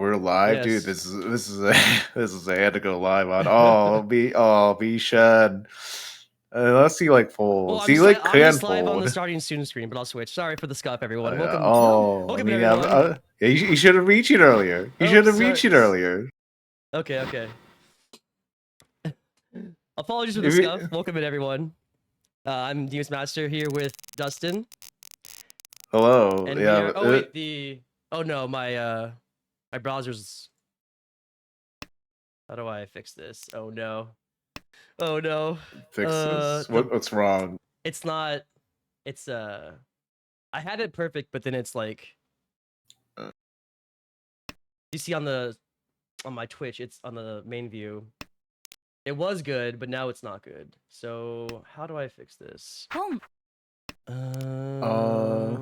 we're live, dude. Yes. This is a this is a had to go live on. Oh, be shed. Let's see like Well, full. I'm See just like I'm can just live on the fold. starting student screen, but I'll switch. Sorry for the scuff, everyone. Yeah. Welcome, Oh, I welcome mean, everyone. yeah, you should have reached it earlier. You Oh, should have sorry. reached it earlier. Okay. Apologies for the If scuff. you, Welcome in, everyone. I'm Demus Master here with Dustin, hello. and we Yeah. are. Oh wait, Oh no, my browser's. How do I fix this? Oh no. Oh no. Fix this. The What's wrong? It's not. It's I had it perfect, but then it's like Uh, you see on my Twitch, it's on the main view. It was good, but now it's not good. So how do I fix this? uh,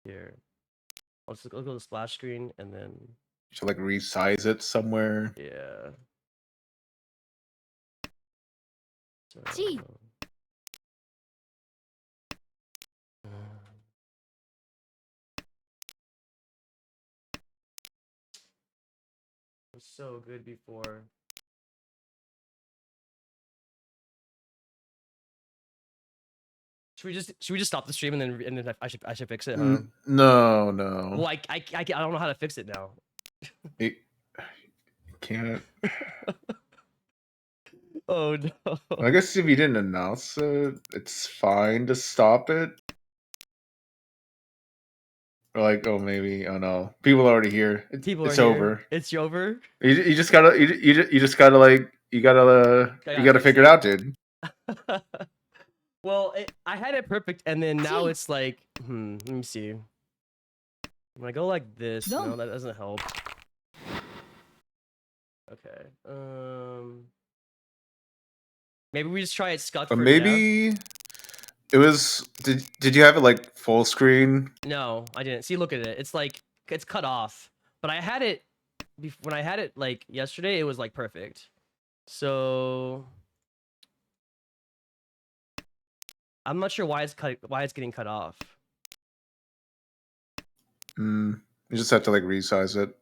Here. I'll just go to the splash screen and then should like resize it somewhere. yeah. So, it was so good before. Should we just stop the stream and then I should fix it, huh? No, Well, I don't know how to fix it now. It can't. Oh no. I guess if you didn't announce it, it's fine to stop it. Or like, oh, maybe, oh no, people are already here. People are It's here. over. It's over. You just gotta, you just gotta like, you gotta figure it out, dude. Well, I had it perfect, and then now it's like, let me see. When I go like this, no, that doesn't help. Okay. Maybe we just try it scuffed for Maybe now. it was. Did you have it like full screen? No, I didn't. See, look at it. It's like it's cut off. But I had it when I had it like yesterday. It was like perfect. So I'm not sure why it's getting cut off. You just have to like resize it.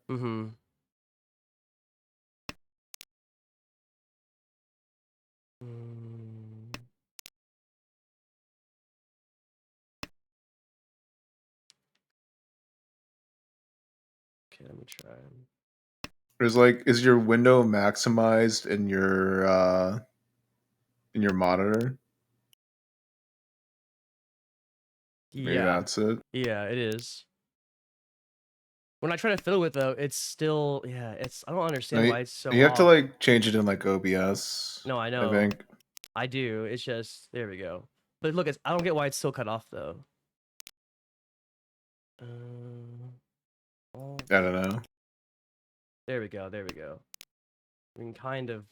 Okay, let me try. There's like, is your window maximized in your monitor? Maybe that's it. Yeah, it is. When I try to fiddle with though, it's still it's I don't understand why it's so You have off. to like change it in like OBS. No, I know. I think. I do. It's just there we go. But look, I don't get why it's still cut off though. I don't know. There we go. I mean, kind of.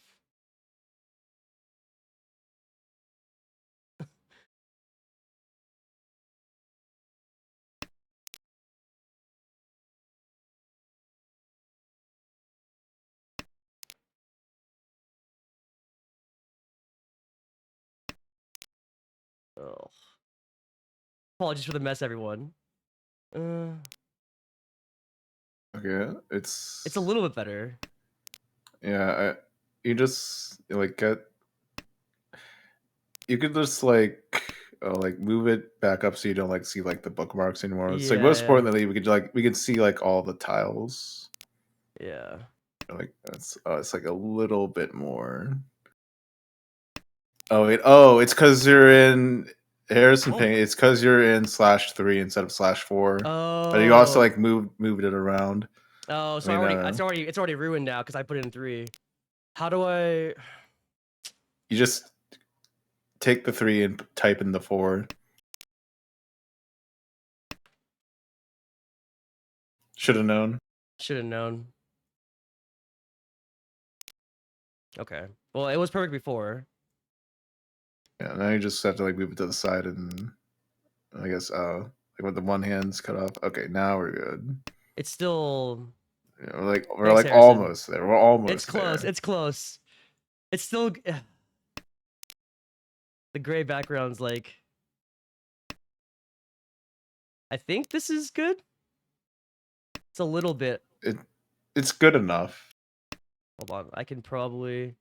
Oh. Apologies for the mess, everyone. Okay, it's a little bit better. Yeah, you just like get. You could just like move it back up so you don't like see like the bookmarks anymore. It's like most importantly we could see like all the tiles. Yeah. Like it's like a little bit more. Oh wait, oh, it's because you're in Harrison Paint. It's because you're in /3 instead of /4. Oh. But you also like moved it around. Oh, so it's already ruined now because I put it in 3. How do I? You just take the 3 and type in the 4. Should have known. Okay. Well, it was perfect before. Yeah, now you just have to like move it to the side and I guess like with the one hand's cut off. Okay, now we're good. It's still. Yeah, we're like almost there. We're almost. It's close. There. It's close. It's still. The gray background's like. I think this is good. It's a little bit it's good enough. Hold on, I can probably.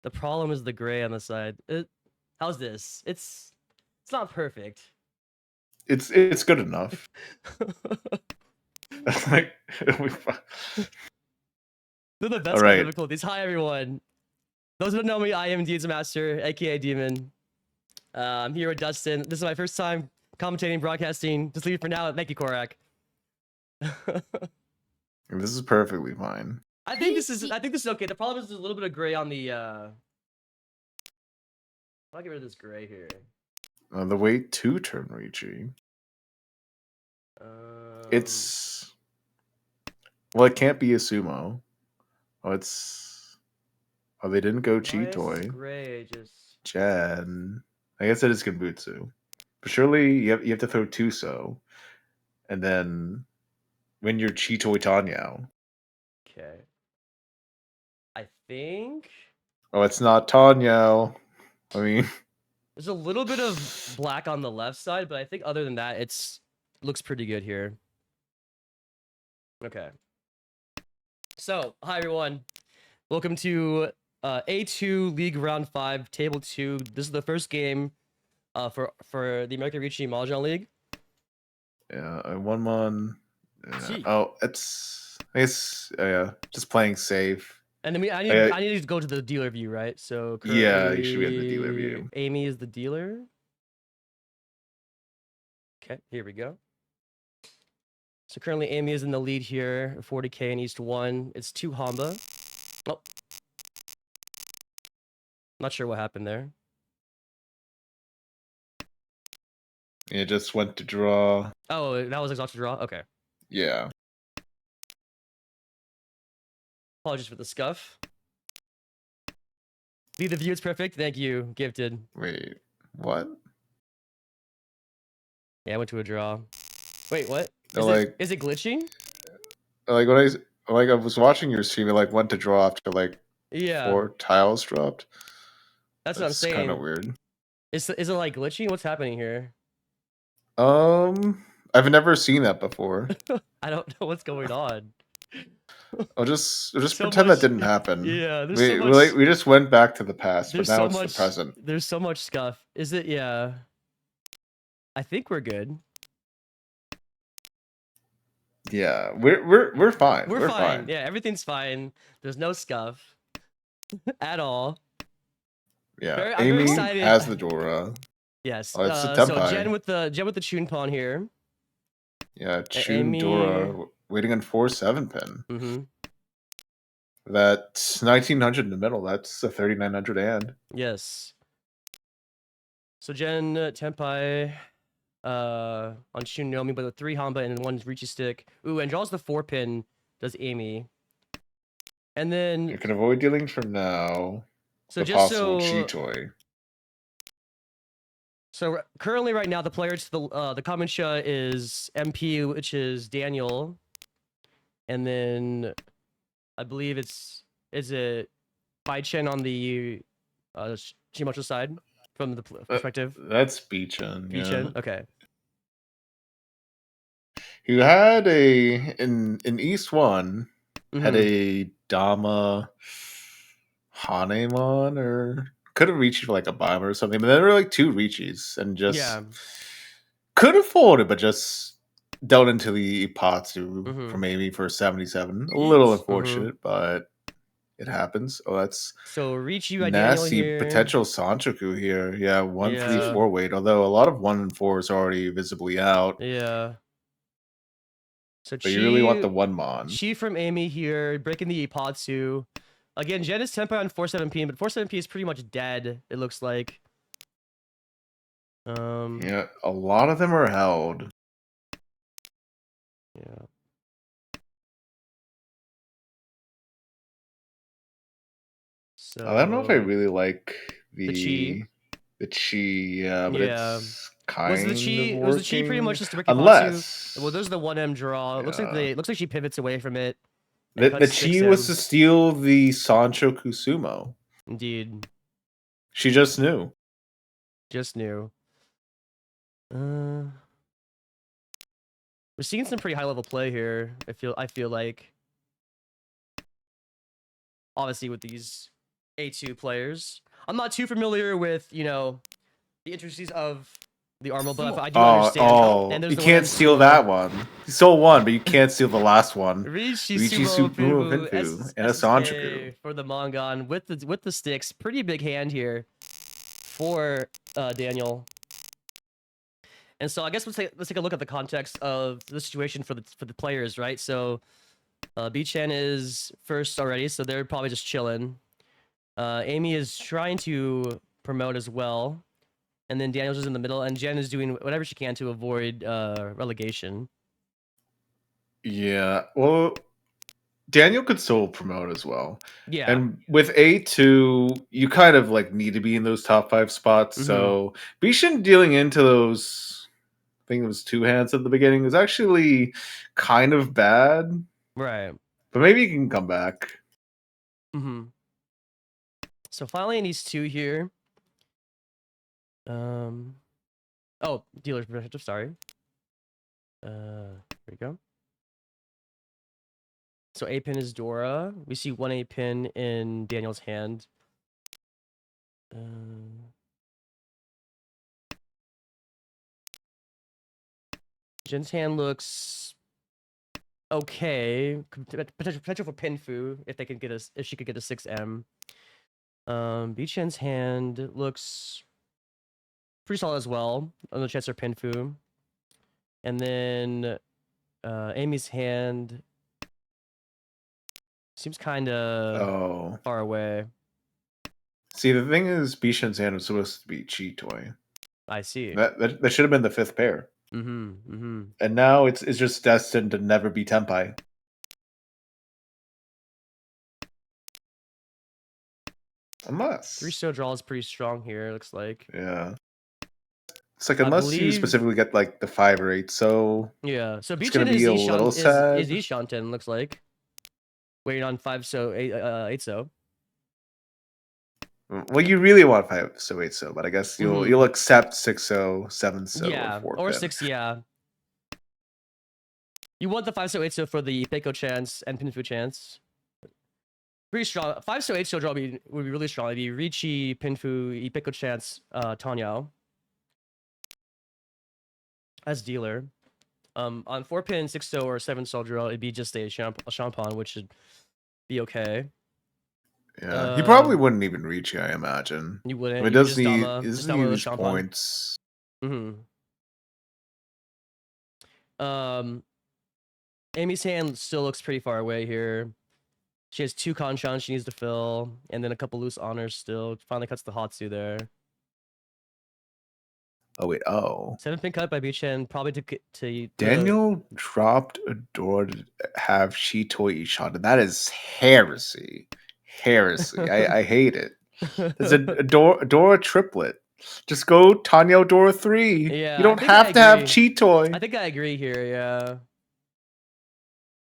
The problem is the gray on the side. How's this? It's not perfect. It's good enough. Like They're the best all kind of right. difficulties. Hi everyone. Those who don't know me, I am Deeds Master, aka Demon. I'm here with Dustin. This is my first time commentating, broadcasting. Just leave it for now. Thank you, Korak. This is perfectly fine. I think this is okay. The problem is there's a little bit of gray on the I'll get rid of this gray here. The way to turn Ricci. It's well, it can't be a sumo. Oh, they didn't go Chitoi. Gray just Jen. I guess it is Genbutsu. But surely you have to throw Tuso. And then when you're Chitoi Tanyao. okay. I think Oh, it's not Tanyao. I mean, there's a little bit of black on the left side, but I think other than that, looks pretty good here. Okay. So, hi everyone. Welcome to A2 League Round 5, Table 2. This is the first game for the American Ricci Mahjong League. yeah, I won one. Oh, I guess just playing safe. And then I need to go to the dealer view, right? So currently, yeah, you should be in the dealer view. Amy is the dealer. Okay, here we go. So currently Amy is in the lead here, 40k in East 1. It's 2 Hamba. Oh. Not sure what happened there. It just went to draw. Oh, that was exhausted draw? Okay. Yeah. Apologies for the scuff. Lead the view, it's perfect. Thank you, Gifted. Wait, what? Yeah, I went to a draw. Wait, what? Is it glitching? Like when I was watching your stream, it went to draw after 4 tiles dropped. That's what I'm saying. Kind of weird. Is it glitching? What's happening here? I've never seen that before. I don't know what's going on. I'll just pretend that didn't happen. Yeah, we just went back to the past, but now it's the present. There's so much scuff. Is it? Yeah. I think we're good. Yeah, we're fine. We're fine. Yeah, everything's fine. There's no scuff at all. Yeah, I'm very excited. Has the Dora. Yes. Oh, it's the Tempai. So Jen with the Chun pawn here. Yeah, Chun Dora waiting on 4-7 pin. Mm-hmm. That's 1900 in the middle. That's a 3900 and. Yes. So Jen Tempai on Chun Nomi, but the 3 Hamba and then 1 Ricci stick. Ooh, and draws the 4 pin. Does Amy. And then you can avoid dealing for now. So the possible Chitoi. So currently, right now, the player to the Kamencha is MP, which is Daniel, and then I believe is it Bai Chen on the Shimacho side from the perspective. That's Bai-Chen. Bai-Chen, okay. He had in East 1 had a Dama Hanemon or could have reached for a Bima or something, but then there were 2 Richis and just could have folded, but just dealt into the Ipatsu for maybe for 77. A little unfortunate, but it happens. Oh, that's so Ricci nasty potential Sanchoku here. Yeah, 1-3-4 weight. Although a lot of 1 and 4 is already visibly out. Yeah. So but you really want the 1 mon. Chi from Amy here, breaking the Ipatsu. Again, Jen is Tempai on 4-7p, but 4-7p is pretty much dead, it looks like. Yeah, a lot of them are held. Yeah. So I don't know if I really like the Chi. Yeah, but it's kind was the Chi pretty much just to break the Unless well, there's the 1M draw. It looks like she pivots away from it. The Chi was to steal the Sancho Kusumo. Indeed. She just knew. Just knew. We're seeing some pretty high level play here. I feel like, obviously with these A2 players, I'm not too familiar with the intricacies of the armor, but I do understand. And there's You the 1M can't steal sumo. that one. You stole one, but you can't steal the last one. Riichi Riichi Sumo Sumo Pinfu Pinfu and a SSK Sanchoku. for the Mongon with the sticks. Pretty big hand here for Daniel. And so I guess let's take a look at the context of the situation for the players, right? So B-Chan is first already, so they're probably just chilling. Amy is trying to promote as well, and then Daniel's just in the middle, and Jen is doing whatever she can to avoid relegation. Yeah, well, Daniel could still promote as well. Yeah. And with A2, you kind of like need to be in those top 5 spots. So Bishan dealing into those, I think it was 2 hands at the beginning, was actually kind of bad. Right. But maybe he can come back. So finally in these 2 here. Oh, dealer's perspective, sorry. There we go. So A pin is Dora. We see 1 A pin in Daniel's hand. Jen's hand looks okay. Potential for Pinfu if they can get if she could get a 6M. B-Chen's hand looks pretty solid as well. On the chance for Pinfu. And then Amy's hand seems kind of far away. See, the thing is, Bishan's hand was supposed to be Chi Toy. I see. That should have been the 5th pair. And now it's just destined to never be Tenpai. Unless 3-so draw is pretty strong here, looks like. Yeah. It's like unless you specifically get like the 5 or 8, so yeah. So it's gonna be a little sad. Is Ishanten, looks like. Waiting on 5-so, 8-so. Well, you really want 5-so, 8-so, but I guess you'll accept 6-so, 7-so, yeah, or 6, yeah. You want the 5-so, 8-so for the Peiko chance and Pinfu chance. Pretty strong. 5-so, 8-so draw would be really strong. It'd be Riichi, Pinfu, Peiko chance, Tanyao. As dealer. On 4-pin, 6-so, or 7-so draw, it'd be just a Champon, which should be okay. Yeah, he probably wouldn't even reach you, I imagine. You wouldn't. I mean, does need these points. Amy's hand still looks pretty far away here. She has 2 Kanchans she needs to fill, and then a couple loose honors still. Finally cuts the Hatsu there. Oh wait, 7-pin cut by B-Chan, probably to Daniel dropped a door to have Shitoi shot. That is heresy. Heresy. I hate it. There's a Dora triplet. Just go Tanya Dora 3. Yeah, you don't have to have Cheetoy. I think I agree here, yeah.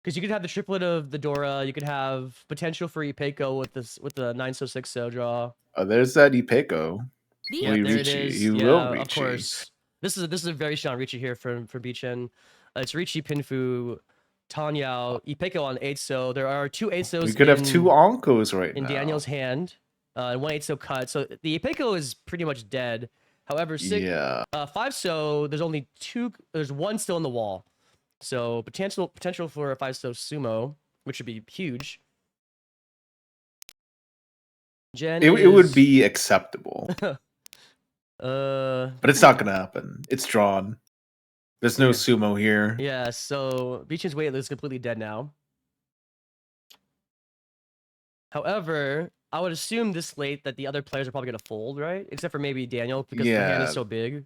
Because you could have the triplet of the Dora, you could have potential for Ipeiko with the 9-so 6-so draw. Oh, there's that Ipeiko. Yeah, there it is. You will reach. Of course. This is a very strong Riichi here for B-Chan. It's Riichi, Pinfu, Tanyao, Ipeiko on 8-so. There are 2 8-sos. We could have 2 Onkos right now. In Daniel's hand. And 1 8-so cut. So the Ipeiko is pretty much dead. However, 5-so, there's only 2. There's 1 still in the wall. So potential for a 5-so sumo, which would be huge. Jen it would be acceptable. But it's not gonna happen. It's drawn. There's no sumo here. Yeah, so B-Chan's wait is completely dead now. However, I would assume this late that the other players are probably gonna fold, right? Except for maybe Daniel, because the hand is so big.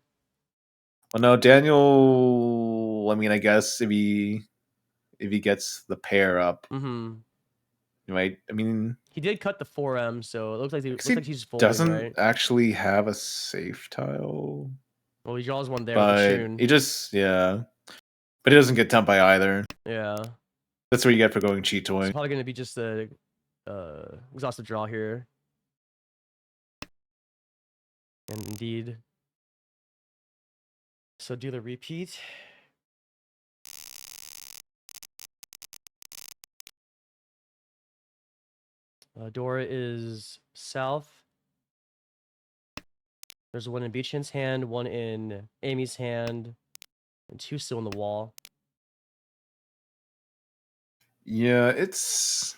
Well, no, Daniel. I mean, I guess if he gets the pair up, right? I mean, he did cut the 4M, so it looks like he's folding. Doesn't actually have a safe tile. Well, he draws one there. But he just but he doesn't get Tenpai either. Yeah, that's what you get for going Cheetoy. It's probably gonna be just a exhaustive draw here. And indeed. So dealer repeat. Dora is south. There's one in Beechin's hand, one in Amy's hand, and 2 still in the wall. Yeah, it's.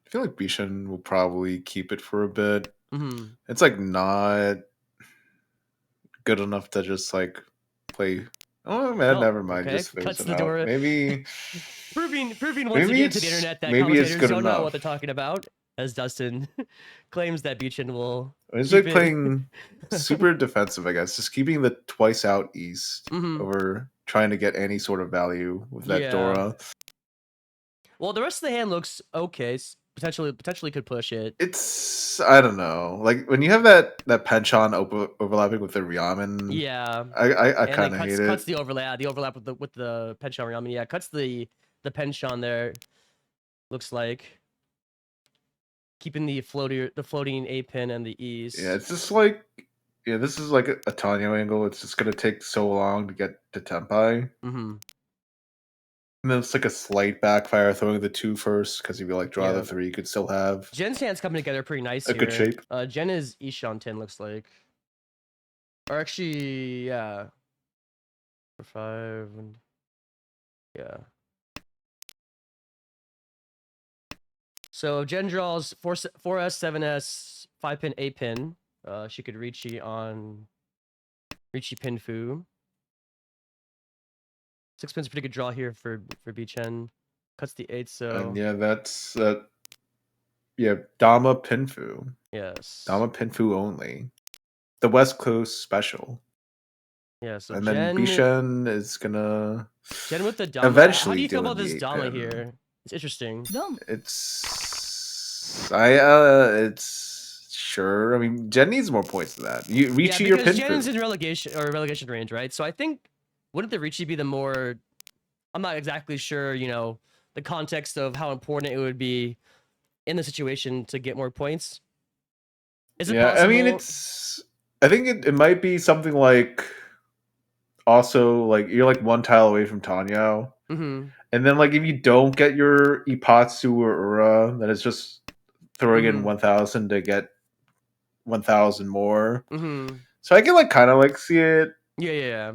I feel like Bishan will probably keep it for a bit. Mm-hmm. It's like not good enough to just like play. Oh man, never mind. Okay. Just phase Cuts it the out. Dora. Maybe Proving once maybe again to the it's internet that maybe it's commentators good don't know what they're enough. talking about, as Dustin claims that Beechin will It's keep like it. playing super defensive, I guess. Just keeping the twice out east Mm-hmm. over trying to get any sort of value with that Yeah. Dora. Well, the rest of the hand looks okay. Potentially could push it. It's I don't know. Like when you have that penchant overlapping with the Ryaman, Yeah. I And then kind of hate cuts it. the overlap with the Penchon Ramen. Yeah, cuts the Penchon there. Looks like keeping the floating A pin and the Yeah, east. it's just like yeah, this is like a Tanyo angle. It's just gonna take so long to get to Tempai. Mm-hmm. And then it's like a slight backfire throwing the 2 first, because if you like draw the Yeah. 3, you could still have Jen's hand's coming together pretty nice a good here. shape. Jen is Ishanten, looks like. Or actually, yeah. For 5 and yeah. So Jen draws 4S, 7S, 5 pin, 8 pin. She could Ricci on Ricci Pinfu. 6 pin's a pretty good draw here for Bichen. Cuts the 8, And so yeah, that's yeah, Dama Pinfu. yes. Dama Pinfu only. The West Coast special. Yeah, so And then Jen is gonna with the Dama. How do eventually you feel deal in about the this 8 Dama pin. here? It's interesting. It's sure. I mean, Jen needs more points than that. You Yeah, Ricci your because Jen's Pinfu. in relegation range, right? So I think wouldn't the Ricci be the more? I'm not exactly sure, the context of how important it would be in the situation to get more points. Is it Yeah, I mean possible? I think it might be something like also like you're like 1 tile away from Tanyo. Mm-hmm. And then like if you don't get your Ipatsu or Ura, then it's just throwing in Mm-hmm. 1,000 to get 1,000 more. Mm-hmm. So I can like kind of like see it. Yeah.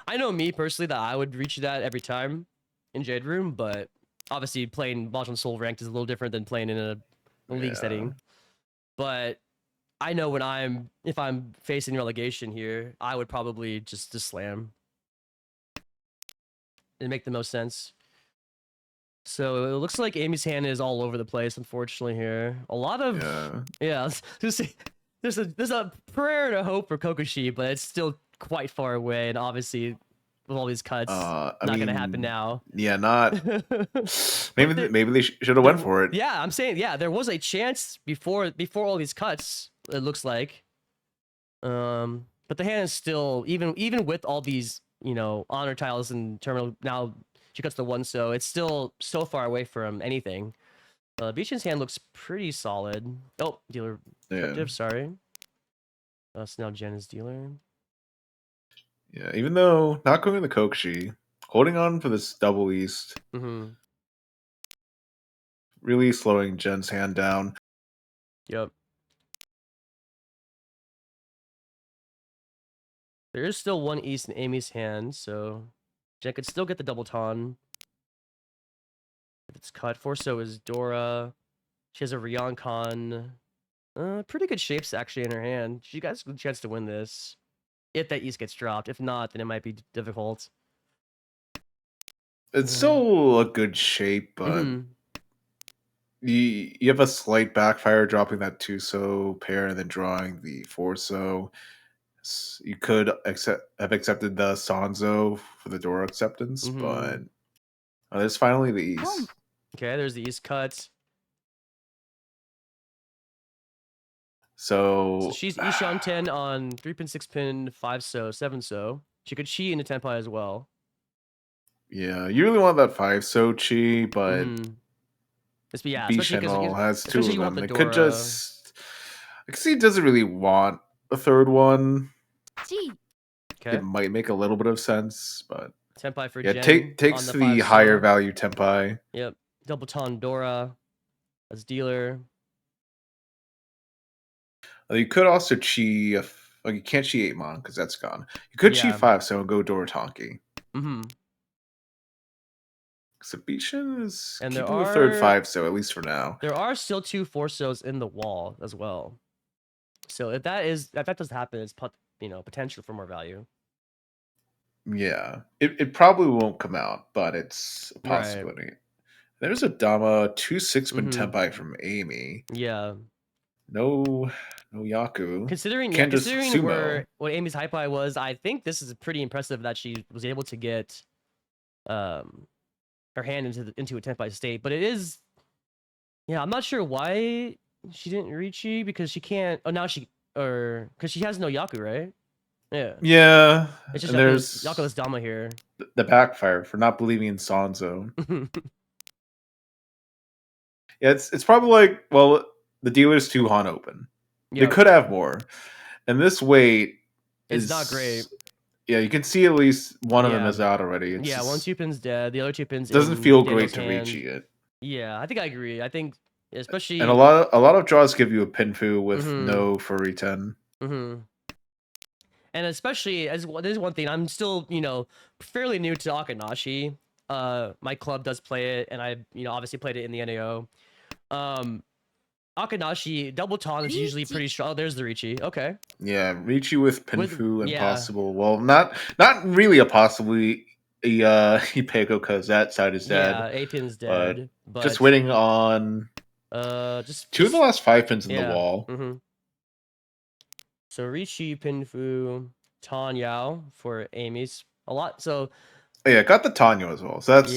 I know me personally that I would reach that every time in Jade Room, but obviously playing Mahjong Soul ranked is a little different than playing in a league Yeah. setting. But I know if I'm facing relegation here, I would probably just slam. It'd make the most sense. So it looks like Amy's hand is all over the place, unfortunately. Here, a lot of yeah. There's a prayer and a hope for Kokoshi, but it's still quite far away, and obviously with all these cuts, I not mean, gonna happen now. yeah, not But maybe they should have went for it. yeah, I'm saying there was a chance before all these cuts. It looks like, but the hand is still even with all these honor tiles and terminal now. She cuts the 1, so it's still so far away from anything. Beechin's hand looks pretty solid. Oh, dealer Yeah. sorry. So now Jen is dealer. Yeah, even though not going to the Kokushi, holding on for this double east, really slowing Jen's hand down. Yep. There is still 1 east in Amy's hand, so Jen could still get the double ton. If it's cut for, so is Dora. She has a Ryoncon. Pretty good shapes actually in her hand. She got a good chance to win this. If that east gets dropped. If not, then it might be difficult. It's still a good shape, but you have a slight backfire dropping that 2-so pair and then drawing the 4-so. You could have accepted the Sanzo for the Dora acceptance, but there's finally the east. Okay, there's the east cut. So she's Ishan 10 on 3 pin, 6 pin, 5-so, 7-so. She could chi into Tenpai as well. Yeah, you really want that 5-so chi, but Yeah, B Channel has 2 especially of you want them. the They could Dora. just I can see it doesn't really want a third one. Okay. It might make a little bit of sense, but Tenpai for yeah, Gen takes on the the 5 higher so. value Tenpai. Yep. Double Tondora as dealer. You could also chi. You can't chi 8 mon because that's gone. You could chi 5 so and go Dorotanki. Mm-hmm. Exhibition is And keeping the third 5 so at least for now. There are still 2 4-sos in the wall as well. So if that does happen, it's potential for more value. Yeah, it probably won't come out, but it's a possibility. Right. There's a Dama 2 6-man Tenpai from Amy. Yeah. No Yaku. Considering what Amy's hype was, I think this is pretty impressive that she was able to get her hand into a Tenpai state. But it is, yeah, I'm not sure why she didn't reach you because she can't. Oh, now because she has no Yaku, right? Yeah. Yeah. It's just Yakuless Dama here. The backfire for not believing in Sanzo. Yeah, it's probably like, well, the dealer's too Han open. Yep. They could have more. And this weight is not great. Yeah, you can see at least one of them is out already. It's one 2-pin's dead. The other 2-pin's doesn't feel great to reach it. Yeah, I think I agree. I think especially and a lot of draws give you a pinfu with no furry 10. And especially this is one thing, I'm still fairly new to Akanashi. My club does play it, and I obviously played it in the NAO. Akanashi double ton is usually pretty strong. Oh, there's the Richi. Okay. Yeah, Richi with pinfu and possible. Well, not really a possibly Ipeko because that side is dead. Yeah, A-pin's dead. But just waiting on just 2 of the last 5 pins in the wall. So Richi, Pinfu, Tan Yao for Amy's. A lot. So yeah, got the Tanyo as well. So that's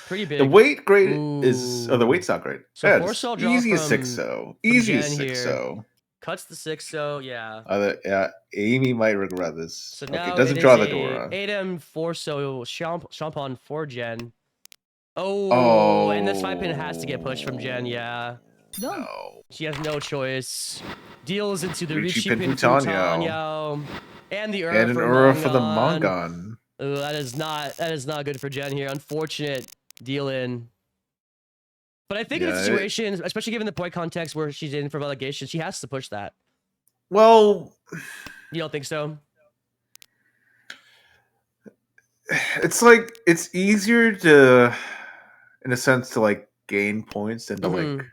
pretty big. The weight grade is the weight's not great. So yeah, 4-cell draw easy as 6-0. Easy as 6-0. Cuts the 6-0, yeah. Yeah, Amy might regret this. So now it doesn't draw the Dora. 8M 4-so Champon for Gen. Oh, and this 5-pin has to get pushed from Gen, yeah. No. She has no choice. Deals into the Richi Pin Tanyo. And the Ura for the Mongon. Oh, that is not good for Gen here. Unfortunate deal in. But I think in the situation, especially given the point context where she's in for relegation, she has to push that. Well, you don't think so? It's like it's easier to, in a sense, to like gain points than to like.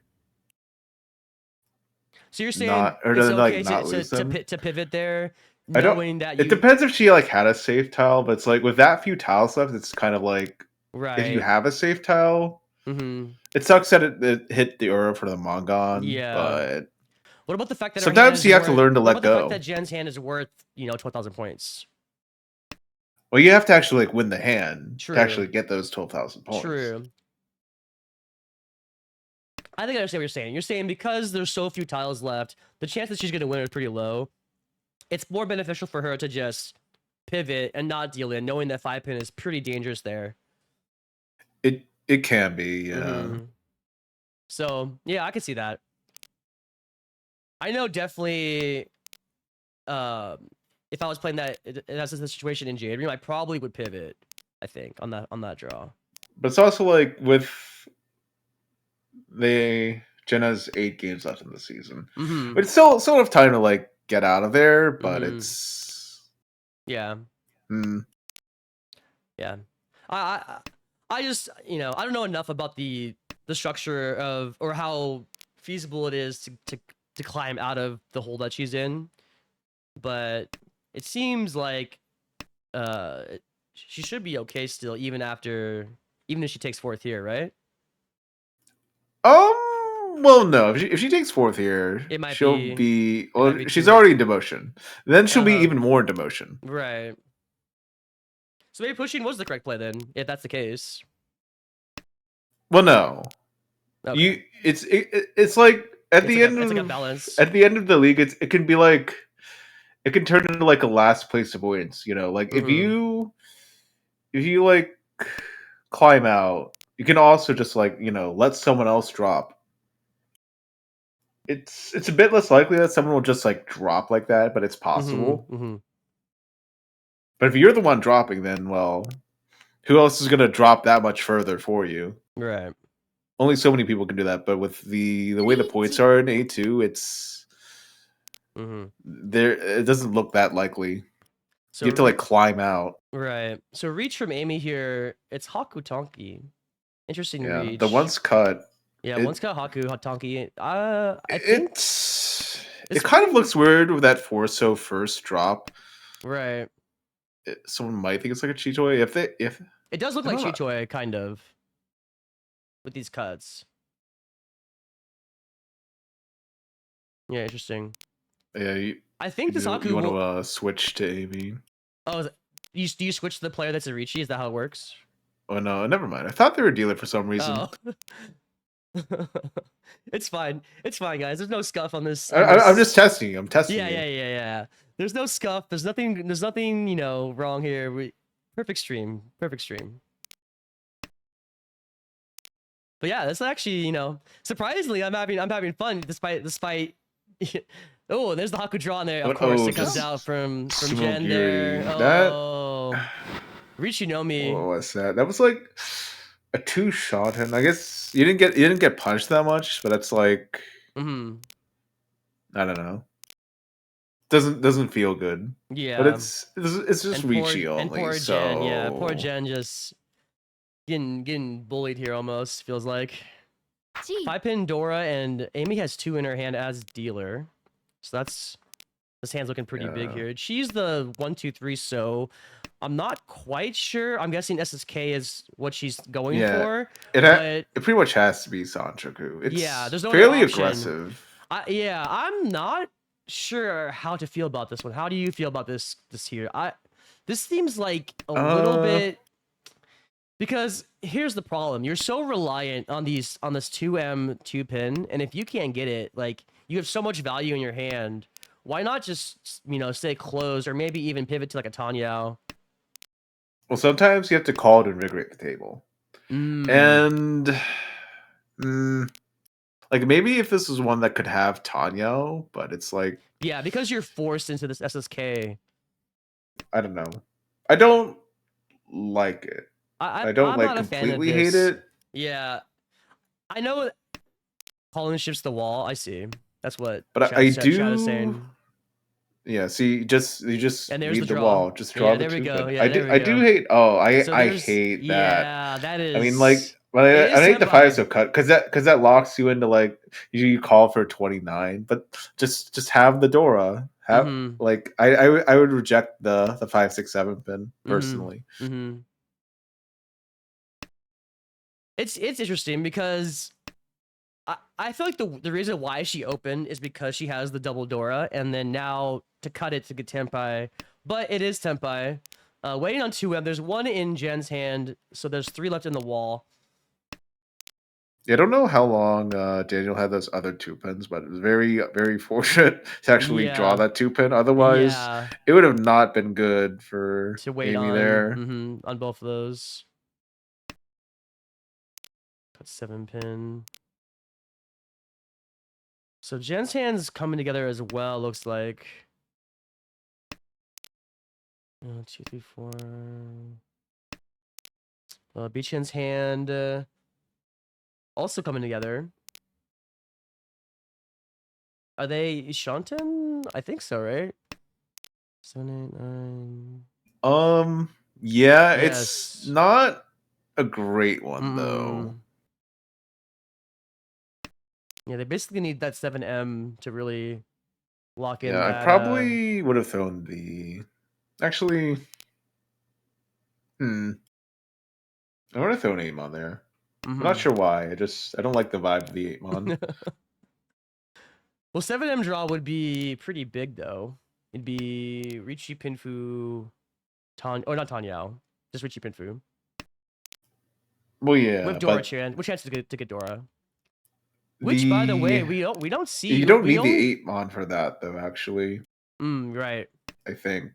So you're saying it's okay to pivot there, knowing that It depends if she like had a safe tile, but it's like with that few tiles left, it's kind of like if you have a safe tile, it sucks that it hit the Ura for the Mongon. Yeah, but what about the fact that sometimes you have to learn to let go? The fact that Jen's hand is worth 12,000 points. Well, you have to actually like win the hand to actually get those 12,000 points. True. I think I understand what you're saying. You're saying because there's so few tiles left, the chance that she's going to win is pretty low. It's more beneficial for her to just pivot and not deal in, knowing that 5-pin is pretty dangerous there. It can be, yeah. So, yeah, I can see that. I know definitely if I was playing that's the situation in Jade Dream, I probably would pivot, I think, on that draw. But it's also like with Jen has 8 games left in the season. But it's still enough time to like get out of there, but it's yeah. Yeah. I just, I don't know enough about the structure of or how feasible it is to climb out of the hole that she's in. But it seems like she should be okay still, even if she takes 4th here, right? Well, no. If she takes 4th here, she'll be well. She's already in demotion. Then she'll be even more in demotion. Right. So maybe pushing was the correct play then, if that's the case. Well, no. Okay. It's like at the end of like a balance. At the end of the league, it can be like it can turn into like a last place avoidance. Like if you like climb out, you can also just like let someone else drop. it's a bit less likely that someone will just like drop like that, but it's possible. But if you're the one dropping, then well, who else is gonna drop that much further for you? Right. Only so many people can do that. But with the way the points are in A2, it's there. It doesn't look that likely. So You have to like climb out. Right. So reach from Amy here. It's Haku Tonki. Interesting Yeah, the reach. one's cut. Yeah, It, one's got Haku Tonki. I think it kind of looks weird with that Forso first drop. Right. Someone might think it's like a Chichoi. If it does look like Chichoi, kind of, with these cuts. Yeah, interesting. Yeah, I think this Haku you want to switch to Amy. Oh, do you switch to the player that's a Ricci? Is that how it works? Oh no, never mind. I thought they were dealer for some reason. Oh. It's fine. It's fine, guys. There's no scuff on this. I'm just testing you. I'm testing you. Yeah. There's no scuff. There's nothing, you know, wrong here. Perfect stream. Perfect stream. But yeah, that's actually, you know, surprisingly, I'm having fun despite. Oh, there's the Haku draw in there. Of course, it comes out from Jen there. Oh, Rich, you know me. What was that? That was like a 2-shot, and I guess you didn't get punched that much, but that's like I don't know. Doesn't feel good. Yeah, but it's just Ricci only. And poor so Jen, yeah, poor Jen just getting bullied here almost feels like. 5-pin Dora, and Amy has 2 in her hand as dealer, so this hand's looking pretty big here. She's the 1, 2, 3, so I'm not quite sure. I'm guessing SSK is what she's going for. It pretty much has to be Sanchoku. It's there's no fairly aggressive. I'm not sure how to feel about this one. How do you feel about this here? This seems like a little bit, because here's the problem. You're so reliant on this 2M 2-pin, and if you can't get it, like, you have so much value in your hand. Why not just, you know, stay closed, or maybe even pivot to like a Tanyao? Well, sometimes you have to call to invigorate the table. And like, maybe if this was one that could have Tanyao, but it's like, yeah, because you're forced into this SSK. I don't know. I don't like it. I don't like completely hate it. Yeah, I know. Colin shifts the wall. I see. That's what. But I do. Chat is saying. Yeah. See, you just and there's read the wall. Just draw the 2-pin. Yeah, I do hate. Oh, I hate that. Yeah, that is. I mean, like, but I hate the 5-so cut because that locks you into, like, you call for 29, but just have the Dora. Like, I would reject the 5, 6, 7-pin personally. It's interesting because I feel like the reason why she opened is because she has the double Dora, and then now to cut it to get Tenpai, but it is Tenpai. Waiting on 2M. There's 1 in Jen's hand, so there's 3 left in the wall. Yeah, I don't know how long Daniel had those other 2-pins, but it was very, very fortunate to actually draw that 2-pin. Otherwise, it would have not been good for to wait Amy on there. On both of those. Cut 7-pin. So Jen's hand's coming together as well, looks like. 1, 2, 3, 4. Beachen's hand also coming together. Are they Shanten? I think so, right? 7, 8, 9. Yeah, it's not a great one though. Yeah, they basically need that 7M to really lock in. Yeah, that, I probably would have thrown the. Actually, I would have thrown 8-mon there. I'm not sure why. I don't like the vibe of the 8-mon. Well, 7M draw would be pretty big though. It'd be Ricci, Pinfu, not Tanyao, just Ricci, Pinfu. Well, yeah, with Dora Chan, which chance to get Dora? Which, by the way, we don't see. You don't need the 8-mon for that though. Actually, right. I think.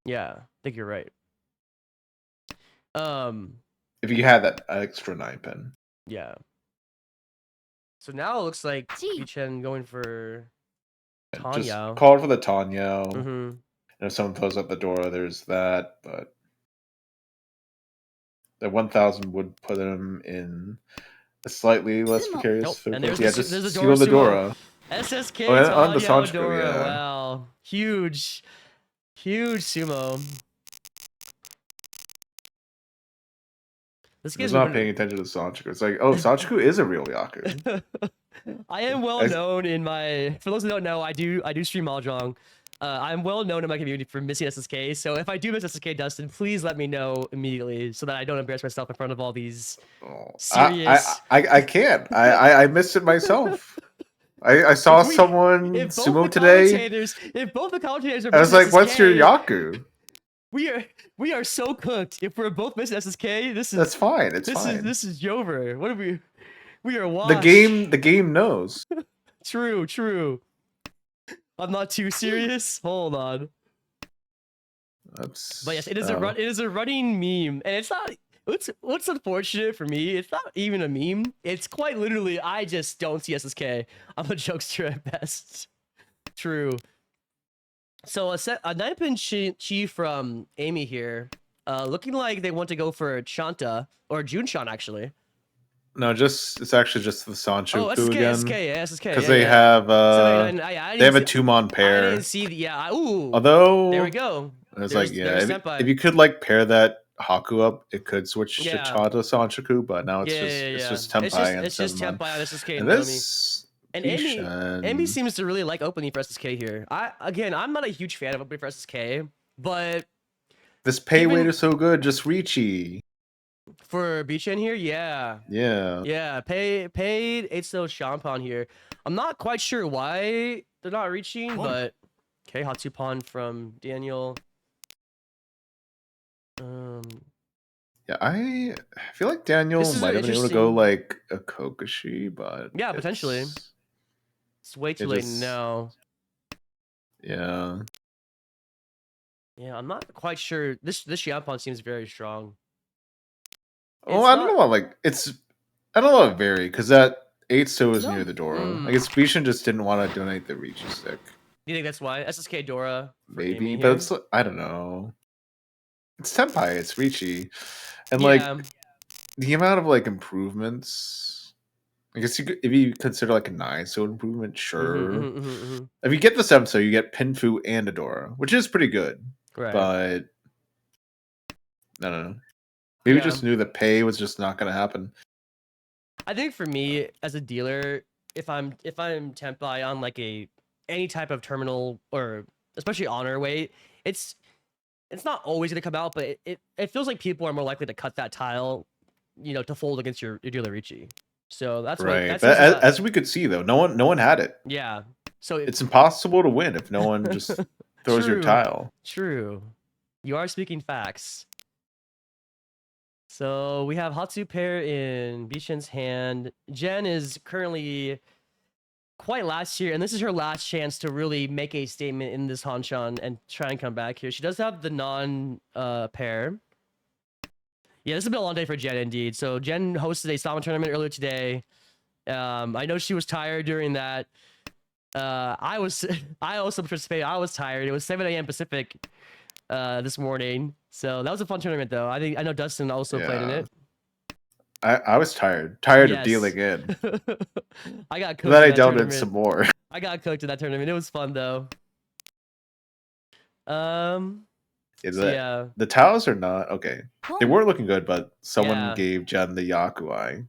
Yeah, I think you're right. If you had that extra 9-pin. Yeah. So now it looks like Bichen going for Tanyao. Just call for the Tanyao. Mm-hmm. And if someone throws up the Dora, there's that. But the 1000 would put him in a slightly less precarious. And there's the seal the Dora. SSK On the Tanyao Sancho, Dora. yeah. Wow, huge sumo. This guy's not paying attention to Sancho. It's like, oh, Sancho is a real Yaku. I am well known in my. For those who don't know, I do stream Mahjong. I'm well known in my community for missing SSK. So if I do miss SSK, Dustin, please let me know immediately so that I don't embarrass myself in front of all these serious. I can't. I missed it myself. I saw someone sumo today. If both the commentators are I was like, SSK, "What's your Yaku?" We are so cooked. If we're both missing SSK, that's fine. It's fine. This is over. What are we are washed. The game knows. True. I'm not too serious. Hold on. But yes, it is a running meme, and it's not. What's unfortunate for me? It's not even a meme. It's quite literally. I just don't see SSK. I'm a jokester at best. True. So a 9-pin chi from Amy here, looking like they want to go for Chanta or Junshan actually. No, it's actually just the Sancho again. SSK, because they have they have a 2-mon pair. I didn't see the Ooh. Although there we go. It's like if you could like pair that Haku up, it could switch to Chanta Sanchoku, but now it's just Tenpai it's just Tenpai on SSK and this. And Amy seems to really like opening for SSK here. I'm not a huge fan of opening for SSK, but this pay weight is so good. Just Ricci for Bichen here, yeah. Paid 8-star Champagne here. I'm not quite sure why they're not reaching, but okay, Hatsupon from Daniel. Yeah, I feel like Daniel might have been able to go like a Kokoshi, but yeah, potentially. It's way too late now. Yeah. Yeah, I'm not quite sure. This Champagne seems very strong. Oh, I don't know what I don't know what vary because that 8-so is near the Dora. I guess Bishan just didn't want to donate the Ricci stick. You think that's why? SSK Dora? Maybe, but it's, I don't know. It's Tenpai, it's Ricci. And like the amount of like improvements. I guess if you consider like a 9-so improvement, sure. If you get the 7-so, you get Pinfu and Adora, which is pretty good. Right. But I don't know. Maybe just knew the pay was just not going to happen. I think for me as a dealer, if I'm Tenpai on like any type of terminal or especially honor weight, it's not always going to come out, but it feels like people are more likely to cut that tile, to fold against your dealer Ricci. So that's right. But as we could see though, no one had it. Yeah. So it's impossible to win if no one just throws your tile. True. You are speaking facts. So we have Hatsu pair in Bishan's hand. Jen is currently quite last year, and this is her last chance to really make a statement in this Hanshan and try and come back here. She does have the non pair. Yeah, this has been a long day for Jen indeed. So Jen hosted a Sanmenchan tournament earlier today. I know she was tired during that. I also participated. I was tired. It was 7 a.m. Pacific this morning. So that was a fun tournament though. I know Dustin also played in it. I was tired of dealing in. I got cooked. Then I dealt in some more. I got cooked in that tournament. It was fun though. The tiles are not okay. They weren't looking good, but someone gave Jen the Yakuai.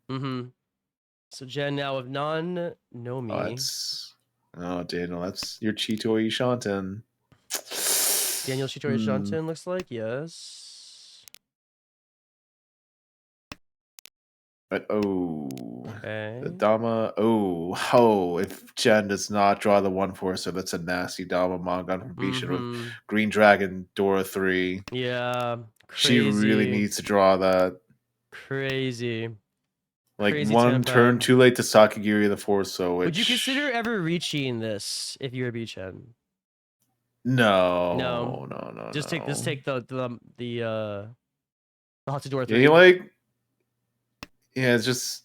So Jen now with non-Nomi. Oh, Daniel, that's your Chitoi Shanten. Daniel Chitoi Shanten looks like, yes. But the Dama. If Jen does not draw the 1-4, that's a nasty Dama Mangon from Bishan with Green Dragon Dora 3. Yeah, crazy. She really needs to draw that. Crazy. Like crazy one turn too late to Sakigiri the 4-so. Would you consider ever reaching this if you're a Bichen? No. Just take the Hatsudora 3. Yeah, it's just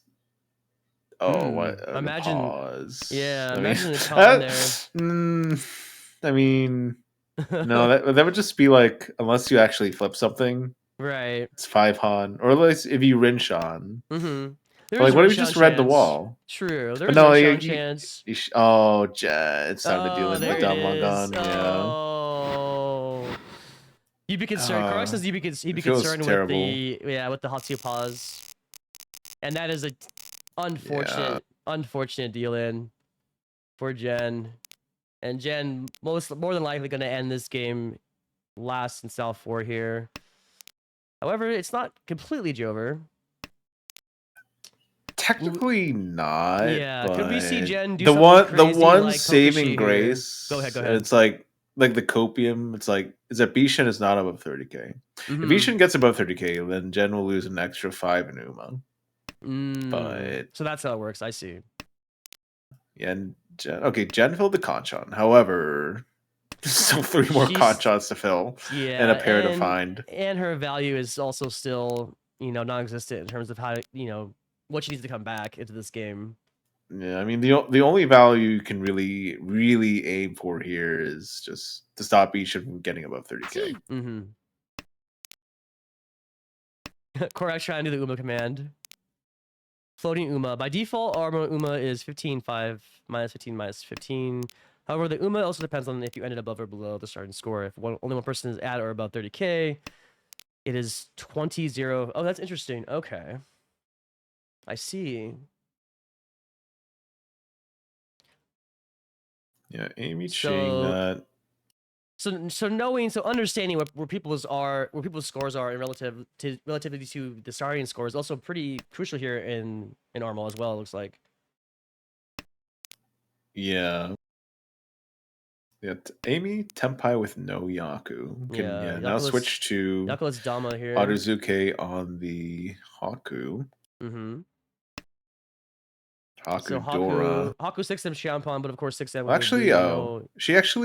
Oh, what? Imagine, Pause. yeah, I mean, imagine a con there. I mean, no, that would just be like unless you actually flip something, Right. it's 5 Han, or at least if you Rinshan. There But is like, a what if you Rinshan just read the chance. wall? True. There But is a no, Rinshan chance. oh, it's time to deal Oh, in the there it dumb is. gun. Yeah. Oh. You'd be concerned. Correct says he'd It be feels concerned with terrible. the with the Hatsu pause. And that is a Yeah. unfortunate deal in for Jen. And Jen more than likely gonna end this game last in South 4 here. However, it's not completely over. Technically not, Yeah, could we see but Jen do something the crazy one like saving Kokushi here? Go grace, ahead, go and ahead. it's like the copium. It's like is that Bishan is not above 30k. If Mm-hmm. Bishan gets above 30k, then Jen will lose an extra 5 in Uma. But So that's how it works. I see. yeah, and Jen filled the Conchon. However, there's still 3 more She's Conchons to fill and yeah, a pair to find. and her value is also still, non-existent in terms of how, what she needs to come back into this game. Yeah, I mean the only value you can really aim for here is just to stop Bishan from getting above 30k. Mm-hmm. Korak trying to do the Uma command. Floating Uma. By default, armor Uma is 15-5, minus 15, minus 15. However, the Uma also depends on if you ended above or below the starting score. If only one person is at or above 30k, it is 20-0. Oh, that's interesting. Okay. I see. Yeah, Amy Ching that. So understanding where people's scores are in relatively to the starting score is also pretty crucial here in Armor as well. It looks like. Yeah. Yeah, Amy Tempai with no Yaku can now switch to Yaku's Dama here. Aruzuke on the Haku. Mm-hmm. Haku So Dora. Haku 6M Champon, but of course 6M Well, would actually,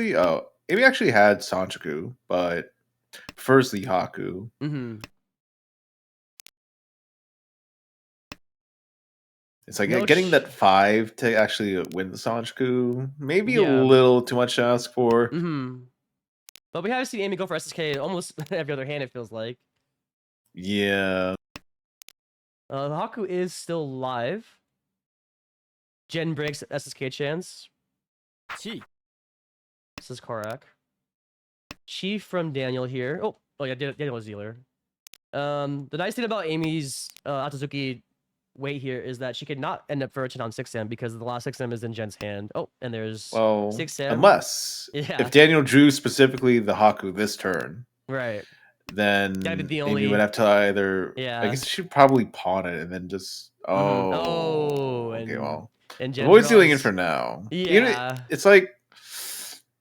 be no. Amy actually had Sanchoku, but prefers the Haku. Mm-hmm. It's like getting that 5 to actually win the Sanchoku, maybe a little too much to ask for. Mm-hmm. But we have seen Amy go for SSK almost every other hand, it feels like. Yeah. The Haku is still live. Jen breaks SSK chance. This is Korak. Chief from Daniel here. Oh yeah, Daniel was dealer. The nice thing about Amy's Atazuki wait here is that she could not end up Furchin on 6M because the last 6M is in Jen's hand. Oh, and there's 6M. Unless if Daniel drew specifically the Haku this turn. Right. Then Amy would have to either I guess she'd probably pawn it and then just okay, well. Avoid sealing it for now. Yeah. It's like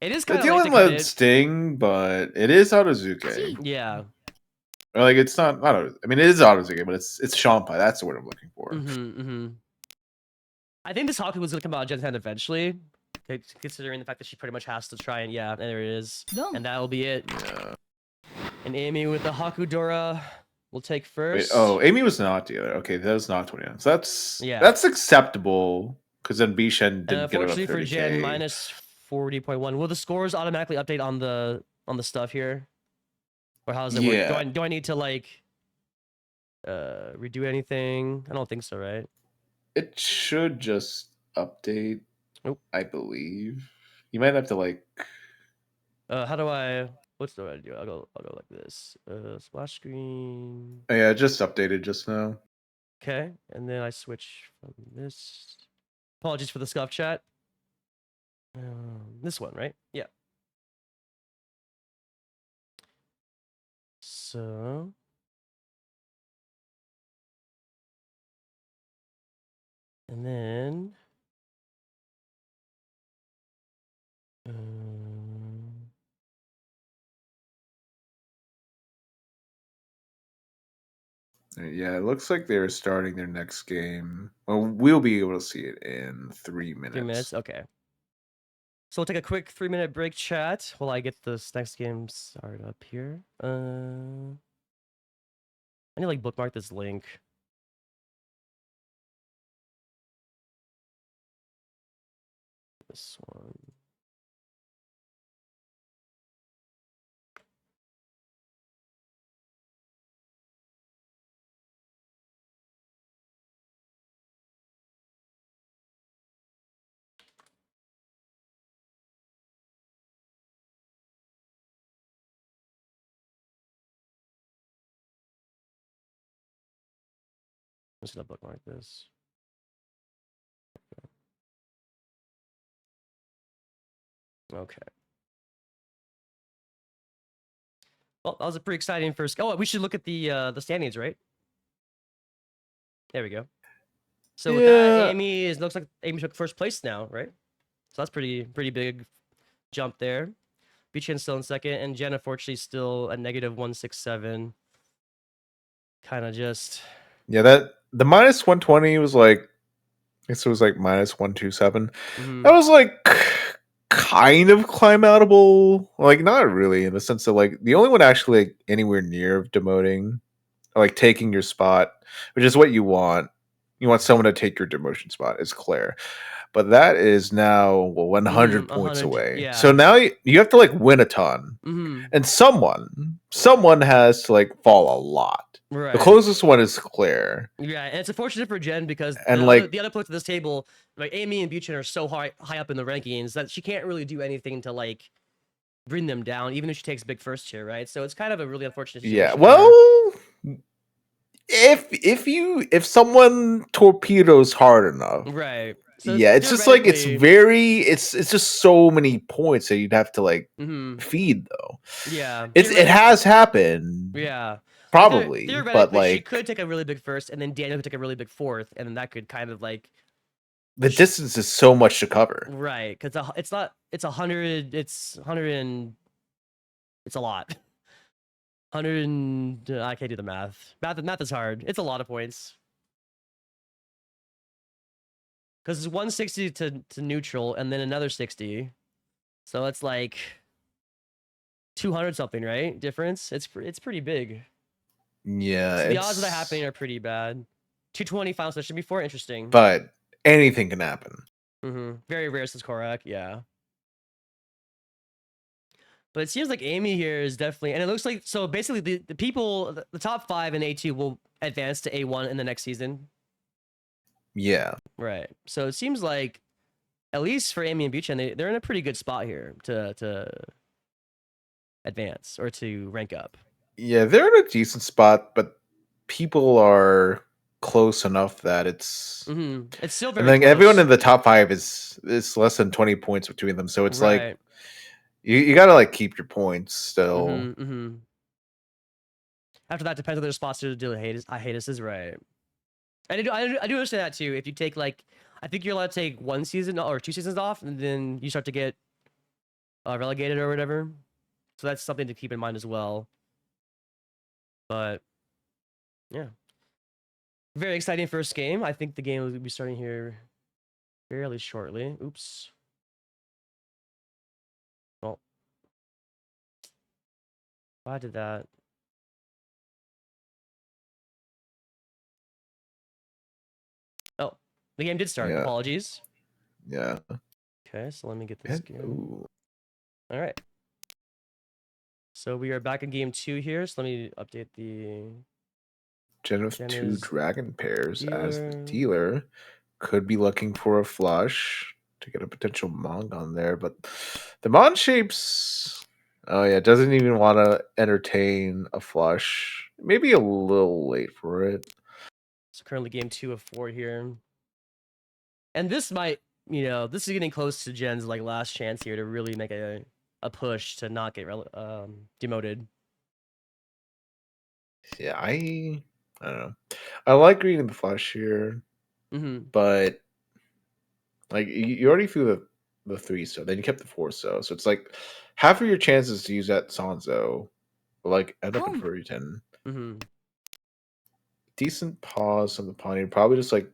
it is kind of dealing with Sting, but it is Autozuke. Yeah. Or like it's not Auto. I mean, it is Autozuke, but it's Shampai. That's the word I'm looking for. I think this Haku was gonna come out of Jen's hand eventually, considering the fact that she pretty much has to try and and there it is, and that'll be it. Yeah. And Amy with the Haku Dora will take first. Wait, Amy was not dealer. Okay, that was not 29. So that's acceptable because then Bishan didn't get above 30K. For Jen, minus 40.1. Will the scores automatically update on the stuff here? Or how does it work? Do I need to like redo anything? I don't think so, right? It should just update. I believe. You might have to like how do I what's the right do? I'll go like this. Splash screen. Oh, yeah, just updated just now. Okay, and then I switch from this. Apologies for the scuff chat. This one, right? Yeah. So and then yeah, it looks like they're starting their next game. Well, we'll be able to see it in 3 minutes. 3 minutes, okay. So we'll take a quick 3-minute break chat while I get this next game started up here. I need to like bookmark this link. this one. I'm just gonna bookmark this. Okay. Well, that was a pretty exciting first. Oh, we should look at the standings, right? There we go. So with that, Amy looks like Amy took first place now, right? So that's pretty big jump there. Beechan's still in second, and Jen unfortunately still at negative 167. Kind of just that the minus 120 was like, I guess it was like minus 127. mm-hmm. That was like kind of climb outable, like not really, in the sense that like the only one actually like anywhere near demoting, or like taking your spot, which is what you want. You want someone to take your demotion spot, is Claire. But that is now 100 points 100, away. yeah. So now you have to like win a ton, and someone has to like fall a lot. Right. The closest one is Claire. Yeah, and it's unfortunate for Jen because And the other players at this table, like Amy and Beechan, are so high up in the rankings that she can't really do anything to like bring them down, even if she takes big first here, right? So it's kind of a really unfortunate situation. Yeah, well, if someone torpedoes hard enough, right? So yeah, it's just like it's just so many points that you'd have to like feed though. Yeah, it has happened. Yeah, probably, but like she could take a really big first, and then Daniel could take a really big fourth, and then that could kind of like the distance is so much to cover, right? Because it's 100, it's 100 and it's a lot. 100 and I can't do the math. Math is hard. It's a lot of points. Because it's 160 to neutral and then another 60. So it's like 200 something, right? Difference. It's pretty big. Yeah. So the odds of that happening are pretty bad. 220 final session before, interesting. But anything can happen. Very rare since Korak, yeah. But it seems like Amy here is definitely, and it looks like, so basically the people, the top 5 in A2 will advance to A1 in the next season. Yeah. Right. So it seems like, at least for Amy and Beechan, they're in a pretty good spot here to advance or to rank up. Yeah, they're in a decent spot, but people are close enough that it's it's still very and then close. Everyone in the top 5 is less than 20 points between them, so it's like you gotta like keep your points still. After that, depends on their spots to do hiatus is right. And I do understand that too. If you take like, I think you're allowed to take 1 season or 2 seasons off, and then you start to get relegated or whatever. So that's something to keep in mind as well. But yeah, very exciting first game. I think the game will be starting here fairly shortly. Oops. Well, why did that? Oh, the game did start. Yeah. Apologies. Yeah. Okay, so let me get this game. All right. So we are back in game 2 here. So let me update the Jen with 2 dragon pairs as the dealer. Could be looking for a flush to get a potential Mong on there, but the Mon shapes, oh yeah, doesn't even want to entertain a flush. Maybe a little late for it. So currently game 2 of 4 here. And this might, this is getting close to Jen's like last chance here to really make a push to not get demoted. Yeah, I don't know. I like reading the flush here, but like you already threw the 3, so then you kept the 4, so it's like half of your chances to use that Sanzo like end up in Furryton. Decent pause on the Pawnee. Probably just like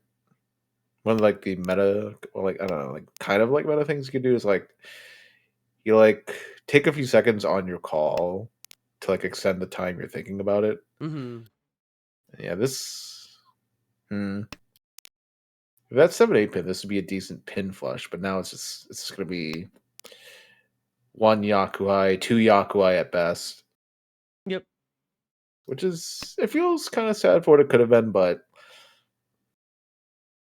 one of like the meta, or like I don't know, like kind of like meta things you could do is like you like take a few seconds on your call to like extend the time you're thinking about it. Yeah, this. If that's 7-8 pin, this would be a decent pin flush, but now it's gonna be one Yakuai, two Yakuai at best. Yep. Which is, it feels kind of sad for what it could have been, but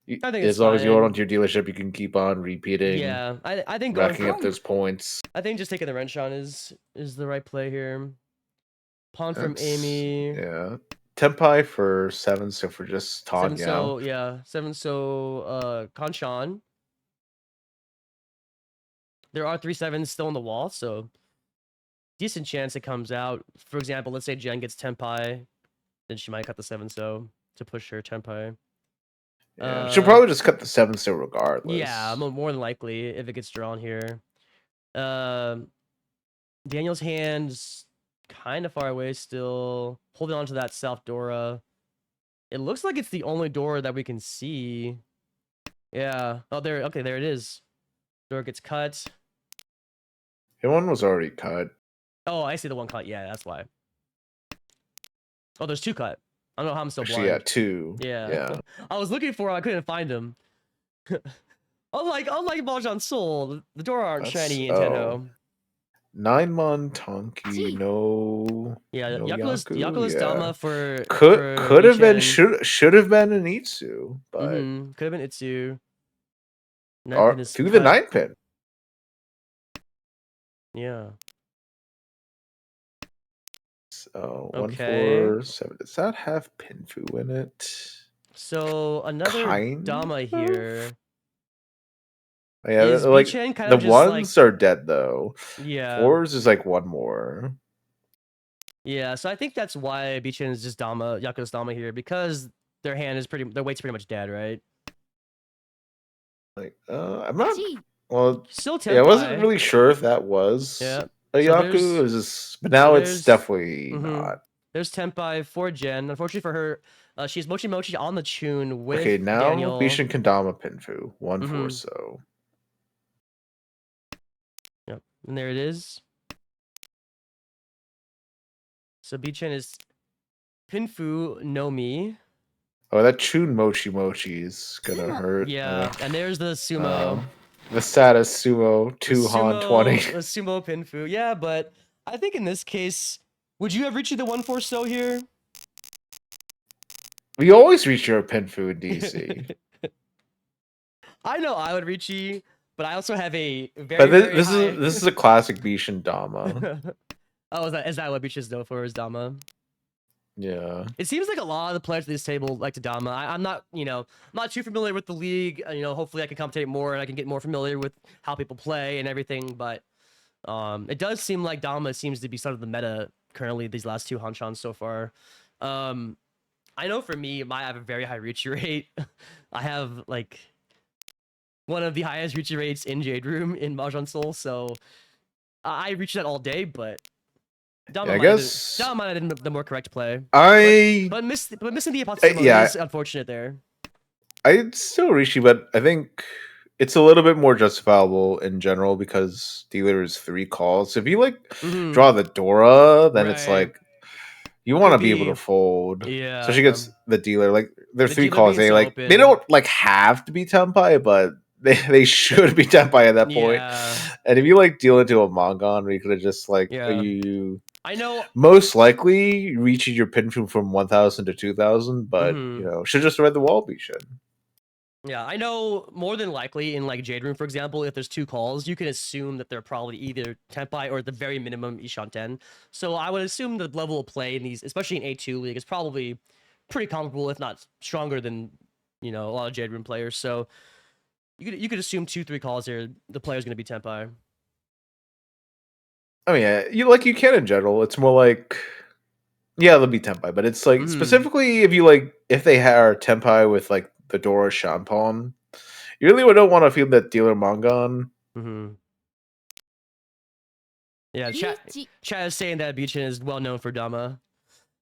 I think it's as long as you hold fine. on to your dealership, you can keep on repeating. Yeah, I think going racking up those points. I think just taking the wrench on is the right play here. Pawn from That's, Amy. yeah. Tempai for 7, so for just Tan 7 Yao. so yeah, 7 so Kanchan. There are 3-7s still on the wall, so decent chance it comes out. For example, let's say Jen gets Tempai, then she might cut the 7 so to push her Tempai. Yeah, she'll probably just cut the 7 so regardless. Yeah, more than likely if it gets drawn here. Daniel's hand's kind of far away still, holding on to that South Dora. It looks like it's the only door that we can see. Yeah. Oh, there. Okay, there it is. Door gets cut. The one was already cut. Oh, I see the one cut. Yeah, that's why. Oh, there's 2 cut. I don't know how I'm still blind. Actually, yeah, 2. Yeah. I was looking for him. I couldn't find him. unlike Mahjong Soul, the door aren't shiny in Tenho. 9-mon Tonki, no. Yeah, no Yaku's Dama for could have been should have been an Itsu, but could have been Itsu. Through the 9 pin. Yeah. So okay. 147. Does that have Pinfu in it? So another Dama here. Yeah, is like Bichen kind the of just ones are dead though. Yeah. 4s is like one more. Yeah, so I think that's why Bichen is just Dama, Yaku's Dama here, because their weight's pretty much dead, right? Like, I'm not. Well, still Tempai. Yeah, I wasn't really sure if that was a Yaku. It was just, but now it's definitely not. There's Tempai for Jen. Unfortunately for her, she's Mochi Mochi on the Chun with okay, now Daniel. Bishin Kendama Pinfu 1-4 so. Yep, and there it is. So Bichen is Pinfu no Mi. Oh, that Chun Mochi Mochi is gonna hurt. Yeah, and there's the sumo. The saddest sumo 2 Han 20. The sumo Pinfu. Yeah, but I think in this case, would you have reached the 1-4 so here? We always reach your Pinfu in DC. I know I would reach you, but I also have a very. But this is a classic Bishin Dama. Oh, is that what Bishin's known for? Is Dama? Yeah. It seems like a lot of the players at this table like to Dama. I'm not, not too familiar with the league. Hopefully I can commentate more and I can get more familiar with how people play and everything. But it does seem like Dama seems to be sort of the meta currently these last 2 Hanshans so far. I know for me, I have a very high reach rate. I have like one of the highest reach rates in Jade Room in Mahjong Soul, so I reach that all day, but Dama might have been the more correct play. But missing the Apothecary is unfortunate there. I'd still reach you, but I think it's a little bit more justifiable in general because dealer is 3 calls. So if you draw the Dora, then it's like you want to be able to fold. Yeah. So she gets the dealer. Like they're 3 calls. They they don't have to be Tempai, but they should be Tempai at that point. Yeah. And if you deal into a Mongon, where you could have just you. I know. Most likely reaching your Pinfu from 1,000 to 2,000, but should just read the wall. Be should. Yeah, I know more than likely in Jade Room, for example, if there's 2 calls, you can assume that they're probably either Tempai or at the very minimum Ishanten. So I would assume the level of play in these, especially in A2 League, is probably pretty comparable, if not stronger than, a lot of Jade Room players. So you could assume 2-3 calls here, the player's going to be Tempai. Oh yeah, you can in general. It's more they'll be Tempai, but it's specifically if they are Tempai with the Dora Shampon, you really don't want to feel that dealer Mongon. Yeah, chat is saying that Bichen is well known for Dama.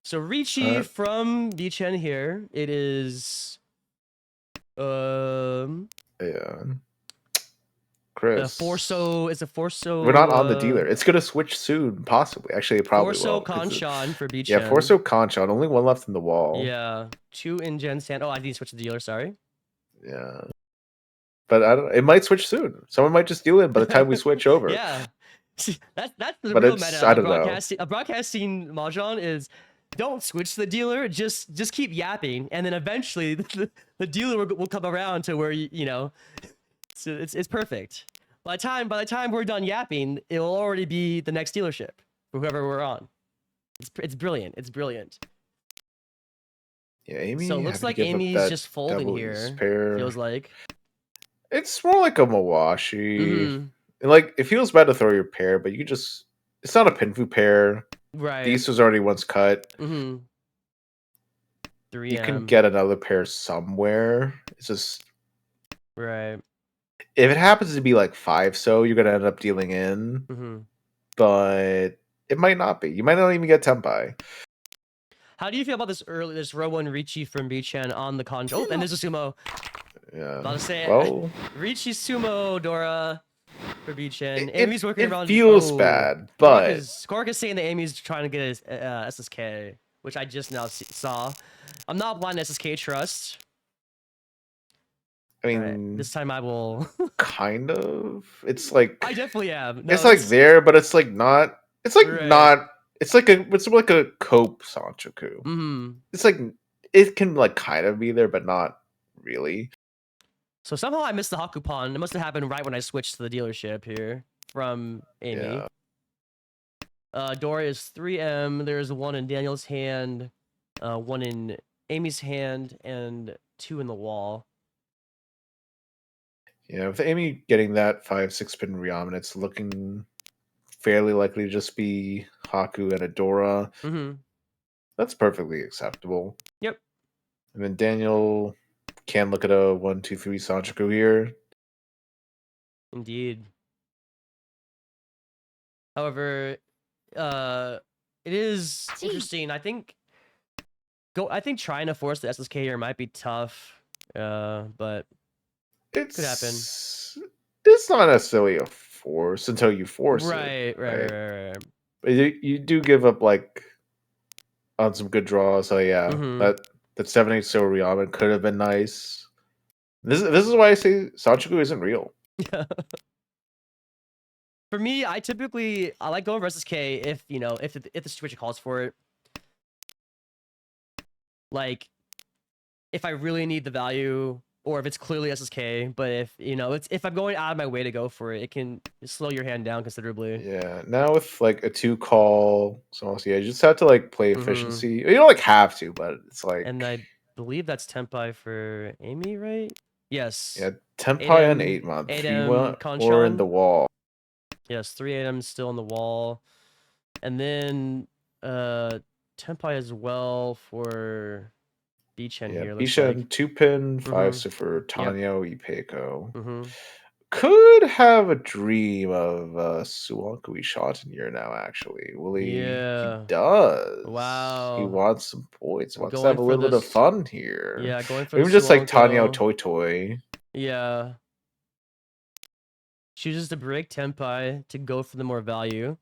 So Ricci from Bichen here. It is yeah. Chris. It's a Forso. We're not on the dealer. It's gonna switch soon, possibly. Actually, it probably will. Forso Kanchan for Bichen. Yeah, Forso Kanchan. Only 1 left in the wall. Yeah, 2 in Jen's hand. Oh, I didn't switch the dealer. Sorry. Yeah. But I don't. It might switch soon. Someone might just deal it by the time we switch over. Yeah. That's the But real it's, meta I of don't know. broadcasting. A broadcasting mahjong is don't switch to the dealer. Just keep yapping, and then eventually the dealer will come around to where you know. So it's perfect. By the time we're done yapping, it will already be the next dealership for whoever we're on. It's brilliant. It's brilliant. Yeah, Amy So it looks having to like give up Amy's that just folding double ace here. pair. Feels like. It's more like a Mawashi. Mm-hmm. And like, it feels bad to throw your pair, but you just, it's not a Pinfu pair. Right. The ace was already once cut. Mm-hmm. 3M. You can get another pair somewhere. It's just, right. If it happens to be like 5 so, you're going to end up dealing in. Mm-hmm. But it might not be. You might not even get Tempai. How do you feel about this row 1 Ricci from B-Chan on the con? Oh, and there's a sumo. Yeah. About to say, well, Ricci sumo, Dora, for B-Chan. it, Amy's working it around. feels bad, but Kork is saying that Amy's trying to get his SSK, which I just now saw. I'm not blind to SSK trust. I mean, this time I will. kind of. It's like I definitely am. No, it's like there, but it's like not. It's like not. It's like a cope Sanchoku. Mm-hmm. It's like it can like kind of be there, but not really. So somehow I missed the Hakupon. It must have happened right when I switched to the dealership here from Amy. Yeah. Dora is 3M. There's 1 in Daniel's hand, 1 in Amy's hand, and 2 in the wall. Yeah, with Amy getting that 5-6 pin Ryamen, it's looking fairly likely to just be Haku and Adora. Mm-hmm. That's perfectly acceptable. Yep. And then Daniel can look at a 1-2-3 Sanchoku here. Indeed. However, it is interesting. I think trying to force the SSK here might be tough. But it could happen. It's not necessarily a force until you force it. Right. But you do give up like on some good draws. So yeah, that 7-8 so Ryamen could have been nice. This is why I say Sanchoku isn't real. For me, I like going versus K if if the situation calls for it. Like, if I really need the value, or if it's clearly SSK. But if I'm going out of my way to go for it, it can slow your hand down considerably. Yeah. Now with like a 2 call, so yeah, you just have to like play efficiency. You don't like have to, but it's like. And I believe that's Tempai for Amy, right? Yes. Yeah, Tempai on 8-mon. 3 or in the wall. Yes, 3 items still on the wall. And then Tempai as well for Beachan here. Beachan, like. 2-pin, 5 so for Tanyo, Ipeko. Could have a dream of Suwanko shot in here now, actually. Will he? Yeah. He does. Wow. He wants some points. He wants to have a little bit of fun here. Yeah, going for even just like Tanyo Toy Toy. Yeah. Chooses to break Tempai to go for the more value.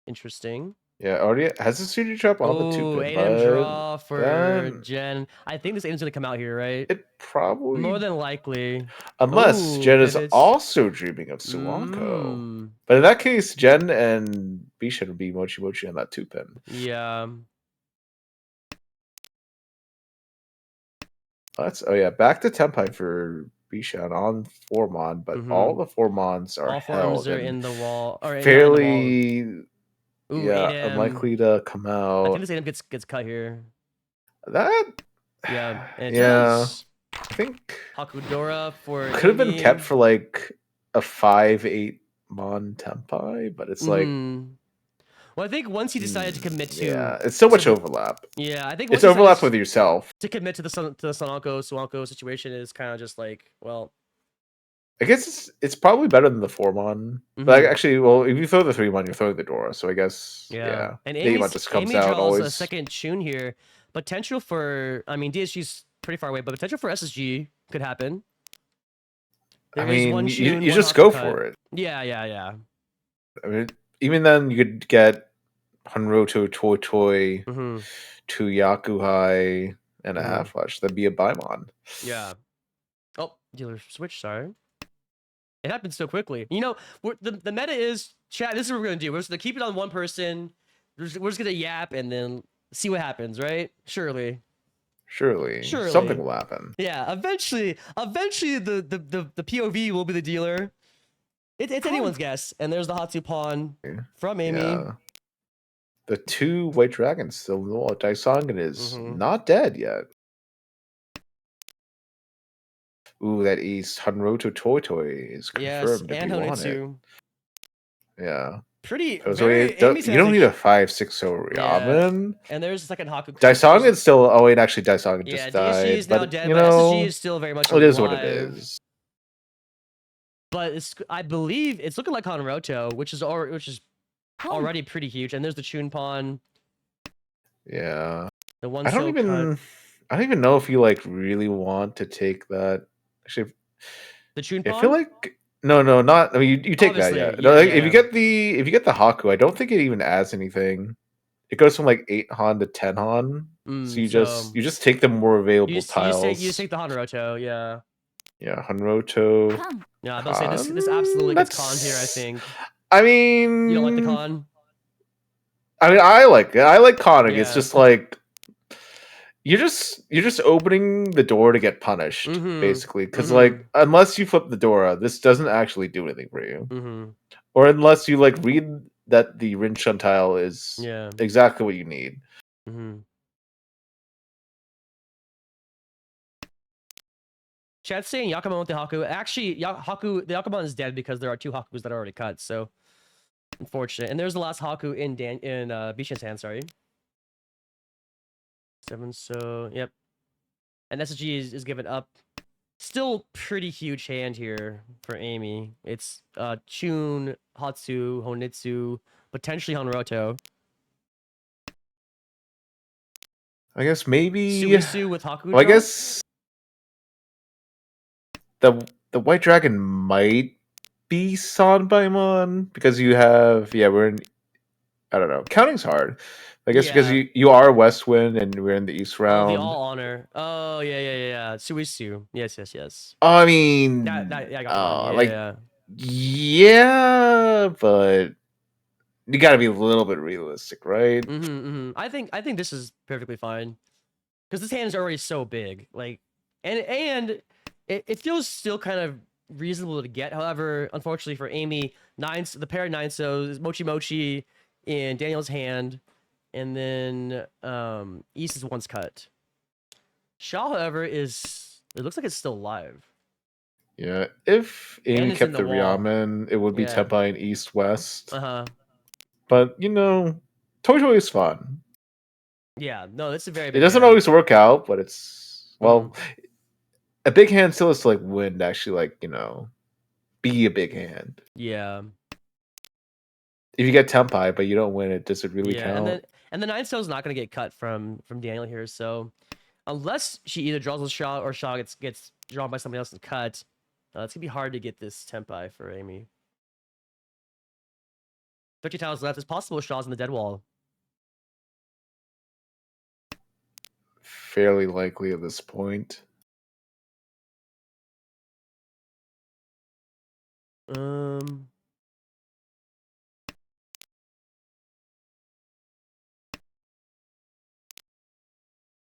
Interesting. Yeah, already has the studio trap on the 2-pin. 8M draw for Jen. I think this 8M's gonna come out here, right? It probably more than likely. Unless Jen is also dreaming of Suwanko. But in that case, Jen and Bishan would be Mochi Mochi on that 2-pin. Yeah. Back to Tempai for Bishan on 4-mon, but all the 4-mons are held are in the wall, or fairly in the wall. Unlikely to come out. I think this 8M gets cut here. That and it does. I think Hakudora for could have been kept for like a 5-8 mon Tempai, but it's like. Well, I think once he decided to commit to, it's so much overlap. Yeah, I think it's overlap with yourself. To commit to the Suwanko situation is kind of just like, well, I guess it's probably better than the 4-mon. But actually, well, if you throw the 3-mon, you're throwing the Dora. So I guess And the 8-mon just comes Amy out draws always. A second tune here. Potential for, I mean, DSG's pretty far away, but potential for SSG could happen. I mean, you just go for it. Yeah. I mean, even then, you could get Hanroto Toy Toy to Yakuhai and a half flash. That'd be a Baimon. Yeah. Oh, dealer switch. Sorry. It happened so quickly. You know, the meta is, chat, this is what we're going to do. We're just going to keep it on one person. We're just going to yap and then see what happens, right? Surely. Something will happen. Yeah, eventually the POV will be the dealer. It's anyone's guess. And there's the Hatsu pawn from Amy. Yeah. The 2 white dragons still in the wall. Daisongan is not dead yet. Ooh, that East Hanroto Toy Toy is confirmed if you want it. Yeah. Pretty. So you don't need a 5/6 Ramen. Yeah. And there's the second Haku. Daisongan's still. Oh wait, actually, Daisongan just died. DSG is now dead, you but know, SSG is still very much alive. It is what it is. But I believe it's looking like Hanroto, which is already pretty huge. And there's the Chun pawn. Yeah. The one. I don't even know if you like really want to take that. Actually, the Chun pawn. I feel like no, not. I mean, you take Obviously, that. Yeah. If you get the Haku, I don't think it even adds anything. It goes from like 8 Han to 10 Han. So you just take the more available tiles. You just take the Hanroto, yeah. Yeah, Hanroto. Yeah, I was about to say this absolutely gets conned here, I think. I mean, you don't like the con? I mean, I like it. I like conning. Yeah. It's just like you're just opening the door to get punished, basically. Because like, unless you flip the door out, this doesn't actually do anything for you. Or unless you like read that the Rin Shun tile is exactly what you need. Chat's saying Yakuman with the Haku. Actually, the Yakuman is dead because there are 2 Hakus that are already cut. So unfortunate. And there's the last Haku in Bishan's hand. Sorry. 7. So yep. And SSG is given up. Still pretty huge hand here for Amy. It's Chun, Hatsu, Honitsu, potentially Hanroto. I guess maybe Suisu with Haku. Well, I guess the white dragon might be Sanbaimon because you have we're in. I don't know. Counting's hard. I guess because you are West Wind and we're in the East round. Oh, the All Honor. Oh, yeah. Suisu. Yes. I mean, yeah, but you got to be a little bit realistic, right? I think this is perfectly fine because this hand is already so big. Like, and it feels still kind of reasonable to get. However, unfortunately for Amy, the pair of 9-sos, Mochi in Daniel's hand. And then East is once cut. Shaw, however, it looks like it's still alive. Yeah, if Amy kept the Ramen, it would be Tenpai in East West. But you know, Toy Toy is fun. Yeah, no, it's a very big It doesn't always work out, but it's a big hand still has to like win to actually like, you know, be a big hand. Yeah. If you get Tenpai, but you don't win it, does it really count? And the 9-so is not going to get cut from Daniel here. So unless she either draws a Shaw or Shaw gets drawn by somebody else and cut, it's going to be hard to get this Tenpai for Amy. 30 tiles left. It's possible Shaw's in the dead wall. Fairly likely at this point.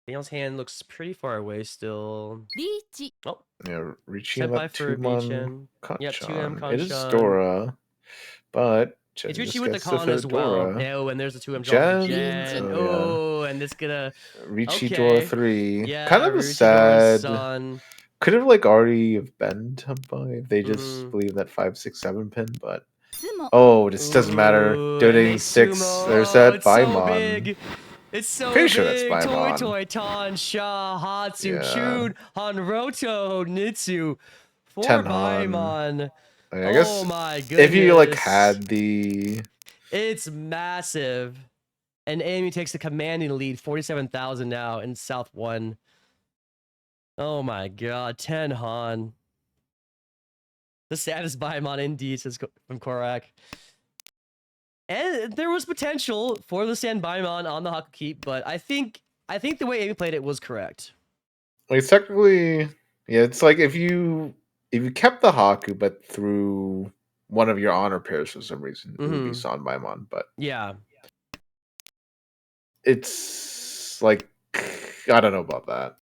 Daniel's hand looks pretty far away still. Oh. Yeah, reaching that 2-mon Kanchan. It is Dora, but it's Richie with the con as well. No, and there's the 2M drop Jen. And it's gonna Richie Dora 3. Yeah, kind of a sad. Could have like already have been Tenpai if they just believe that 5, 6, 7 pin, but this doesn't matter. Donating 6. There's that Baimon. It's so pretty big. Sure that's Baimon. Toy, Tan, Sha, Hatsu, Chun, Hanroto, Nitsu. 4 Baimon. I guess oh my goodness. If you like had the... It's massive. And Amy takes the commanding lead. 47,000 now in South 1. Oh my god. 10 Han. The saddest Baimon indeed, says from Korak. And there was potential for the Sanbaimon on the Haku Keep, but I think I think the way Amy played it was correct. Like technically, yeah, it's like if you kept the Haku but threw one of your honor pairs for some reason, it would be Sanmenchan. But yeah, it's like I don't know about that.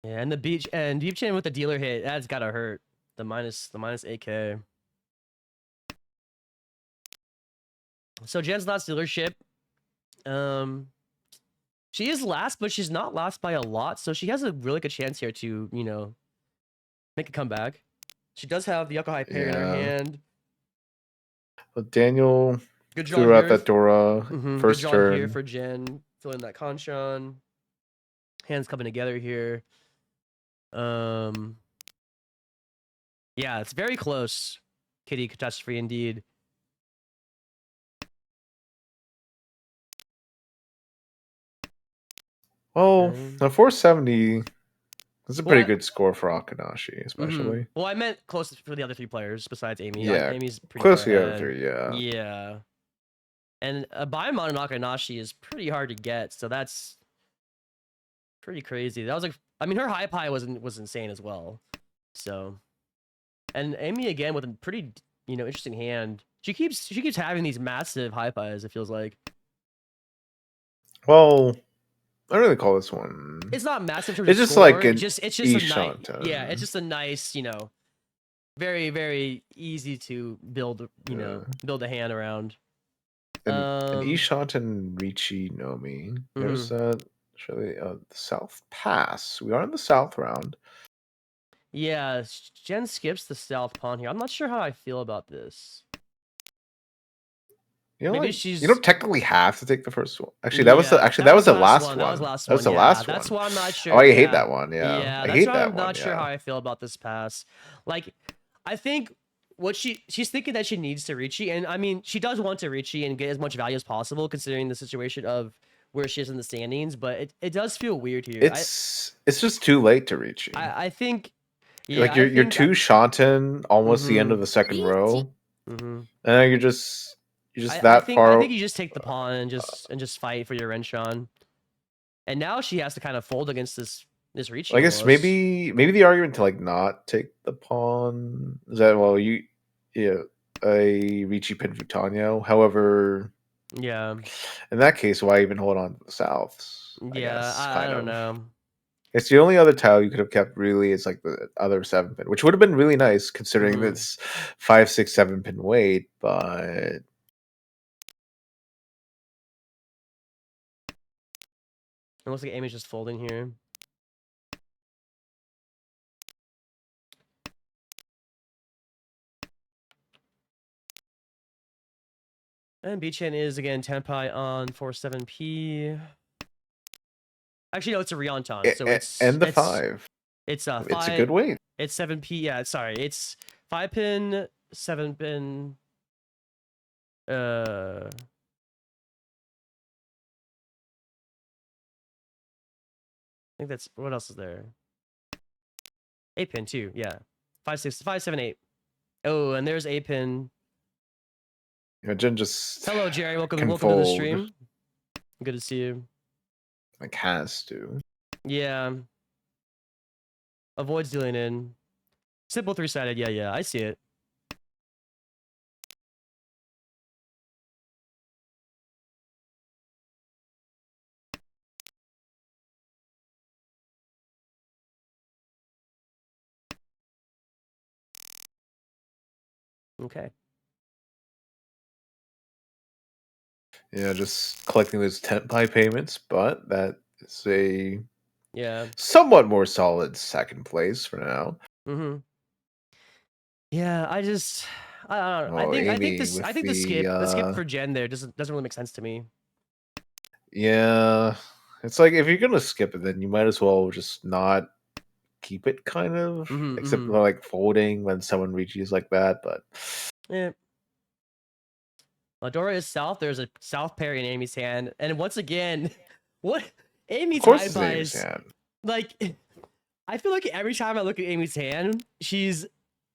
Yeah, and the deep chain with the dealer hit, that's gotta hurt. The minus 8K. So Jen's last dealership. She is last, but she's not last by a lot, so she has a really good chance here to, you know, make a comeback. She does have the Yucca High pair in her hand. But Daniel Good draw threw out here. that Dora Good first draw turn. here for Jen, filling that Kanshan. Hands coming together here. Yeah, it's very close. Kitty catastrophe indeed. Well, a 470 is a pretty good score for Akanashi, especially. Well, I meant closest for the other 3 players besides Amy. Yeah, Amy's pretty close far to the other ahead. 3, yeah. Yeah. And a Baimon and Akanashi is pretty hard to get, so that's pretty crazy. That was like, I mean, her high pie was insane as well. So, and Amy again with a pretty, you know, interesting hand. She keeps having these massive high pies. It feels like. Well, I don't really call this one. It's not massive. It's just score. like it's just a nice. Yeah, it's Ishanta. just a nice, you know, very very easy to build. You know, build a hand around. An Ishant and Ricci Nomi. There's actually the South Pass. We are in the South round. Yeah, Jen skips the South pawn here. I'm not sure how I feel about this. You know, maybe like, she's. you don't technically have to take the first one. Actually, that was the last one. That was the last one. That was the yeah, last that's one. why I'm not sure. Oh, I hate that one. Yeah, Yeah, I that's hate why that I'm one. not sure how I feel about this pass. Like, I think what she's thinking that she needs to Ricci, and I mean, she does want to Ricci and get as much value as possible, considering the situation of where she is in the standings. But it does feel weird here. It's just too late to Ricci. I think. Yeah, like you're too Shanten, almost the end of the second row, and then you're just that far. I think you just take the pawn and just fight for your Renshan. And now she has to kind of fold against this Ricci. I guess maybe the argument to like not take the pawn is that a Ricci pin Futanyo. However, yeah, in that case, why even hold on to the Souths? Yeah, I don't know. It's the only other tile you could have kept really is like the other 7 pin, which would have been really nice considering this 5, 6, 7 pin weight, but it looks like Amy's just folding here. And B-Chan is again Tenpai on 47p. Actually, no, it's a Rionton, so it's and the 5. It's a 5. It's a good weight. It's 7p. Yeah, sorry, it's 5 pin, 7 pin. I think that's what else is there. 8 pin too. Yeah, 5, 6, 5, 7, 8. Oh, and there's 8 pin. Yeah, Jen just hello, Jerry. Welcome to the stream. Good to see you. Like has to. Yeah. Avoids dealing in. Simple 3-sided. Yeah, I see it. Okay. Yeah, just collecting those Tenpai payments, but that is a somewhat more solid second place for now. Yeah, I don't know. I think the skip for Jen there doesn't really make sense to me. Yeah, it's like if you're gonna skip it, then you might as well just not keep it, kind of. Except for like folding when someone reaches like that, but yeah. Dora is south. There's a south pair in Amy's hand, and once again, what Amy's high buys? Like, I feel like every time I look at Amy's hand, she's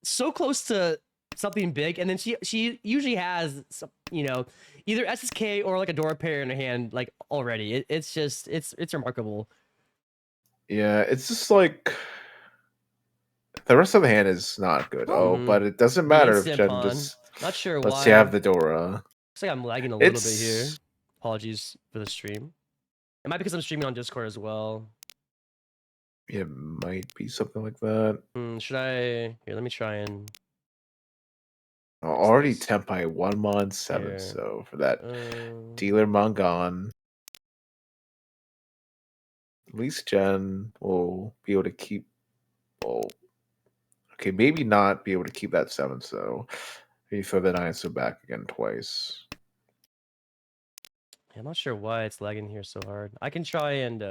so close to something big, and then she usually has some, either SSK or like a Dora pair in her hand like already. It's just it's remarkable. Yeah, it's just like the rest of the hand is not good. Oh, but it doesn't The matter if instant Jen pawn. just Not sure lets why. you have the Dora. Looks like I'm lagging a little bit here. Apologies for the stream. It might be because I'm streaming on Discord as well. It might be something like that. Should I? Here, let me try and. Already Tempai 1 mon 7, Here. so for that dealer mon gone. At least Jen will be able to keep. Well, okay, maybe not be able to keep that 7, so maybe throw the 9 so back again twice. I'm not sure why it's lagging here so hard. I can try and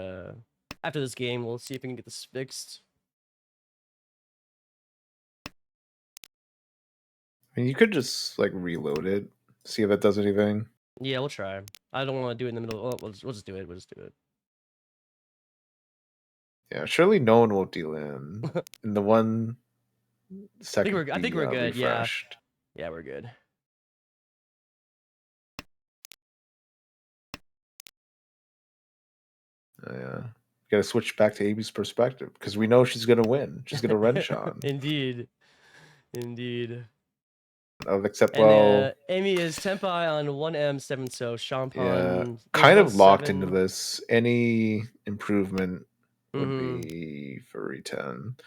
after this game, we'll see if we can get this fixed. I mean, you could just like reload it, see if that does anything. Yeah, we'll try. I don't want to do it in the middle. Oh, we'll just do it. We'll just do it. Yeah, surely no one will deal in the 1 second. I think we're good. Refreshed. Yeah, we're good. Yeah. Gotta switch back to Amy's perspective because we know she's gonna win. She's gonna wrench on. Indeed. Except, well, Amy is Tempai on 1M7, so Champagne. Yeah, kind of locked into this. Any improvement would be for E10.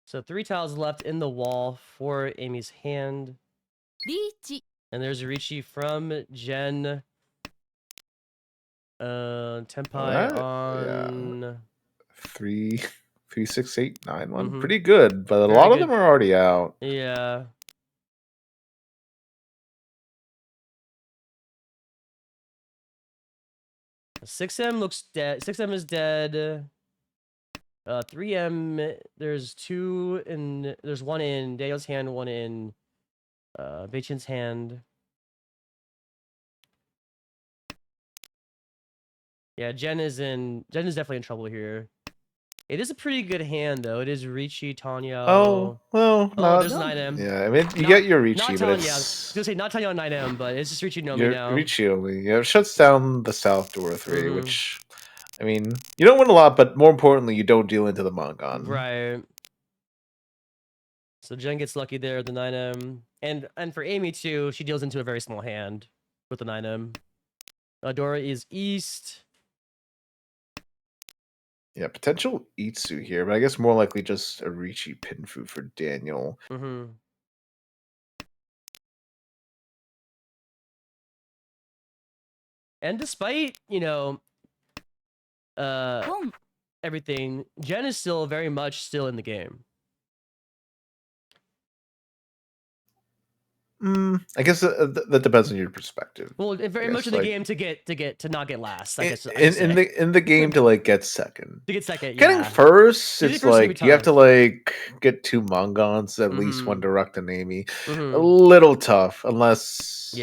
So 3 tiles left in the wall for Amy's hand. And there's a Ricci from Jen. Tempai on 3, 6, 8, 9, 1. Pretty good, but a lot of them are already out. Yeah. $6M looks dead. 6M is dead. 3M, there's 2 in. There's 1 in Daniel's hand, 1 in Beichin's hand. Yeah, Jen is definitely in trouble here. It is a pretty good hand though. It is Ricci, Tanya. Oh, well, oh, there's 9M. Yeah, I mean you get your Ricci, not but Tanya. it's I was gonna say not Tanya on 9M, but it's just Ricci Nomi now. Ricci only. Yeah, it shuts down the South Door 3, which, I mean, you don't win a lot, but more importantly, you don't deal into the Mongon. Right. So Jen gets lucky there, the 9M. And for Amy too, she deals into a very small hand with the 9M. Dora is East. Yeah, potential Itsu here, but I guess more likely just a Ricci Pinfu for Daniel. And despite, everything, Jen is still very much still in the game. I guess that depends on your perspective. Well, very much in the game to not get last. I guess in the game to like get second. To get second, getting first, it's like you have to like get 2 Mongons, at least 1 direct and Amy. A little tough unless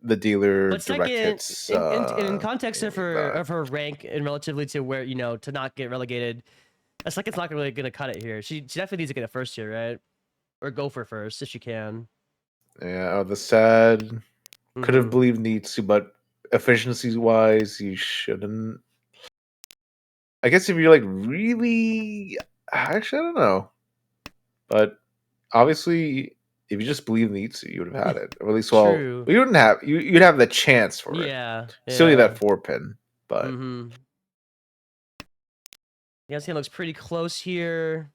the dealer but direct hits. In context of her rank and relatively to where to not get relegated, a second's not really gonna cut it here. She definitely needs to get a first here, right? Or go for first if she can. Yeah, the sad could have believed needs to, but efficiency wise, you shouldn't. I guess if you're like really, actually, I don't know, but obviously, if you just believe needs to, you would have had it. Or at least, well, you wouldn't have. You'd have the chance for it. Yeah. Still need that 4 pin, but. Yeah, this hand looks pretty close here.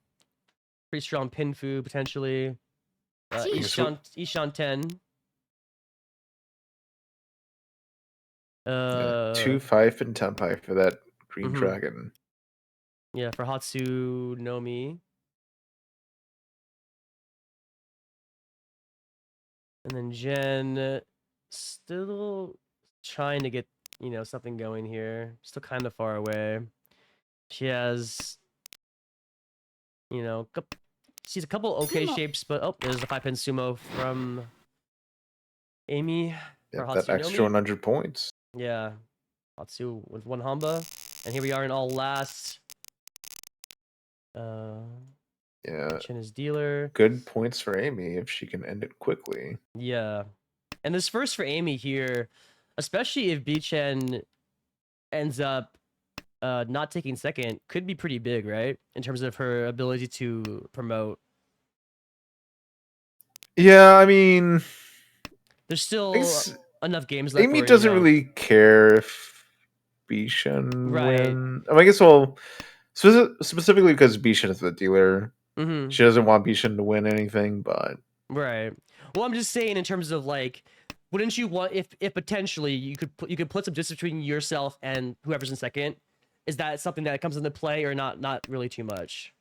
Pretty strong Pinfu potentially. Ishan 10. 2 5 pin Tempai for that green dragon. Yeah, for Hatsu Nomi. And then Jen still trying to get, something going here. Still kind of far away. She has, she's a couple okay shapes, but oh, there's the 5-pin sumo from Amy. Yeah, that extra 100 points. Yeah. Hatsu with 1 Hamba. And here we are in all last. Yeah, Yeah. Chen is dealer. Good points for Amy if she can end it quickly. Yeah. And this first for Amy here, especially if Chen ends up not taking second, could be pretty big, right? In terms of her ability to promote. Yeah, I mean, there's still enough games left Amy where, doesn't really care if Bishan right. win. I guess, well, specifically because Bishan is the dealer. Mm-hmm. She doesn't want Bishan to win anything, but right. Well, I'm just saying in terms of like, wouldn't you want if potentially you could put some distance between yourself and whoever's in second? Is that something that comes into play or not? Not really too much.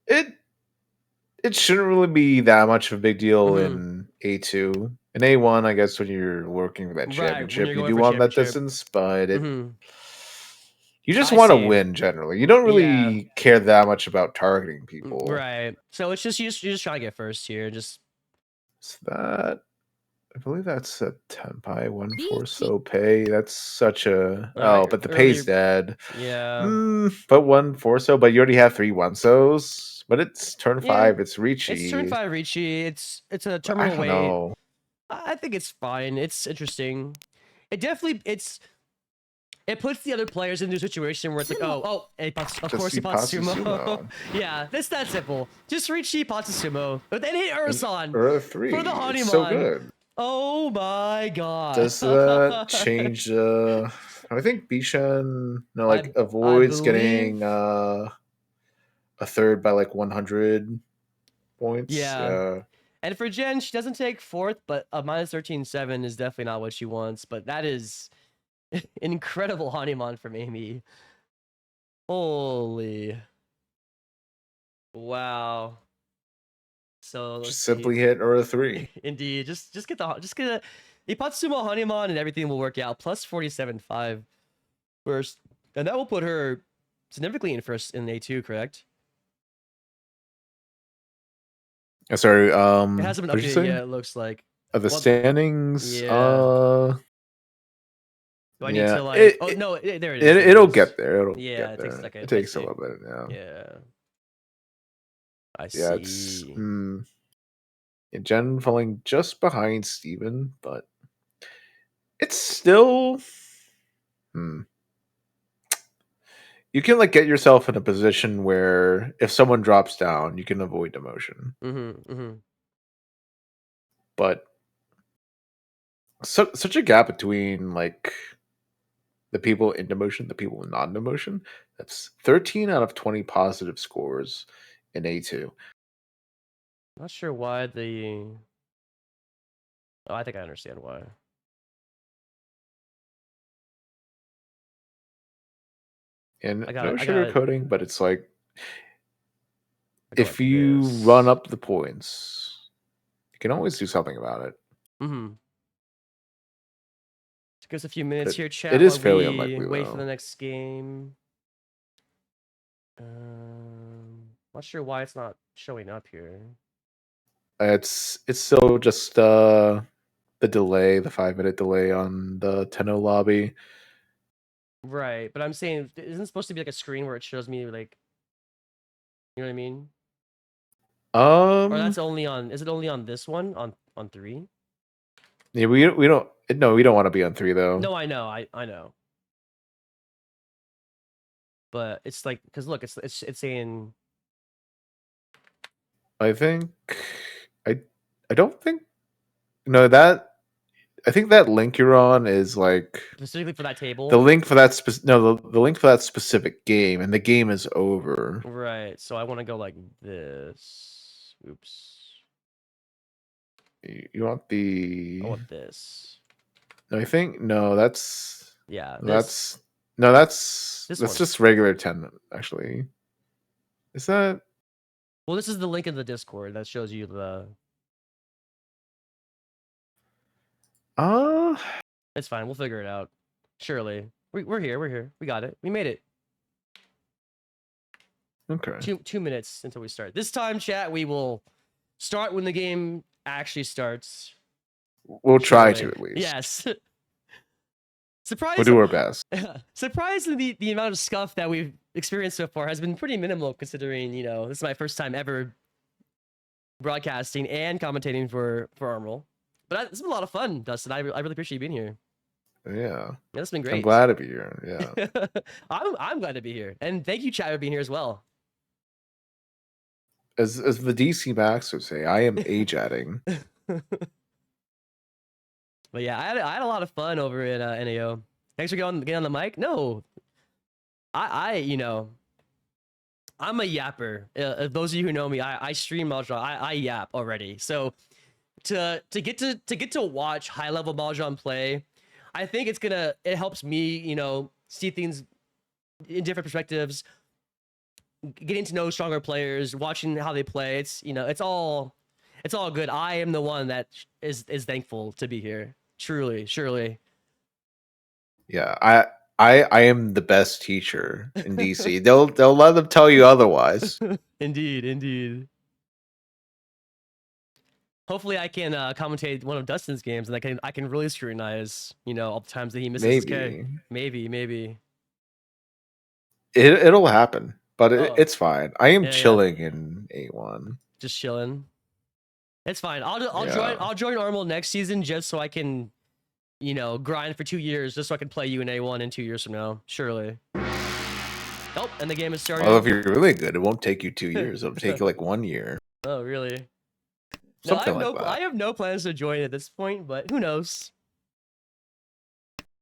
It shouldn't really be that much of a big deal Mm-hmm. in A2. In A1, I guess when you're working for that Right, when championship, you're you going do for want that championship. distance, but Mm-hmm. you just I want to see. win generally. You don't Yeah. really care that much about targeting people. Right. So it's just you're just trying to get first here. Just So that I believe that's a Tenpai 1-4 so pay. That's such a but the pay's dead. Yeah. But 1-4 so, but you already have 3 1-sos. But it's turn 5, it's It's turn Ricci. 5 Ricci. It's a I terminal don't weight. know. I think it's fine. It's interesting. It definitely it puts the other players into a situation where it's like, of course he pots sumo. Yeah, that's that simple. Just Ricci pots sumo. But then hit Urson Three. for the It's so Hanuman. good. Oh my god. Does that change I think Bishan I avoids believe getting a third by like 100 points. Yeah. And for Jen, she doesn't take fourth, but a minus 13.7 is definitely not what she wants. But that is an incredible Hanuman from Amy. Holy. Wow. So let's Just see. simply hit or a 3. Indeed. Just get a Ipatsumo Hanuman and everything will work out. Plus 47.5 first. And that will put her significantly in first in A2, correct? Sorry, It hasn't been updated yet, it looks like. The standings, yeah. Do I need to like? No, there it is. It'll get there. It'll yeah, get it takes a there. second. It takes a little bit now. Yeah. I Yeah, see. Jen falling just behind Steven, but it's still you can like get yourself in a position where if someone drops down, you can avoid demotion. But such a gap between like the people in demotion, the people not in demotion. That's 13 out of 20 positive scores in A2. Not sure why the. Oh, I think I understand why. And no sugarcoating, but it's like if like you run up the points, you can always do something about it. Give us a few minutes here, chat. It is fairly unlikely. Wait though. for the next game. Not sure why it's not showing up here. It's still just the delay, the 5-minute delay on the Tenno lobby. Right, but I'm saying, isn't it supposed to be like a screen where it shows me like, you know what I mean? Or that's only on. Is it only on this one on 3? Yeah, we don't. No, we don't want to be on 3 though. No, I know, I know. But it's like, because look, it's saying. I think I don't think no that I think that link you're on is like specifically for that table. The link for that the link for that specific game, and the game is over. Right. So I want to go like this. Oops. You want the? I want this. No, I think no. That's This. That's just regular 10 actually. Is that? Well, this is the link in the Discord that shows you the. It's fine. We'll figure it out. Surely. We're here. We're here. We got it. We made it. Okay. 2 minutes until we start. This time, chat, we will start when the game actually starts. We'll try to at least. Yes. We'll do our best. Surprisingly, the amount of scuff that we've experienced so far has been pretty minimal, considering this is my first time ever broadcasting and commentating for Armel. But it's been a lot of fun, Dustin. I really appreciate you being here. Yeah, that's been great. I'm glad to be here. Yeah, I'm glad to be here, and thank you, chat, for being here as well. As the DC Max would say, I am age adding. But yeah, I had a lot of fun over at NAO. Thanks for getting on the mic. No, I'm a yapper. Those of you who know me, I stream Mahjong. I yap already. So to get to watch high level Mahjong play, I think it helps me, see things in different perspectives, getting to know stronger players, watching how they play. It's all good. I am the one that is thankful to be here. Truly, surely. Yeah, I am the best teacher in DC. They'll let them tell you otherwise. Indeed. Hopefully, I can commentate one of Dustin's games, and I can really scrutinize, all the times that he misses his K. Maybe. It'll happen, but it's fine. I am chilling in A1. Just chilling. It's fine. I'll join Armel next season just so I can, grind for 2 years just so I can play you in A1 in 2 years from now. Surely. Oh, and the game is starting. Well, if you're really good, it won't take you 2 years. It'll take you like 1 year. Oh, really? Something no, like that. I have no plans to join at this point, but who knows?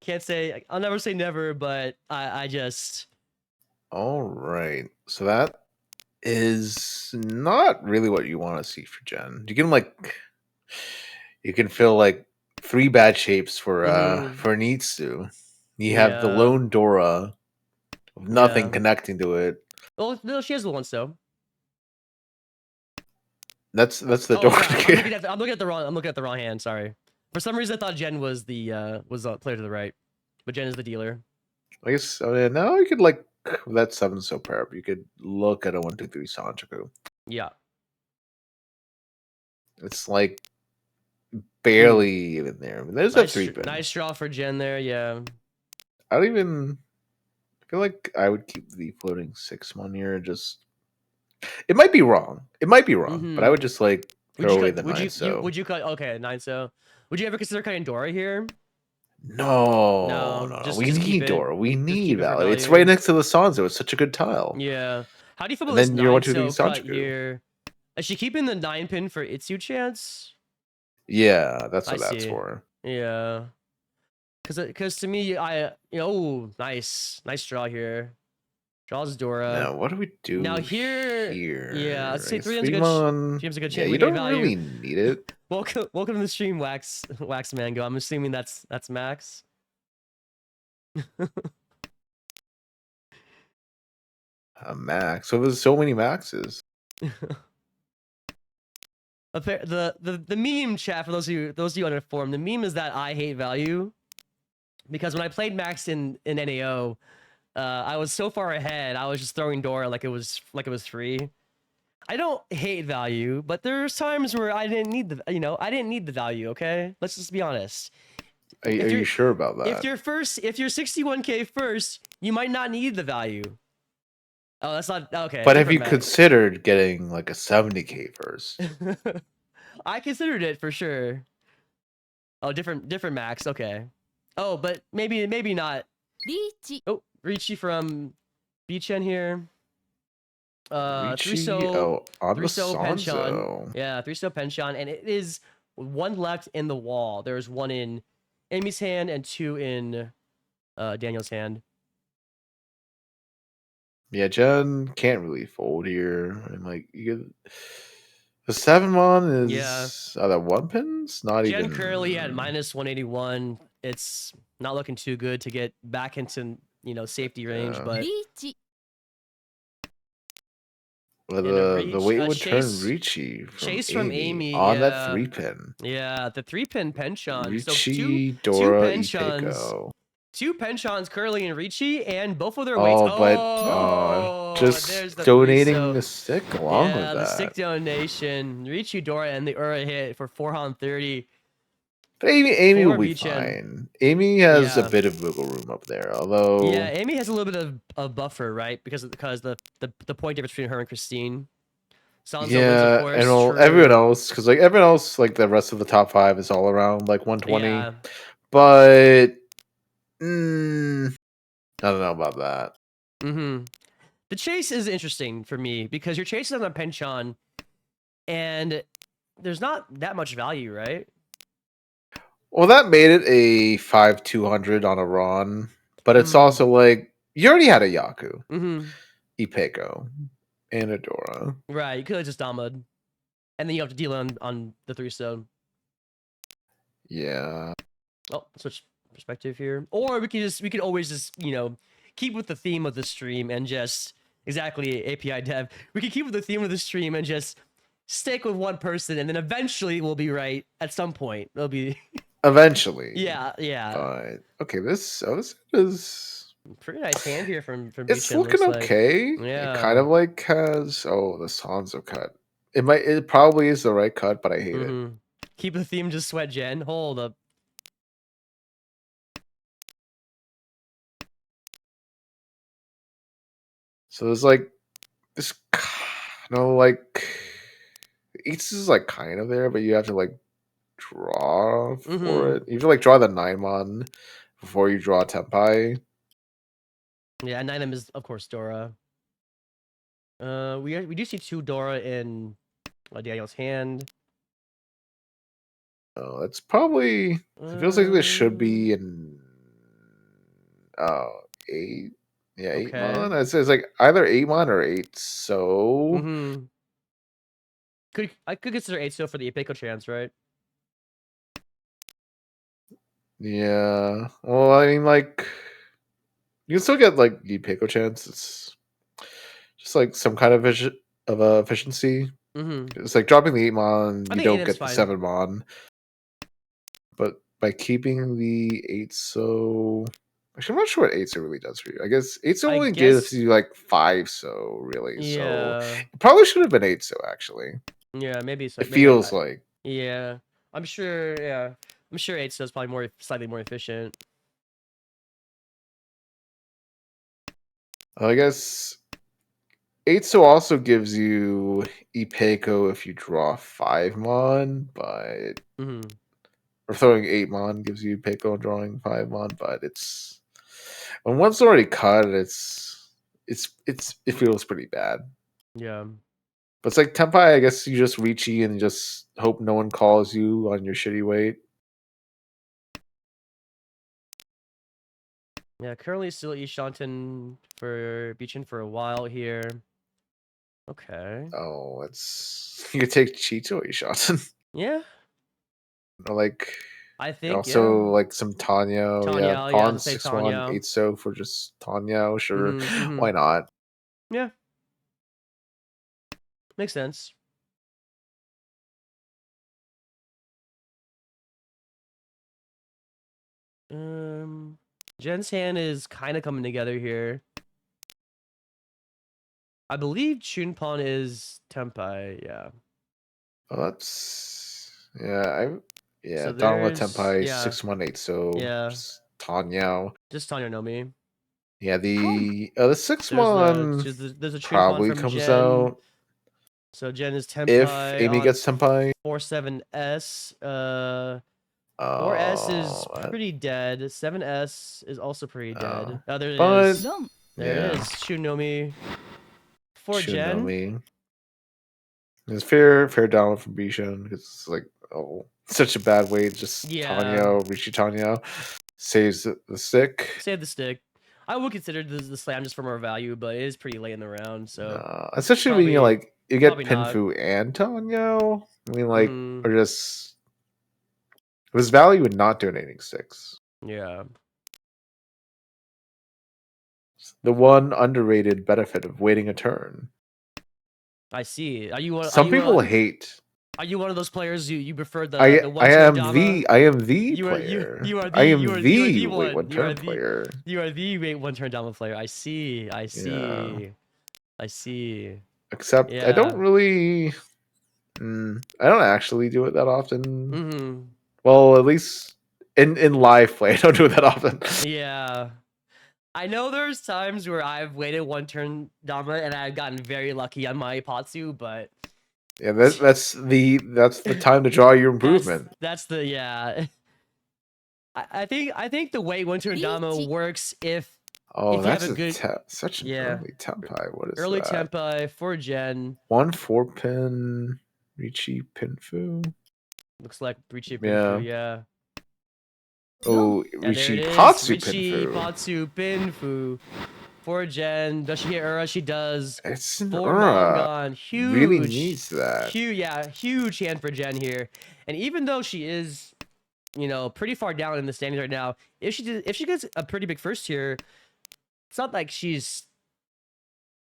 Can't say. I'll never say never, but I just. All right. So that is not really what you want to see for Jen. You can fill like 3 bad shapes for Nitsu. You have the lone Dora with nothing connecting to it. Well, no, she has the one so. That's the Dora. I'm looking at the wrong hand. Sorry. For some reason, I thought Jen was the player to the right, but Jen is the dealer. I guess now you could like that 7 so pair. You could look at a 1 2 3 Sanjaku. Yeah. It's like barely even there. I mean, there's a 3 pin. Nice draw for Jen there. Yeah. I feel like I would keep the floating 6-1 here. It might be wrong. But I would just like throw away the 9 so. Would you cut? Okay, 9 so. Would you ever consider cutting Dora here? No. We need Dora. We need value. It's right next to the Sanzo. It's such a good tile. Yeah. How do you feel about this 9 so cut here? Is she keeping the 9 pin for Itsu chance? Yeah, that's what that's for. Yeah. Because to me, nice draw here. Draws Dora. Now, what do we do now here? Yeah, let's say 3 seems a good chance. Yeah, you don't really need it. Welcome to the stream, Wax Mango. I'm assuming that's Max. Max. So there's so many Maxes. The meme chat for those of you uninformed, the meme is that I hate value, because when I played Max in NAO, I was so far ahead. I was just throwing Dora like it was free. I don't hate value, but there's times where I didn't need the value. Okay, let's just be honest. Are you sure about that? If you're 61K first, you might not need the value. Oh, that's not okay. But have you considered getting like a 70K first? I considered it for sure. Oh, different max. Okay. Oh, but maybe not. Oh, Ricci from Beachen here. 3 so Penchon. Yeah, 3 so Penchon, and it is 1 left in the wall. There's 1 in Amy's hand and 2 in Daniel's hand. Yeah, Jen can't really fold here. And like the 7-1 is that 1 pin's not Jen even. Jen currently at -181. It's not looking too good to get back into safety range, but the weight would turn Ricci from Amy on that 3 pin. Yeah, the 3 pin Penchon. Ricci, Dora, Ipeko. 2 Penchons, Curly and Ricci, and both of their weights. Just donating the stick along with that. Yeah, the stick donation. Ricci, Dora, and the Ura hit for 430. But Amy will be Beachin. fine. Amy has a Yeah. bit of wiggle room up there, although Yeah, Amy has a little bit of buffer, right? Because the point difference between her and Christine. Sansa wins, of yeah, and course. everyone True. else, because like everyone else, like the rest of the top 5 is all around like 120. Yeah. But I don't know about that. Mm-hmm. The chase is interesting for me because you're chasing on Sanmenchan, and there's not that much value, right? Well, that made it a 5-200 on a run, but it's Mm. also like you already had a Yaku, Mm-hmm. Ipeko, and a Dora. Right, you could have just Damad, and then you have to deal on the 3-stone. Yeah. Oh, switch perspective here, or we could always just keep with the theme of the stream and just exactly API dev. We could keep with the theme of the stream and just stick with one person, and then eventually we'll be right at some point. It'll be Eventually. yeah. But okay, this is Pretty nice hand here from it's Beachin, looking looks like. okay. It kind Yeah. of like has the Sansa cut. It probably is the right cut, but I hate it. Keep the theme just sweat gen. Hold up. So there's like this like each is like kind of there, but you have to like draw for it. You have to like draw the 9-mon before you draw Tempai. Yeah, 9M is of course Dora. We do see 2 Dora in Daniel's hand. Oh, that's probably. It feels like this should be in. 8. Yeah, Okay. 8-mon. It's like either 8-mon or 8. So. I could consider 8 so for the Ipeko chance, right? Yeah. Well, I mean, like, you can still get like the Ipeko chance. It's just like some kind of efficiency. It's like dropping the 8-mon, you don't get the 7-mon. But by keeping the 8 so actually I'm not sure what 8 so really does for you. I guess 8 so only gives you like 5 so really. So it probably should have been 8 so actually. Yeah, maybe so. It feels like. Yeah. I'm sure 8 so is probably slightly more efficient. I guess 8 so also gives you Ipeko if you draw 5-mon, but or throwing 8-mon gives you Ipeko and drawing 5-mon, but it's when one's already cut, it feels pretty bad. Yeah. But it's like Tempai, I guess you just reach E and just hope no one calls you on your shitty weight. Yeah, currently still Ishanten for Beachin for a while here. Okay. Oh, it's you could take Cheeto Ishanten. Yeah. Or like I think also like some Tanyo. Yeah, pawn 6-1, 8 so for just Tanyo. Sure, why not? Yeah. Makes sense. Jen's hand is kind of coming together here. I believe Chunpon is Tempai, yeah. Well, that's so Donla Tempai 6-1, 8 so just Tanyo. Just Tanyo no mi. Yeah, the 6-1 there's a probably from comes Jen. out. So Jen is Tempai. If Amy gets Tempai. 4-7S. 4S is pretty dead. 7S is also pretty dead. Oh, there it is. There it is. Shunomi. For Jen. It's fair down from Bishan because it's like such a bad way. Just Tanyo, Rishi Tanyo saves the stick. Save the stick. I would consider the slam just for more value, but it is pretty late in the round. So especially when you get Pinfu and Tanyo. I mean, like, or just it was value in not donating sticks. Yeah. The one underrated benefit of waiting a turn. I see. Some people hate. Are you one of those players you prefer the I am the player. I am the wait one turn player. You are the wait one turn Dama player. I see. I see. Except I don't really. I don't actually do it that often. Well, at least in live play, I don't do it that often. Yeah. I know there's times where I've waited one turn Dama and I've gotten very lucky on my Ipatsu, but Yeah, that's the time to draw your improvement. that's the yeah. I think the way one turn Dama works if Oh, you have that's a good such an yeah early tempi. What is early that? tempi for Gen. 1 4-pin Richi Pinfu. Looks like Richi Pinfu, Yeah. yeah. Oh, And there it Richi is. Patsu Richi Pinfu. Patsu Pinfu. 4 Gen. Does she get Ura? She does. It's an 4 Ura. Mongon. Really Huge. needs that. Huge, yeah. Huge hand for Gen here. And even though she is, you know, pretty far down in the standings right now, if she gets a pretty big first tier, it's not like she's,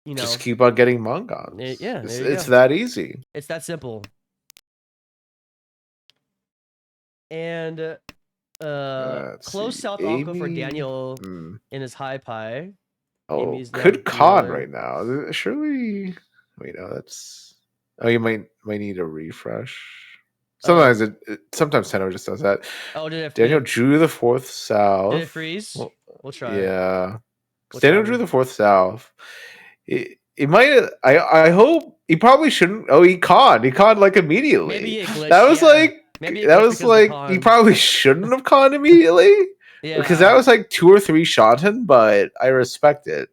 you know. Just keep on getting Mongons. Yeah, there you It's go. that easy. It's that simple. And close See. South Alco for Amy. Daniel in his high pie. Oh, Amy's now could con D1. right now. Surely. Wait, no, that's. Oh, you might need a refresh. Sometimes sometimes Tenno just does that. Oh, Daniel drew the fourth south. Did it freeze? Well, We'll try. Yeah. We'll Daniel try. drew the fourth south. It might. I hope he probably shouldn't. Oh, he conned. He conned like immediately. Maybe it glitched. That was like. Maybe That was like he probably shouldn't have conned immediately. Yeah. Because that was like 2 or 3 Shanten, but I respect it.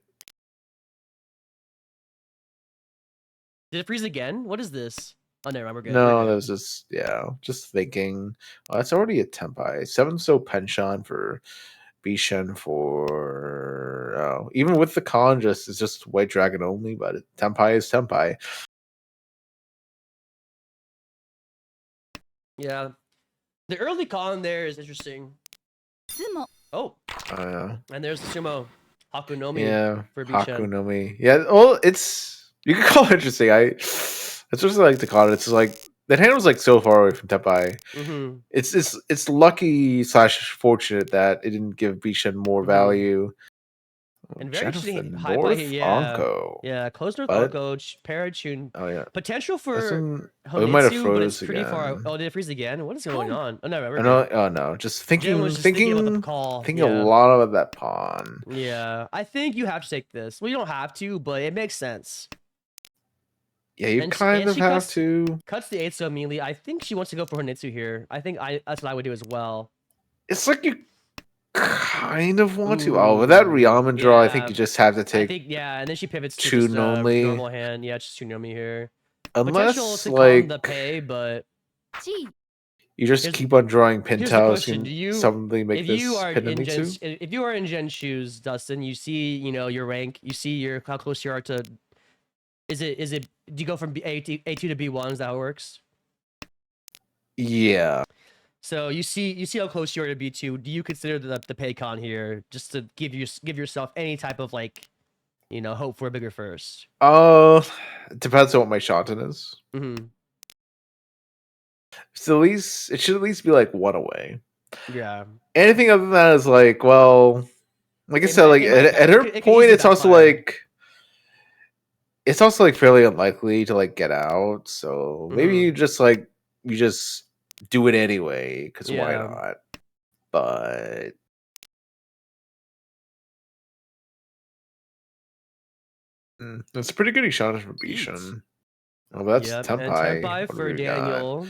Did it freeze again? What is this? Oh, no, we're good. No, that was just thinking. Oh, that's already a Tempai. 7 so Penchon for Bishen for even with the con it's just White Dragon only, but Tempai is Tempai. Yeah. The early con there is interesting. Sumo. Oh. And there's the Sumo. Hakunomi for Bishen. Hakunomi. Yeah, well, you can call it interesting. It's just like the con. It's like that hand was like so far away from Tempai. It's lucky / fortunate that it didn't give Bishen more value. And very interesting high North Onko. Yeah, close North Onko, Parachune. Oh yeah. Potential for Honetsu, but it's pretty far. Oh, did it freeze again? What is going on? Oh no, no. Just thinking about the call. Thinking a lot about that pawn. Yeah, I think you have to take this. Well, you don't have to, but it makes sense. Yeah, you kind of have to. Cuts the 8 so immediately. I think she wants to go for Honetsu here. I think that's what I would do as well. It's like you kind of want to. Oh, with that Ryaman draw, I think you just have to take. And then she pivots to just normal hand. Yeah, just Tsunomi here. Unless to calm the pay, but you just keep on drawing Pintails and suddenly make this Pinamisu. If you are in Gen shoes, Dustin, you see, your rank, you see how close you are to. Is it? Do you go from A2 to B1? Is that how it works? Yeah. So you see how close you are to B2. Do you consider the pay con here just to give yourself any type of hope for a bigger first? It depends on what my Shanten is. So it should at least be like 1 away. Yeah. Anything other than that is like, well, like I said, at her point, it's also like fairly unlikely to get out. So maybe you just do it anyway, because why not? But it's a pretty good Ishana for Bishan. Oh, that's Tempai. Tempai for Daniel.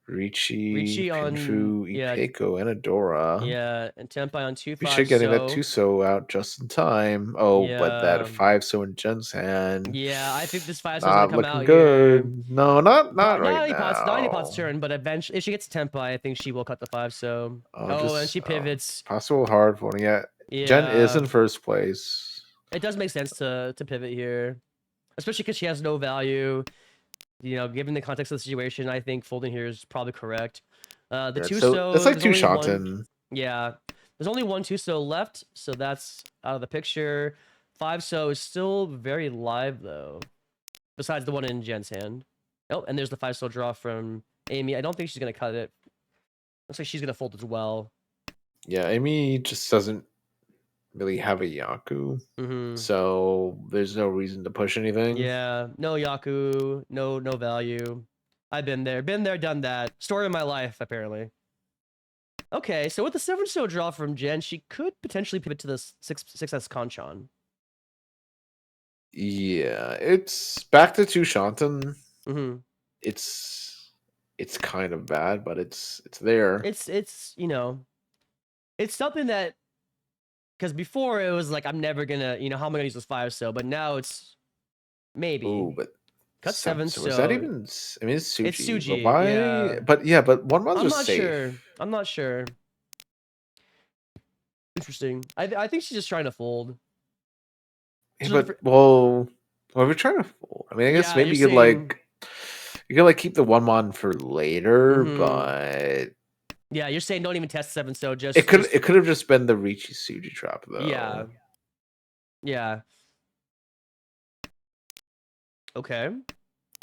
Ricci Pinfu, Ipeko, and Adora. Yeah, and Tempai on 2-5. We should getting that 2-so out just in time. Oh, but that 5-so in Jen's hand. Yeah, I think this 5-so is gonna come out good. Here. No, not right now. Not any pot's turn, but eventually, if she gets Tempai, I think she will cut the 5-so. And she pivots. Possible hard one. Yeah. Jen is in first place. It does make sense to pivot here, especially because she has no value. Given the context of the situation, I think folding here is probably correct. The 2-so. It's like 2 Shanten. Yeah. There's only 1 2-so left, so that's out of the picture. 5-so is still very live, though. Besides the one in Jen's hand. Oh, and there's the 5-so draw from Amy. I don't think she's going to cut it. Looks like she's going to fold as well. Yeah, Amy just doesn't really have a Yaku. So there's no reason to push anything. Yeah, no Yaku, no value. I've been there, done that. Story of my life, apparently. Okay, so with the 7-0 draw from Jen, she could potentially pivot to the 6S Kanchan. Yeah, it's back to 2 Shantan. Mm-hmm. It's kind of bad, but it's there. It's you know, it's something that, because before it was like, I'm never gonna, how am I gonna use this 5-so, but now it's maybe. Ooh, but Cut 7, 7, so is that so even I mean, it's it's Suji, but Suji, why? yeah. But yeah, but 1-1's I'm just not sure. safe. I'm not sure. Interesting. I think she's just trying to fold. Yeah, but well, we're trying to fold. I mean, I guess Yeah, you're maybe you could saying. keep the 1-1 for later, Mm-hmm. but Yeah, you're saying don't even test 7, so it just could just it could have just been the Ricci Suji trap yeah. though. Yeah. Okay.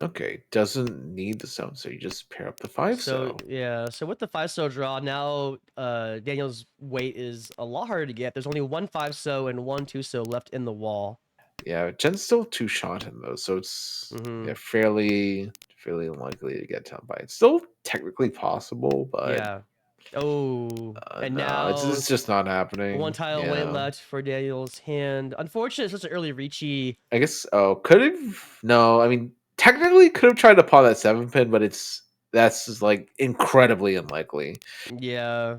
Okay, doesn't need the 7, so you just pair up the 5 So so. yeah, so with the 5-so draw, now Daniel's weight is a lot harder to get. There's only one 5-so and one 2-so left in the wall. Yeah, Jen's still 2 shot him though, so it's Mm-hmm. fairly unlikely to get down by. It's still technically possible, but Yeah. Oh, and no, now it's just not one happening. tile weight Yeah. left for Daniel's hand. Unfortunately, it's such an early reachy. I guess. Oh, could have. No, I mean, technically, could have tried to pawn that 7 pin, but that's just like incredibly unlikely. Yeah.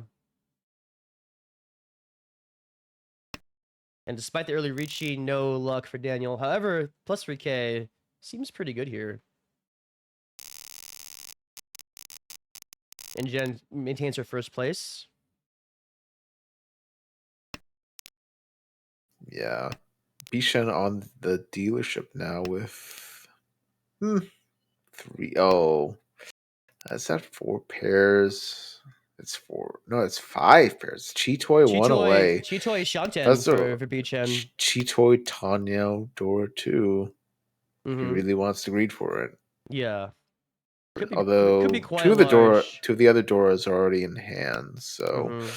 And despite the early reachy, no luck for Daniel. However, plus 3K seems pretty good here. And Jen maintains her first place. Yeah, Bishan on the dealership now with 3. Oh, that's that 4 pairs. It's 4. No, it's 5 pairs. Chitoy one away. Chitoy That's Shanten a for Bichen. Chitoy Tanya Dora 2. If he Mm-hmm. really wants to read for it. Yeah. Could be Although quite large. 2 of the other Doras are already in hand, so Mm-hmm.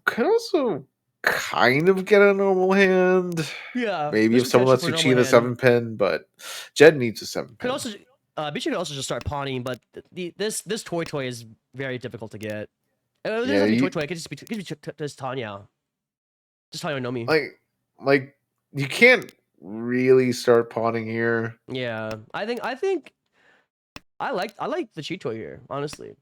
could also kind of get a normal hand. Yeah, Maybe there's if someone potential lets for a you normal cheat a hand. 7 pin, but Jed needs a 7 Could pin. also Bichen could also just start pawning, but this toy is very difficult to get. It doesn't Yeah, have to be toy. It could just be just Tanya. Just Tanya no me. like you can't really start pawning here. Yeah, I think I like the cheat toy here, honestly.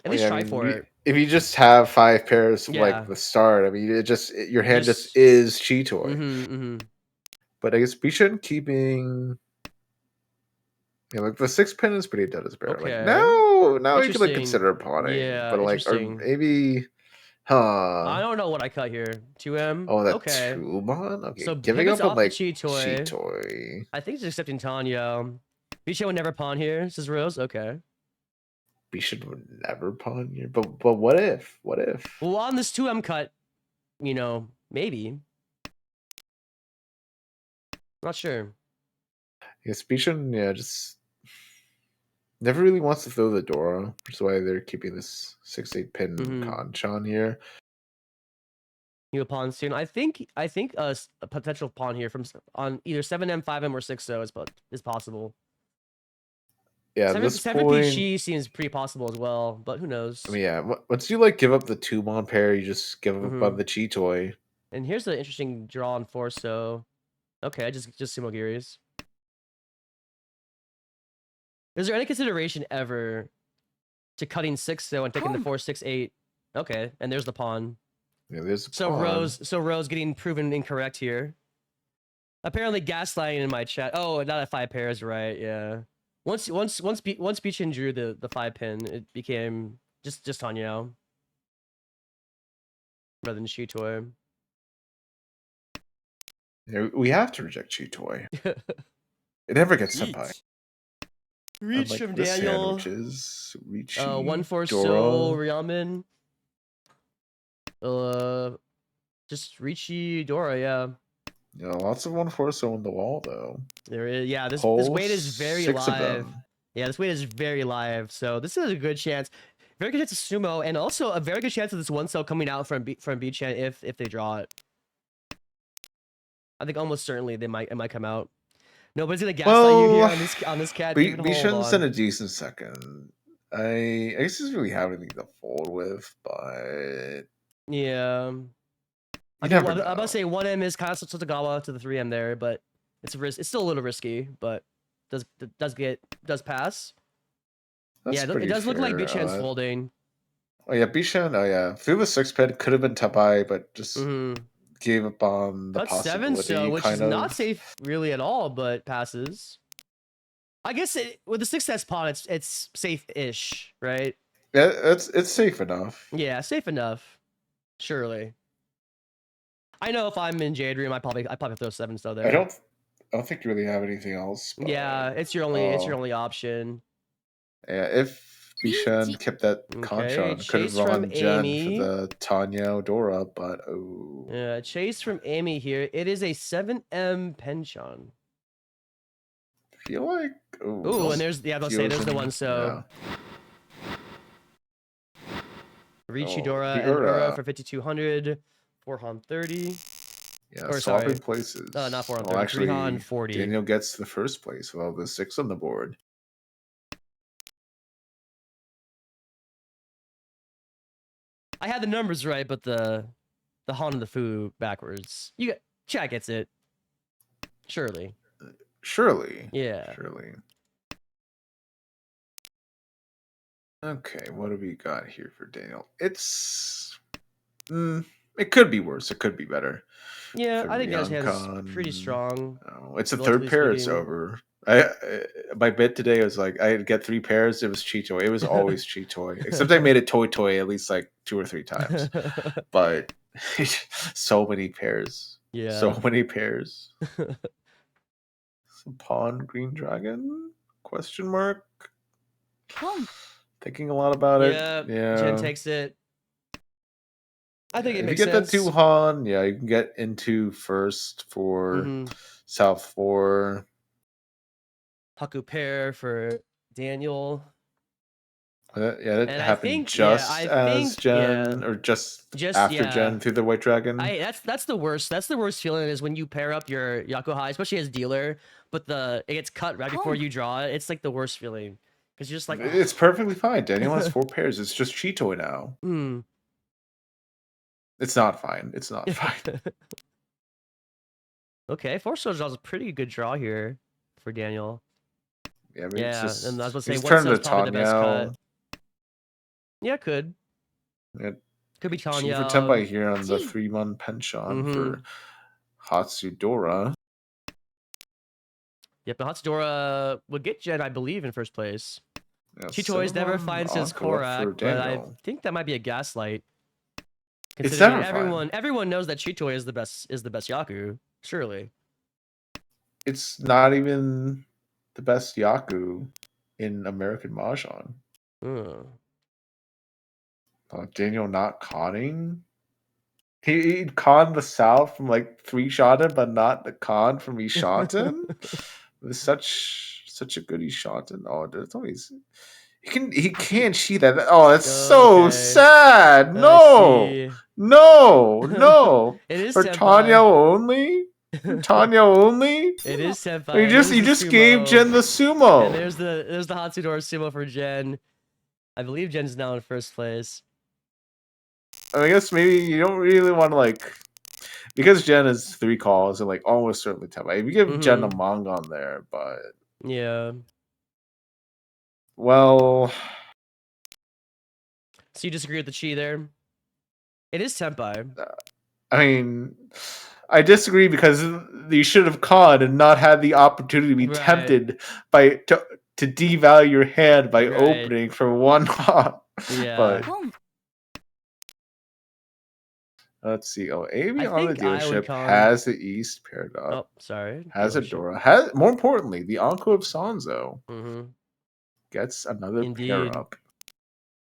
At least I try mean, for it. if you just have 5 pairs from like Yeah, the start, I mean, your hand just just is Chitoy. mm-hmm. But I guess Bishan keeping. Yeah, like the 6 pin is pretty dead as bear. Like Okay, now you could like interesting. consider pawning, Yeah, but like or interesting. maybe, huh? I don't know what I cut here. 2M. Oh, that Okay, 2-mon. Okay, so giving pivots up on off the like cheat toy. Chitoy. I think it's accepting Tanya. Bichen would never pawn here, says Rose. Okay. Bishan would never pawn here, but what if? What if? Well, on this 2M cut, maybe. Not sure. I guess Bishan, yeah, just never really wants to throw the Dora, which is why they're keeping this 6-8 pin Mm-hmm. Kanchan here. You pawn soon. I think a potential pawn here from on either 7M, 5M, or 6-0 is possible. Yeah, at 7 this 7P point, Chi seems pretty possible as well, but who I knows? mean, yeah, once you like give up the 2-mon pair, you just give up Mm-hmm. on the Chitoy. And here's the interesting draw on 4-so. Okay, just Sumo Gears. Is there any consideration ever to cutting 6-so and taking the 4-6-8? Okay, and there's the pawn. Yeah, there's a So pawn. Rose getting proven incorrect here. Apparently gaslighting in my chat. Oh, not at 5 pairs, right? Yeah. Once Beachin drew the 5 pin, it became just Tanya rather than Shitoy. Yeah, we have to reject Chitoy. It never gets sent by. Reach Unlike from the Daniel. sandwiches, One Ricci, for Soul Dora. Ramen. Just Ricci Dora, yeah. Yeah, lots of 1-4 on the wall though. There is, yeah. This Whole weight is very 6 of live. them. Yeah, this weight is very live. So this is a good chance. Very good chance of sumo, and also a very good chance of this 1-cell coming out from Beachan if they draw it. I think almost certainly it might come out. Nobody's gonna gaslight you here Well, on this cat, David. Hold Bishan's in on. a decent second. I guess doesn't really have anything to fold with, but Yeah. I you mean, never I'm about to know. say 1M is kind of Tsutagawa to the 3M there, but it's a risk. It's still a little risky, but does pass. That's Yeah, it pretty does look like fair. Bichan's folding. Oh yeah, Bishan. Oh yeah, if it was 6 pin, could have been Tabai, but just Mm-hmm. gave up on the Cut 7, so possibility, which is kind not of. safe really at all, but passes. I guess with the 6S pawn, it's safe-ish, right? Yeah, it's safe enough. Yeah, safe enough. Surely. I know if I'm in Jade Room, I probably throw 7 still I there. don't I don't think you really have anything else, but Yeah, it's your only option. yeah, if Bishan kept that Okay, Kanchan, could have chase from run Jen for Amy. the Tanya Dora, but oh, Yeah, chase from Amy here. It is a 7M penchant. feel like Ooh, and there's let's say there's the one. fusion, So yeah. Oh, Richidora the and Ura Ura, for 5200, 4Han 30. yeah, Or sorry, swapping not places. 4Han Well, 30, 3Han actually, 40. Daniel gets the first place with all the 6 on the board. I had the numbers right, but the Han and the Fu backwards. Chat gets it. Surely. Surely, Yeah. surely. Okay, what have we got here for Daniel? It could be worse. It could be better. Yeah, For I think Daniel's hand is pretty Ryoncon, strong, it's a third relatively pair. It's speaking. over. I my bet today was like I'd get 3 pairs. It was Cheetoy. It was always Cheetoy. Except I made it Toy at least like 2 or 3 times. But so many pairs. Yeah. So many pairs. Some Pawn Green Dragon? Question mark. Thinking a lot about it. Yeah, Jen Yeah. takes it. I Yeah, think it if you makes get the 2 sense. Han, yeah, you can get into first for Mm-hmm. South 4. Haku pair for Daniel. Yeah, that And happened just I as think, yeah, Gen, or just just after yeah. Gen through the White Dragon. That's the worst. That's the worst feeling is when you pair up your Yakuhai, especially as dealer, but it gets cut right before you draw it. It's like the worst feeling because you're just like, It's oh, perfectly fine. Daniel has 4 pairs. It's just Cheetoy now. hmm. It's not fine. It's not fine. Okay, 4 star draws a pretty good draw here for Daniel. Yeah, maybe it's Yeah, and I was just gonna say he's one turned set to is probably the best cut. Tanya. Yeah, could Yeah, be Chi for Tanya. Tenbai here on the 3-month pension Mm-hmm. for Hatsudora. Yep, the Hatsudora would get Jen, I believe, in first place. Yeah, Chitoys never 7-1 finds his Anko up Korak, for but I Daniel. think that might be a gaslight. It's Considering never fine. everyone knows that Chitoy is the best Yaku, surely. It's not even the best Yaku in American Mahjong. Daniel not conning. He'd con the South from like 3-shotted, but not the con from Ishanten. With such a good Ishanten. Oh, there's always he can't see that. Oh, that's so Okay, sad. I No, see. no, no. It is For Tanya Senpai. only. For Tanya only. It is You Senpai, and there's the just gave sumo. Jen the And sumo. there's the Hatsudora sumo for Jen. I believe Jen's now in first place. I guess maybe you don't really want to like because Jen is 3 calls and like almost certainly Tanya. If you give Jen a Mm-hmm. Mong on there, but Yeah. well, So you disagree with the chi there? It is Senpai. I mean, I disagree because you should have conned and not had the opportunity to be Right. tempted to devalue your hand by Right. opening for 1 con. Yeah. But let's see. Oh, I Amy on the think I would dealership con. has the East paired up. Oh, sorry. Has a Dealership. Dora. Has more importantly, the Anko of Sanzo Mm-hmm. gets another pair Indeed. up.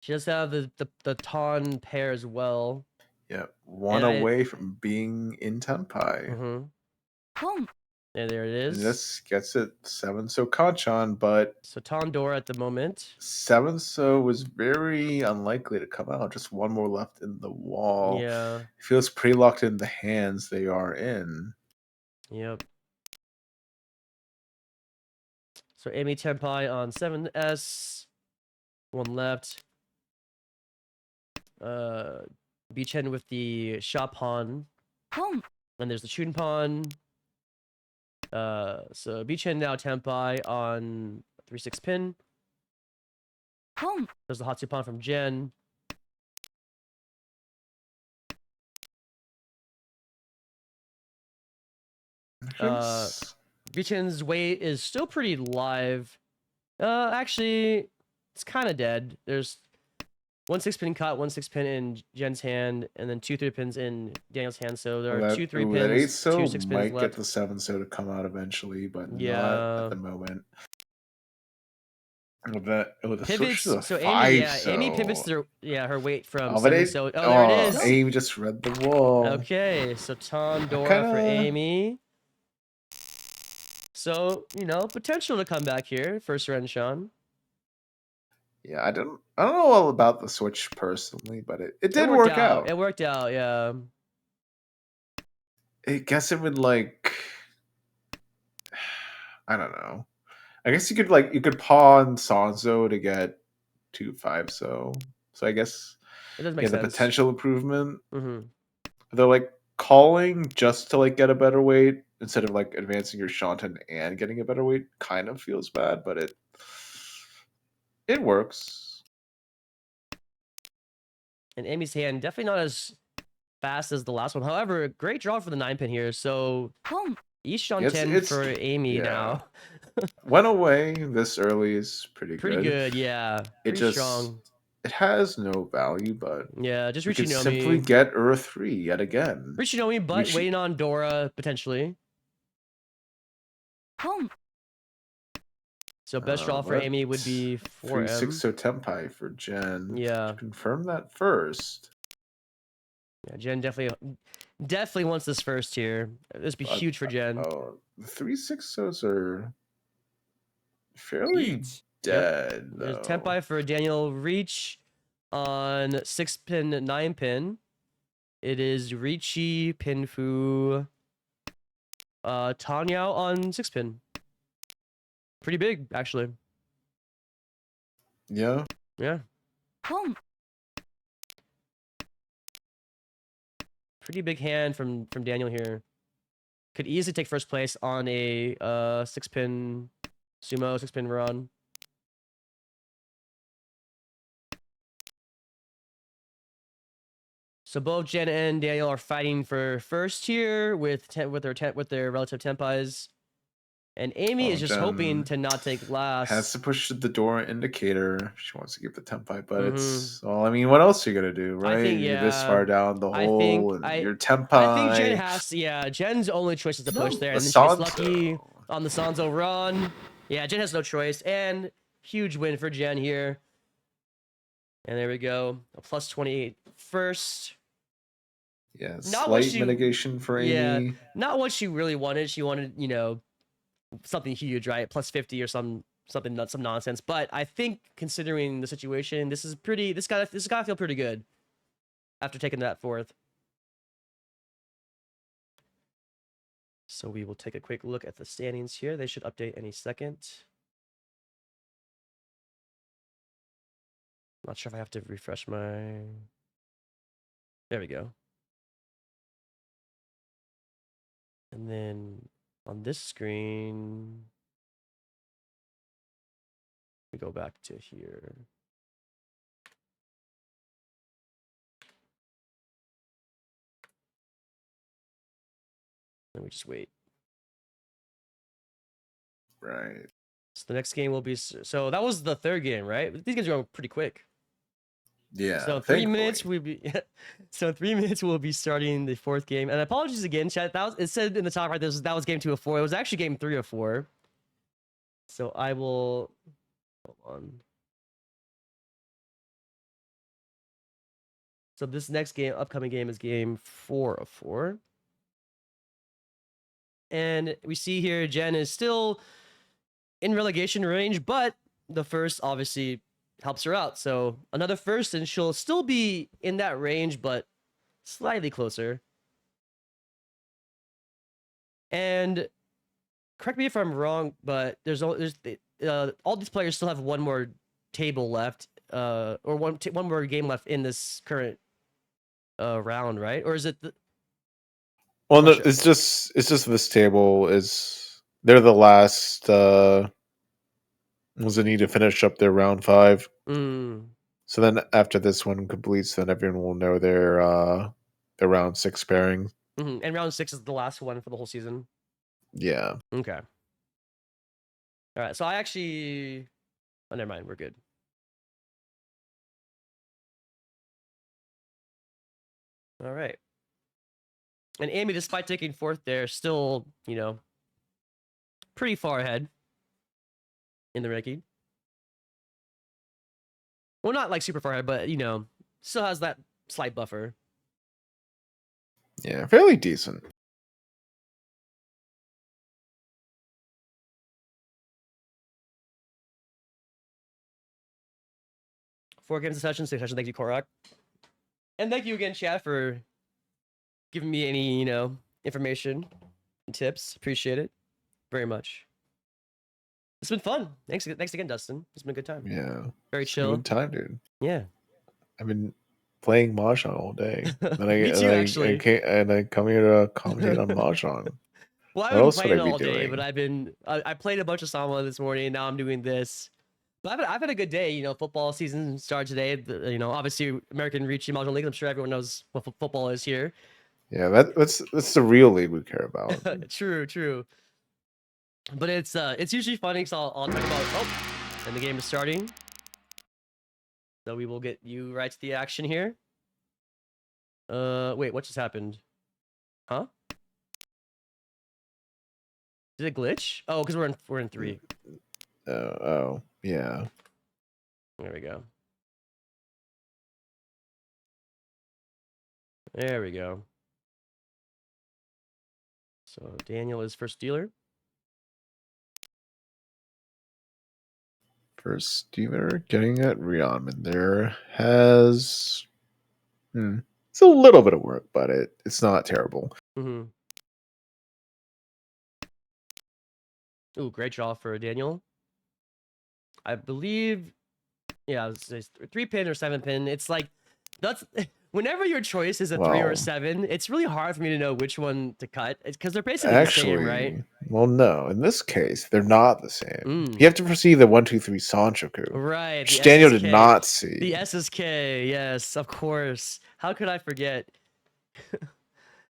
She does have the Ton pair as well. Yeah, one And away from being in Tenpai. Mm-hmm. And there it And is. this gets it 7 so Kanchan, but So Tondor at the moment. 7 so was very unlikely to come out. Just one more left in the wall. Yeah. It feels pretty locked in the hands they are in. Yep. So Amy Tenpai on 7S. One left. Bichen with the Sha pawn. Then there's the shooting pawn. So Bichen now Tempai on 3-6 pin. There's the Hatsu pawn from Jen. Bichen's weight is still pretty live. Actually, it's kind of dead. There's 1-6 pin cut, 1-6 pin in Jen's hand, and then 2-3 pins in Daniel's hand. So there are 2-3 pins, that 8 so 2-6 pins might left. get the 7 so to come out eventually, but Yeah. not at the moment. With the switch to the so 5 Amy, so. Amy pivots her weight from Oh, 7 so. Oh, there it is. Amy just read the wall. Okay, so Tondora for Amy. So, potential to come back here. First Renshan. Yeah, I don't know all about the switch personally, but it did work out. It worked out, yeah. I guess it would like I don't know. I guess you could pawn Sanzo to get 2-5 so. So I guess it does make sense. The potential improvement. Mm-hmm. They're like calling just to like get a better weight instead of like advancing your Shantan and getting a better weight kind of feels bad, but it works. And Amy's hand definitely not as fast as the last one. However, great draw for the 9 pin here. So East on 10 for Amy now. Went away this early is pretty good. Pretty good, yeah. Pretty strong. It has no value, but yeah, just Richinomi. Simply get Ur 3 yet again. Richinomi, but waiting on Dora potentially. So best draw for Amy would be 4M. 3-6 so Tempai for Jen. Yeah. Confirm that first. Yeah, Jen definitely wants this first here. This would be huge for Jen. Oh, the 3-6 so's are fairly dead. There's Tempai for Daniel Reach on 6 pin, 9 pin. It is Ricci, Pinfu, Tanyao on 6 pin. Pretty big, actually. Yeah. Yeah. Pretty big hand from Daniel here. Could easily take first place on a 6 pin sumo, 6 pin run. So both Jen and Daniel are fighting for first here with their relative tempais. And Amy is just hoping to not take last. Has to push the door indicator. She wants to keep the tempai, but it's well. I mean, what else are you gonna do, right? I think, You're this far down the hole, and your tempai. I think Jen has to. Yeah, Jen's only choice is to push there, and then she gets lucky on the Sanzo run. Yeah, Jen has no choice, and huge win for Jen here. And there we go, a plus 28 first. Yeah, slight mitigation for Amy. Yeah, not what she really wanted. She wanted, something huge, right? Plus 50 or some nonsense. But I think considering the situation, this gotta feel pretty good after taking that fourth. So we will take a quick look at the standings here. They should update any second. Not sure if I have to refresh my... There we go. And then on this screen, we go back to here. And we just wait. Right. So the next game will be... So that was the third game, right? These games are going pretty quick. Yeah. So 3 minutes we'll be. So 3 minutes we'll be starting the fourth game. And apologies again, chat. It said in the top right that was game 2 of 4. It was actually game 3 of 4. So I will hold on. So this next upcoming game is game 4 of 4. And we see here Jen is still in relegation range, but the first obviously helps her out. So another first, and she'll still be in that range, but slightly closer. And correct me if I'm wrong, but all these players still have one more table left or one more game left in this current round, right? Or is it Well, no, sure. it's just this table is they're the last ones that need to finish up their round 5. So then after this one completes, then everyone will know their round 6 pairing. And round 6 is the last one for the whole season. Yeah. Okay. All right. So I actually, oh, never mind. We're good. All right. And Amy, despite taking 4th there, still, you know, pretty far ahead in the ranking. Well, not like super far ahead, but, you know, still has that slight buffer. Yeah, fairly decent. Four games of session, 6 sessions. Thank you, Korak. And thank you again, Chad, for giving me any, you know, information and tips. Appreciate it very much. It's been fun. Thanks again, Dustin. It's been a good time. Yeah. Very It's chill. a good time, dude. Yeah. I've been playing Mahjong all day. Me too, actually. I come here to commentate on Mahjong. Well, I What haven't been else would playing I it be all day, doing? but I played a bunch of Sama this morning, and now I'm doing this. But I've had a good day. You know, football season started today. You know, obviously American Richie Mahjong League. I'm sure everyone knows what football is here. Yeah, that's the real league we care about. True. But it's usually funny because I'll talk about, oh, and the game is starting. So we will get you right to the action here. Wait, what just happened? Huh? Did it glitch? Oh, because we're in 3. Oh, yeah. There we go. There we go. So Daniel is first dealer. First dealer getting at Rionman. There has it's a little bit of work, but it's not terrible. Ooh, great draw for Daniel. I believe, yeah, it's 3-pin or 7-pin. It's like, that's whenever your choice is a 3 or a 7, it's really hard for me to know which one to cut. It's because they're basically the same, right? Well, no. In this case, they're not the same. You have to foresee the 1-2-3 Sanchoku. Right. Which Daniel did not see. The SSK, yes, of course. How could I forget?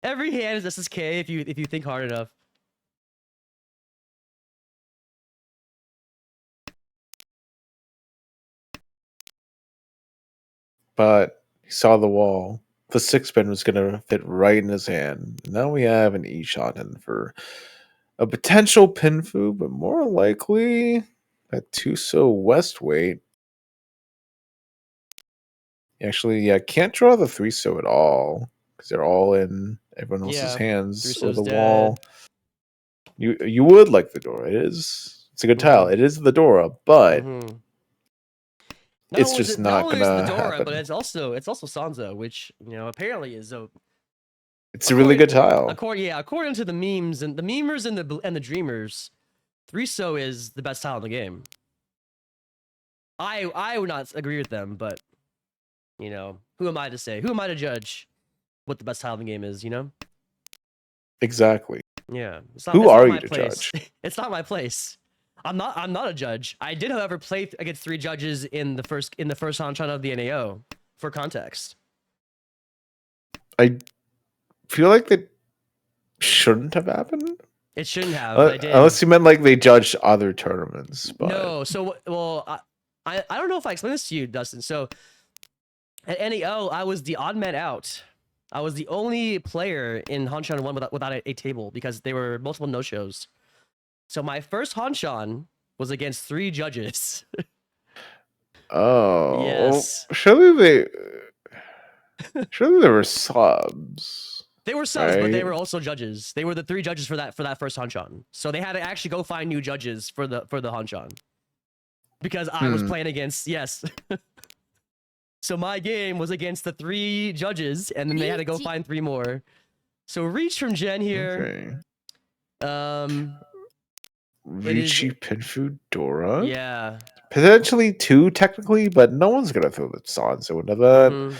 Every hand is SSK if you think hard enough. But he saw the wall. The 6-pin was going to fit right in his hand. Now we have an E-shot in for a potential pin fu, but more likely a Tuso West weight. Actually, yeah, can't draw the 3-so at all because they're all in everyone else's hands or the wall. You would like the Dora. It's a good tile. It is the Dora, but it's just not gonna happen. But it's also Sanzo, which, you know, apparently is a. It's a really good tile. According to the memes and the memers and the dreamers, 3-so is the best tile in the game. I would not agree with them, but, you know, who am I to say? Who am I to judge what the best tile in the game is? You know. Exactly. Yeah. Who are you to judge? It's not my place. I'm not a judge. I did, however, play against 3 judges in the first Hanchan of the NAO. For context, I feel like that shouldn't have happened. It shouldn't have. But I did. Unless you meant like they judged other tournaments. But... No. So, well, I don't know if I explained this to you, Dustin. So at NAO, I was the odd man out. I was the only player in Hanchan 1 without a table because there were multiple no-shows. So my first Hanchan was against 3 judges. Oh. Yes. Surely there were subs. They were subs, right? But they were also judges. They were the 3 judges for that first Hanchan. So they had to actually go find new judges for the Hanchan. Because I was playing against, yes. So my game was against the 3 judges, and then they had to go find 3 more. So reach from Jen here. Okay. Ricci Pinfu Dora? Yeah. Potentially 2 technically, but no one's gonna throw the Sansa into that.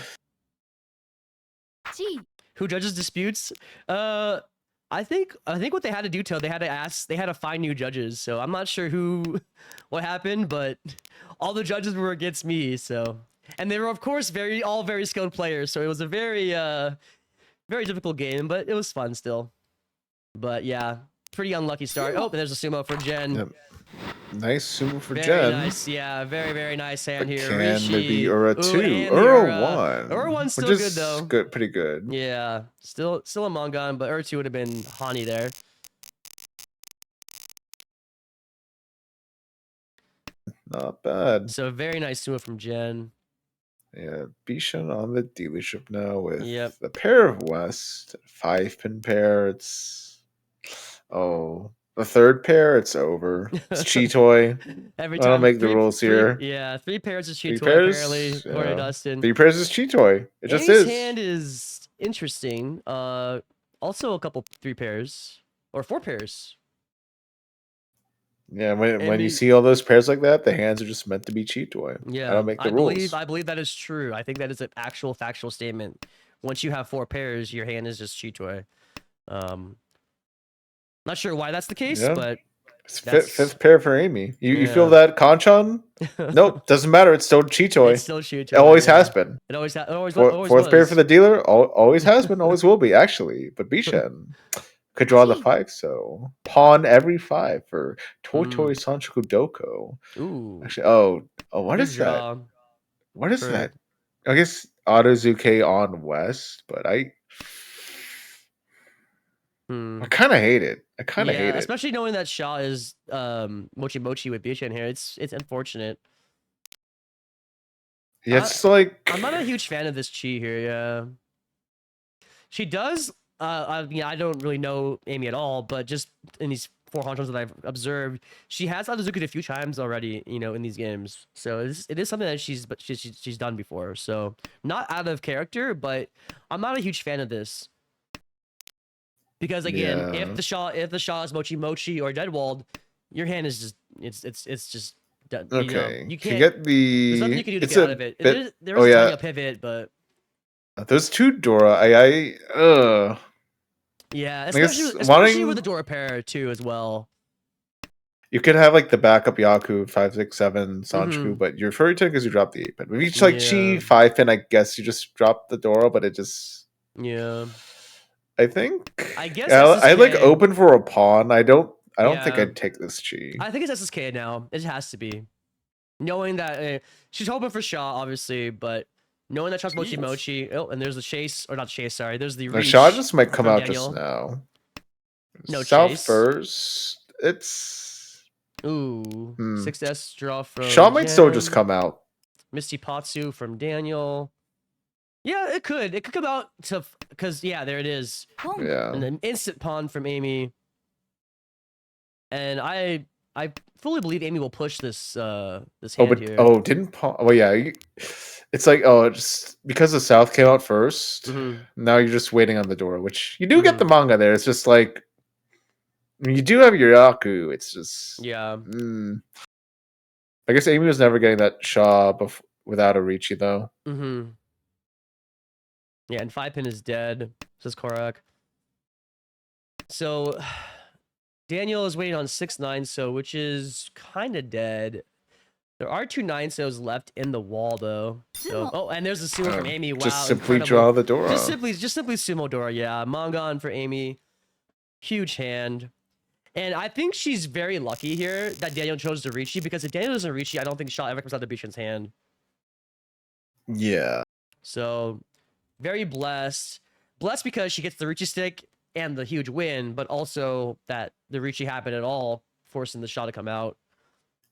Who judges disputes? I think what they had to do, they had to find new judges. So I'm not sure what happened, but all the judges were against me. So, and they were of course all very skilled players. So it was a very difficult game, but it was fun still. But yeah, pretty unlucky start. Oh, there's a sumo for Jen. Yep. Nice sumo for Very Jen. nice, yeah, very nice hand but here. Can there be Ura 2? And Ura 1. Ura 1's still which good is though. Good, pretty good. Yeah, still a Mongon, but Ura 2 would have been Hani there. Not bad. So very nice sumo from Jen. Yeah, Bishan on the dealership now with the pair of West, 5-pin pair. It's the third pair. It's over. It's Cheetoy. Every I time don't make the rules here. Yeah, 3 pairs is Cheetoy apparently, according to Dustin. 3 pairs is Cheetoy. It just Amy's is. hand is interesting. Also a couple 3 pairs or 4 pairs. Yeah, when you see all those pairs like that, the hands are just meant to be Cheetoy. Yeah, I don't make the rules. I believe that is true. I think that is an actual factual statement. Once you have 4 pairs, your hand is just Cheetoy. Not sure why that's the case, but it's fifth pair for Amy. You feel that Kanchan? Nope, doesn't matter. It's still Cheetoy. It's still Cheetoy. It always has been. It always fourth pair for the dealer. Always has been. Always will be. Actually, but Bishan could draw the 5, so pawn every 5 for Toitoi Sanchoku Doko. Ooh. Actually, what is that? What is that? I guess Autozuke on West, but I kind of hate it. I kind of hate it. Especially knowing that Shaw is Mochi Mochi with Bishan here. It's unfortunate. Yeah, it's like I'm not a huge fan of this Chi here, yeah. She does I don't really know Amy at all, but just in these 4 hunters that I've observed, she has Autozuka a few times already, in these games. So it is something that she's done before. So not out of character, but I'm not a huge fan of this. Because again, if the Shaw is Mochi Mochi or Deadwalled, your hand is just it's just done. Okay. You can't get the. There's nothing you can do to get out of it. There is a tiny pivot, but there's 2 Dora. Yeah, especially with the Dora pair too as well. You could have like the backup Yaku 5, 6, 7 Sanchoku, but you're furry to because you dropped the 8-pin. With each Chi 5-pin, I guess you just drop the Dora, but it just I guess I like open for a pawn. I don't think I'd take this Chi. I think it's SSK now. It has to be. Knowing that she's hoping for Shaw, obviously, but knowing that Shaw's Mochi Mochi. Oh, and there's the chase, or not chase, sorry. There's the reach. Shaw just might come out just now. No South chase. first. It's 6S draw from Shaw might still just come out. Misty Patsu from Daniel. Yeah, it could come out to because there it is. Yeah. And an instant pawn from Amy. And I fully believe Amy will push this hand here. Didn't pawn? Well, yeah. It's like just because the South came out first. Now you're just waiting on the door, which you do get the manga there. It's just like you do have your Yaku. It's just I guess Amy was never getting that Shaw without a Ricci though. Yeah, and 5-pin is dead, says Korak. So Daniel is waiting on 6-9, so which is kind of dead. There are 2 9-sos left in the wall though. So, and there's a sumo from Amy. Wow, just simply draw the Dora. Just simply sumo Dora. Yeah, Mongon for Amy. Huge hand. And I think she's very lucky here that Daniel chose to Ricci, because if Daniel doesn't Ricci, I don't think Shaw ever comes out of Bishan's hand. Yeah. So very blessed. Blessed because she gets the Ricci stick and the huge win, but also that the Ricci happened at all, forcing the Shaw to come out.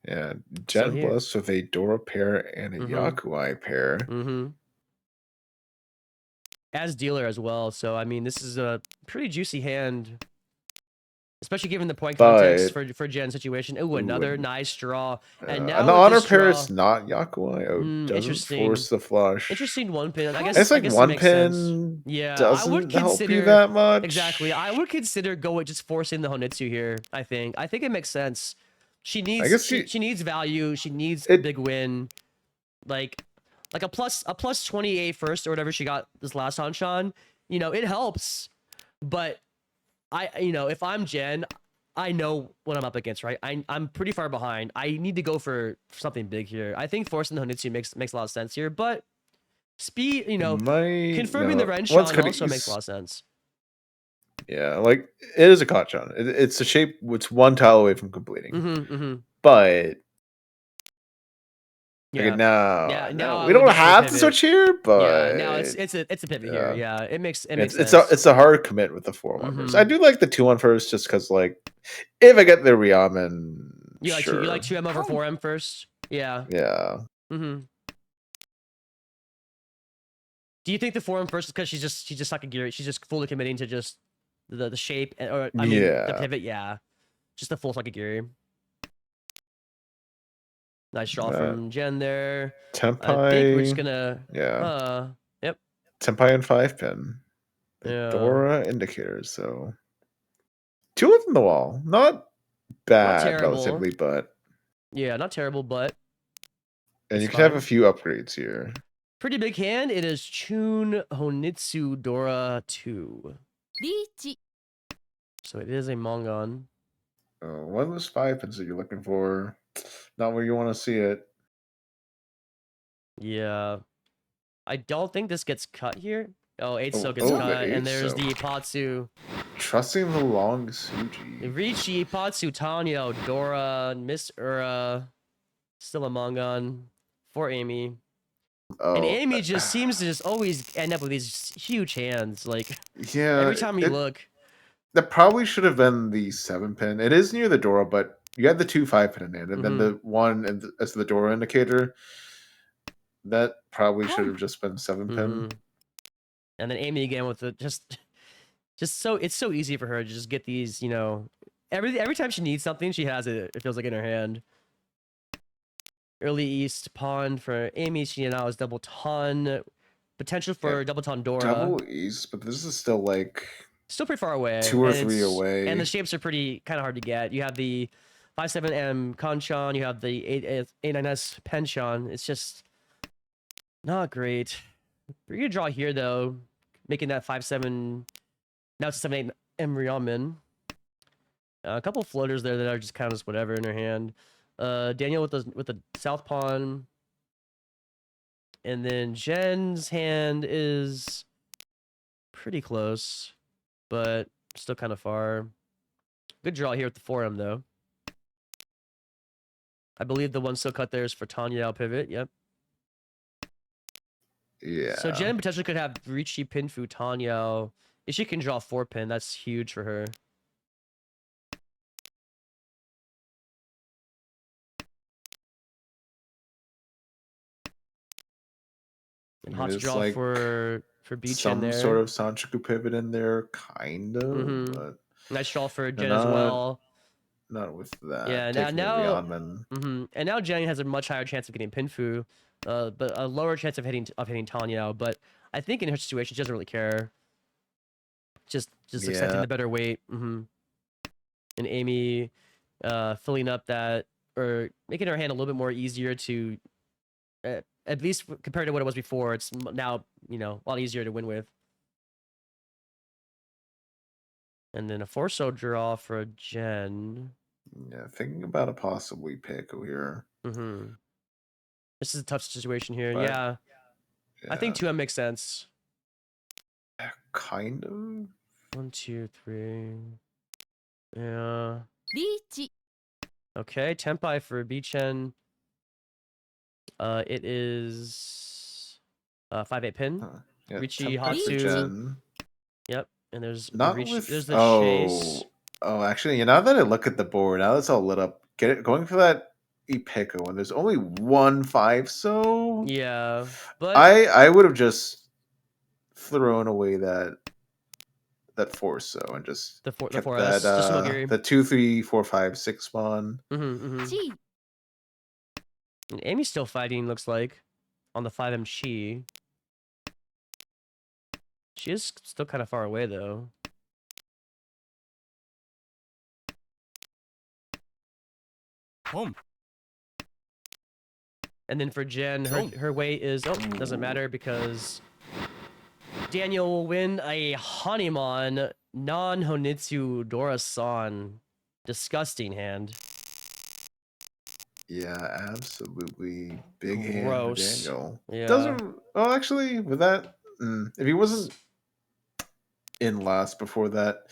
Yeah, Jen blessed with a Dora pair and a Yakuai pair. As dealer as well. So I mean, this is a pretty juicy hand. especially given the point context for Jen's situation. Ooh, another nice draw. And now an with honor this pair draw, is not Yakuai. Oh, doesn't interesting. force the flush. Interesting one pin. I It's like guess it one makes sense. pin Yeah, I would doesn't help you consider that much. exactly. I would consider just forcing the Honitsu here. I think it makes sense. She needs she needs value. She needs a big win. Like a plus 28 first or whatever she got this last Hanshan. You know, it helps. But if I'm Jen, I know what I'm up against, right? I'm pretty far behind. I need to go for something big here. I think forcing the Honitsu makes a lot of sense here, but speed, confirming the Renshan also makes a lot of sense. Yeah, like it is a Kachan. It's a shape. It's one tile away from completing. But yeah, now we don't have to switch here. But now it's a pivot here. Yeah, it makes sense. It's a hard commit with the 4-1 first. I do like the 2-1 first just because like if I get the Ryamen, you like sure. You like 2M over 4M first. Yeah. Yeah. Do you think the 4M first is because she's just Sakagiri? She's just fully committing to just the shape the pivot. Yeah, just the full Sakagiri. Nice draw from Jen there. Tempai. I think we're just gonna yep. Tempai and 5-pin. Yeah. Dora indicators. So 2 within the wall, not bad relatively, but yeah, not terrible, but and you can have a few upgrades here. Pretty big hand. It is Chun Honitsu Dora 2. So it is a Mongon. One of those 5 pins that you're looking for. Not where you want to see it. Yeah. I don't think this gets cut here. Oh, 8 still gets cut. And there's the Ipatsu. Trusting the long Suji. Richi, Ipatsu, Tanya, Dora, Miss Ura. Still a Mongon. For Amy. And Amy just seems to just always end up with these huge hands. Like, every time you look. That probably should have been the 7-pin. It is near the Dora, but you had the 2 5-pin in it, and then the 1 as the Dora indicator. That probably should have just been 7-pin. And then Amy again with the just so it's so easy for her to just get these, every time she needs something, she has it. It feels like in her hand. Early East pawn for Amy. She now has double ton. Potential for double ton Dora. Double East, but this is still like still pretty far away. 2 or 3 away. And the shapes are pretty kind of hard to get. You have the 5-7M Kanchan, you have the 8-9S Penshan. It's just not great. We're gonna draw here though, making that 5-7. Now it's a 7-8 Emryamen. A couple floaters there that are just kind of just whatever in her hand. Daniel with the south pawn. And then Jen's hand is pretty close, but still kind of far. Good draw here with the 4M though. I believe the one still cut there is for Tanya pivot. Yep. Yeah. So Jen potentially could have Richi Pinfu Tanya. If she can draw 4-pin, that's huge for her. And hot to draw like for Beach in there. Some sort of Sanchoku pivot in there, kind of. But nice draw for Jen as well. Not with that. Yeah, now and now Jen has a much higher chance of getting Pinfu, but a lower chance of hitting Tanya. But I think in her situation, she doesn't really care. Just accepting the better weight. And Amy, filling up that or making her hand a little bit more easier to. At least compared to what it was before, it's now, a lot easier to win with. And then a 4-so draw for Jen. Yeah, thinking about a possibly Pico here. This is a tough situation here. Yeah. I think 2M makes sense. Kind of. 1, 2, 3. Yeah. Okay, Tempai for Bichen. It is 5-8 pin. Richi Hatsu. Yep, and there's there's the chase. Oh, actually, now that I look at the board, now that's all lit up. Going for that Ipeko when there's only 1 5-so. Yeah, but I would have just thrown away that that force so and just the kept 4S, just Mogiri. the 2, 3, 4, 5, 6 spawn. And Amy's still fighting, looks like, on the 5M Chi. She is still kind of far away though. Boom. And then for Jen, her weight is doesn't matter because Daniel will win a Hanimon non-Honitsu Dora-san. Disgusting hand. Yeah, absolutely big hand for Gross. Daniel. Yeah. Doesn't well actually with that if he wasn't in last before that,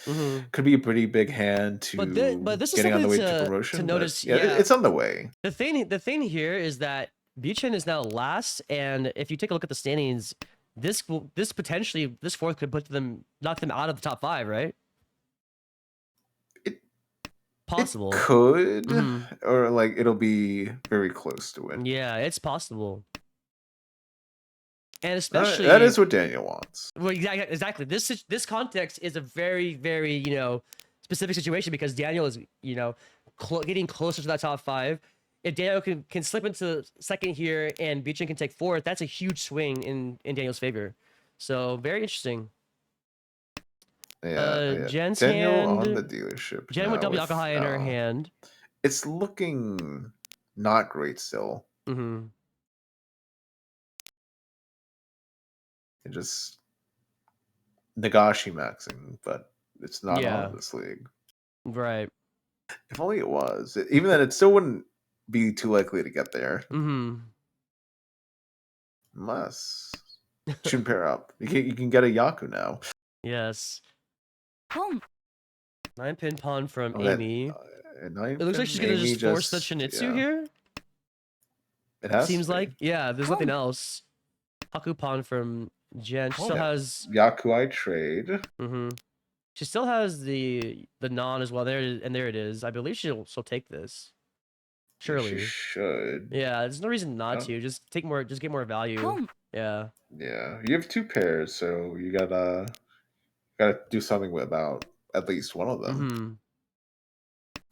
could be a pretty big hand to but this is getting on the something way to promotion. To notice. Yeah, it's on the way. The thing here is that Buchen is now last, and if you take a look at the standings, this fourth could knock them out of the top 5, right? Possible. It could, or like it'll be very close to it. Yeah, it's possible. And especially that is what Daniel wants. Well, exactly. This context is a very, very specific situation because Daniel is getting closer to that top 5. If Daniel can slip into second here and Buchen can take fourth, that's a huge swing in Daniel's favor. So very interesting. Yeah, Jen's Daniel hand on the dealership. Jen with double Yakuhai in her hand. It's looking not great still. It just Nagashi maxing, but it's not on this league. Right. If only it was. Even then, it still wouldn't be too likely to get there. Unless shouldn't pair up. You can get a Yaku now. Yes. 9-pin pawn from Amy. It looks like she's gonna just force the Chinitsu here. It has Seems like there's nothing else. Haku pawn from Jen. She still has Yakuai trade. She still has the non as well. There it is. I believe she'll take this. Surely. She should. Yeah, there's no reason not to. Just get more value. Yeah. Yeah. You have 2 pairs, so you gotta do something about at least one of them.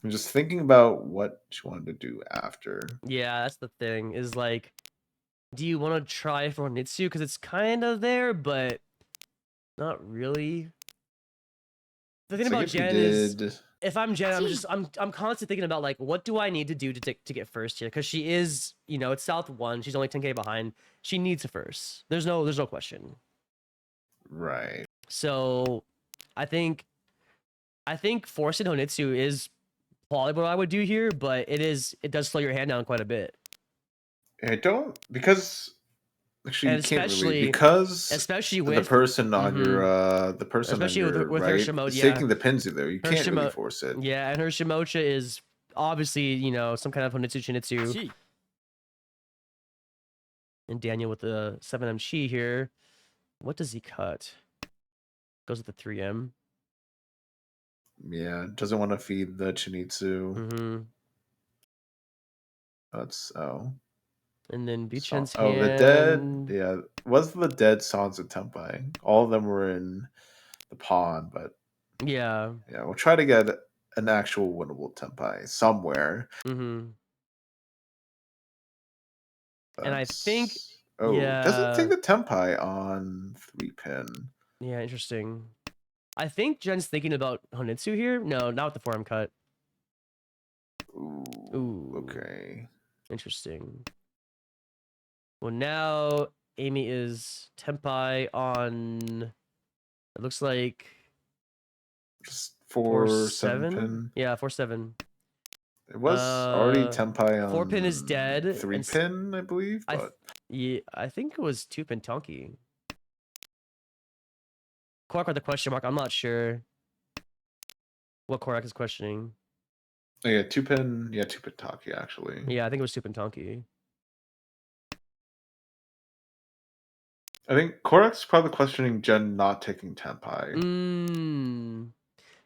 I'm just thinking about what she wanted to do after. Yeah, that's the thing. Is like, do you want to try for Nitsu? Because it's kind of there, but not really. The thing about Jen is, if I'm Jen, I'm constantly thinking about like, what do I need to do to get first here? Because she is, it's South 1. She's only 10K behind. She needs a first. There's no question. Right. So, I think forcing Honitsu is probably what I would do here, but it does slow your hand down quite a bit. I don't because. Actually, and you can't really because especially with the person on your the person especially on your with right her Shimoda, is taking the pins there. You can't really force it. Yeah, and her Shimocha is obviously some kind of Honitsu Chinitsu. And Daniel with the 7M Chi here. What does he cut? Goes with the 3M. Yeah, doesn't want to feed the Chinitsu. That's And then Buchen's hand. Oh, the dead. Yeah, was the dead Sansa Tempai. All of them were in the pawn, but yeah, we'll try to get an actual winnable Tempai somewhere. And I think doesn't take the Tempai on 3-pin. Yeah, interesting. I think Jen's thinking about Honitsu here. No, not with the 4M cut. Ooh. Okay. Interesting. Well, now Amy is Tempai on. It looks like just 4-7 pin. Yeah, 4-7. It was already Tempai on 4-pin is dead. 3-pin, I believe. But I think it was 2-pin Tonki. Korak with the question mark. I'm not sure what Korak is questioning. Oh, yeah, 2-pin. Yeah, 2-pin Tonki actually. Yeah, I think it was 2-pin Tonki. I think Korak's probably questioning Jen not taking Tempai.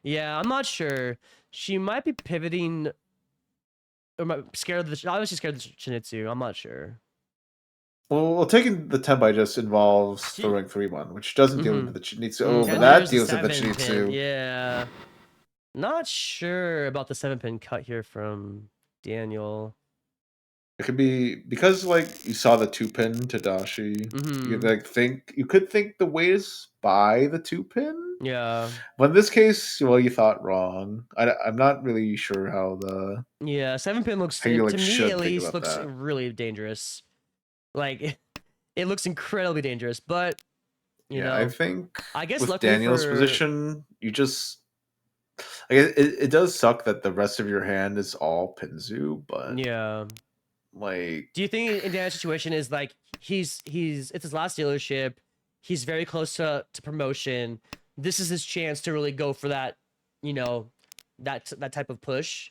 Yeah, I'm not sure. She might be pivoting. Or scared of the. Obviously scared of the Chinitsu. I'm not sure. Well, taking the Tenbai just involves throwing 3-1, which doesn't deal into the Chinitsu. Oh, but And that there's the deals with the 7-pin. Chinitsu. Yeah. Not sure about the 7-pin cut here from Daniel. It could be because like you saw the 2-pin Tadashi. You could think the way is by the 2-pin. Yeah. But in this case, well, you thought wrong. I'm not really sure how the 7-pin looks how you like to me should at think least about looks that. really dangerous. Like it looks incredibly dangerous, but you know, I think I guess with luckily Daniel's for position, you just it does suck that the rest of your hand is all Pinzu, but yeah. like, Do you think in Daniel's situation is like he's it's his last dealership, he's very close to promotion. This is his chance to really go for that, you know, that type of push.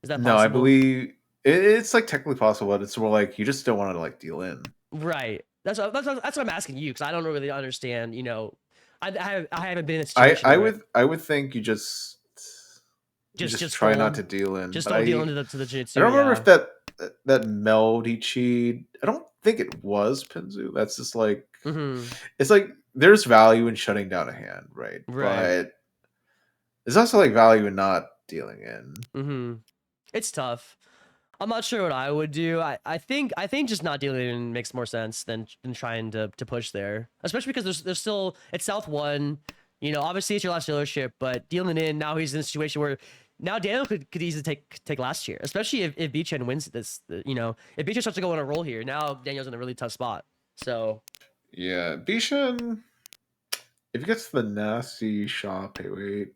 Is that no, I possible? believe it's like technically possible, but it's more like you just don't want to like deal in. Right. That's what I'm asking you because I don't really understand. You know, I haven't been in a situation I where I would think you just try not fold, to deal in. just But don't deal into the I jiu-jitsu. don't remember Yeah. if that meld he cheat. I don't think it was Pinzu. That's just like it's like there's value in shutting down a hand, right? Right. But there's also like value in not dealing in. It's tough. I'm not sure what I would do. I think just not dealing in makes more sense than trying to push there, especially because there's still it's South 1. You know, obviously it's your last dealership, but dealing in now he's in a situation where now Daniel could easily take last year, especially if Beachhead wins this. You know, if Beachhead starts to go on a roll here, now Daniel's in a really tough spot. So Yeah, Bishan, if he gets the nasty shot pay weight,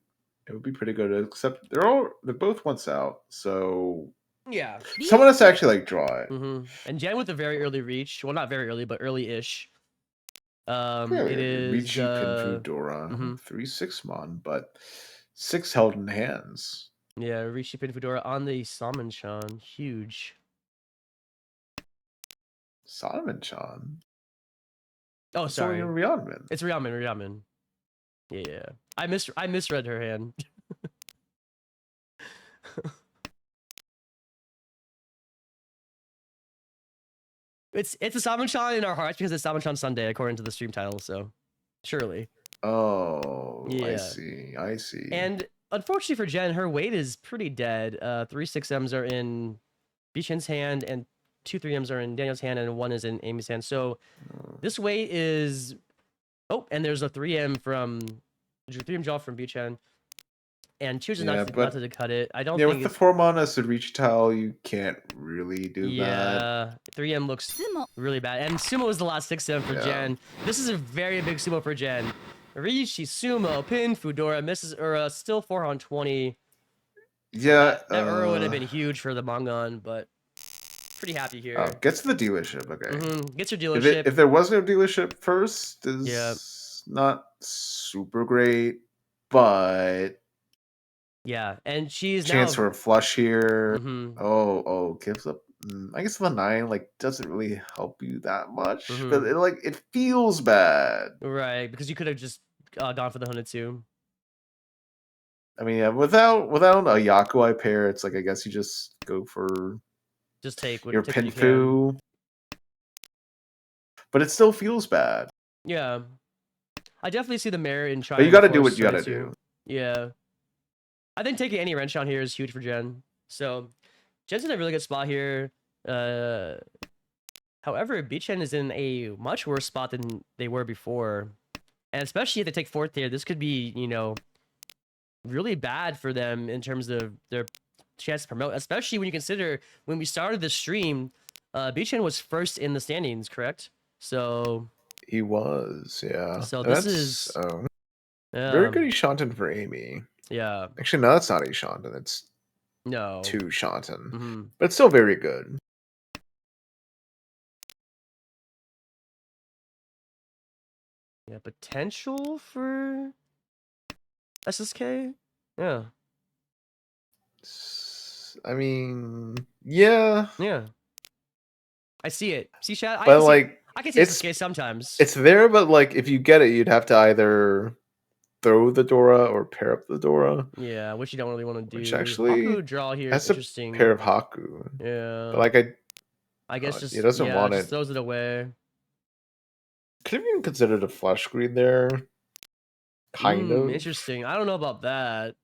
it would be pretty good. Except they're both once out, so yeah, someone has to actually like draw it. And Jen with a very early reach. Well, not very early, but early-ish. It Really, is Richi Pinfu Dora, 3/6 mon, but 6 held in hands. yeah, Rishi Pin Fedora on the Sanmenchan. Huge. Sanmenchan. Oh, That's sorry. only a Ryanman. It's Ryaman. Yeah. I misread her hand. It's a Sanmenchan in our hearts because it's Sanmenchan Sunday according to the stream title, so surely. Oh, I Yeah. see. And unfortunately for Jen, her weight is pretty dead. 3 6Ms are in Bishan's hand, and 2 3Ms are in Daniel's hand, and 1 is in Amy's hand. So this weight is. Oh, and there's a 3M from 3M draw from Bishan. And chooses not to cut it. I don't think with the 4 mana Surichi tile, you can't really do that. Yeah, 3M looks really bad. And Sumo was the last 6M for Jen. This is a very big Sumo for Jen. Riichi, Sumo, Pin, Fudora, misses Ura, still 4 on 20. Yeah. That Ura would have been huge for the Mangon, but pretty happy here. Gets to the dealership, okay. Gets your dealership. If there was no dealership first, is not super great, but yeah, and she's chance now for a flush here. Oh, gives up. I guess the 9 like doesn't really help you that much, but it feels bad. Right, because you could have just gone for the Hunetsu. I mean, yeah, without a Yakuai pair, it's like I guess you just go for take your take Pinfu, but it still feels bad. Yeah, I definitely see the merit in trying. But you got to do what you got to do. Yeah, I think taking any wrench on here is huge for Jen. So Jen's in a really good spot here. However, Beachhead is in a much worse spot than they were before, and especially if they take 4th here, this could be really bad for them in terms of their chance to promote. Especially when you consider when we started the stream, Beachhead was 1st in the standings, correct? So he was, yeah. So this is very good Ishanten for Amy. Yeah. Actually, no, that's not Ishanten. It's 2 Shanten. But it's still very good. Yeah, potential for SSK? Yeah. I mean, yeah. Yeah. I see it. See, chat? But I can see SSK sometimes. It's there, but like if you get it, you'd have to either throw the Dora or pair up the Dora. Yeah, which you don't really want to do. Which actually Haku draw here is that's interesting. a pair of Haku. Yeah. But like I guess just he doesn't want just it. throws it away. Could have even considered a flush screen there. Kind of interesting. I don't know about that,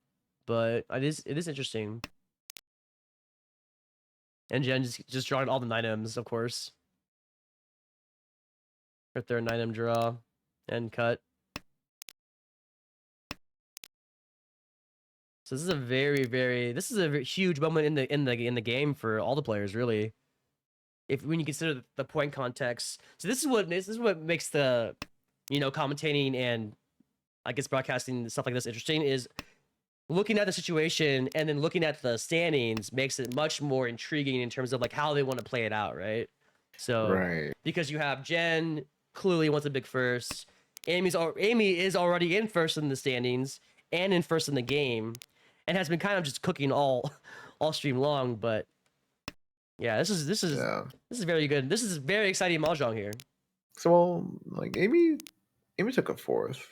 but it is interesting. And Jen just drawing all the 9Ms, of course. Right there, 9M draw and cut. So this is a very huge moment in the game for all the players, really. When you consider the point context. So this is what makes the commentating and I guess broadcasting stuff like this interesting is looking at the situation and then looking at the standings makes it much more intriguing in terms of like how they want to play it out, right? So because you have Jen clearly wants a big first. Amy is already in first in the standings and in first in the game, and has been kind of just cooking all stream long. But yeah, this is very good. This is very exciting mahjong here. So like Amy took a fourth.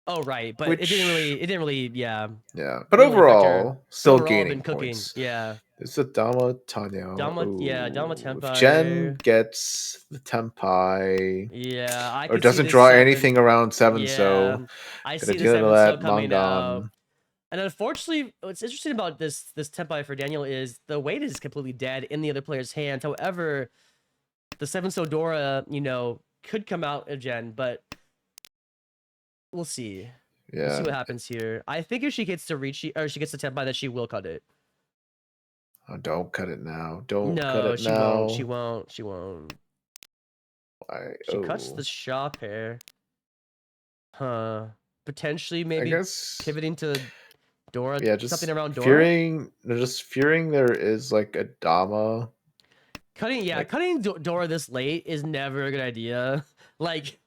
Oh right, but it didn't really yeah. Yeah, but overall, still gaining cooking. points. Yeah. It's a Dama Tanya. Dama Tenpai. If Jen gets the Tenpai, yeah, I or could doesn't see draw 7. anything around 7, yeah, so I gonna see the deal 7 with so that coming out. Mangan. And unfortunately, what's interesting about this Tenpai for Daniel is the weight is completely dead in the other player's hands. However, the 7 Sodora, could come out again, but we'll see. Yeah. We'll see what happens here. I think if she gets to Ricci or she gets to Tenpai, that she will cut it. Oh, don't cut it now. Don't no, cut it she now. Won't. She won't. She won't. She cuts the Shaw pair. Huh. Potentially, maybe pivoting to Dora. Yeah, just something around Dora. fearing there is like a Dama. Cutting Dora this late is never a good idea. Like,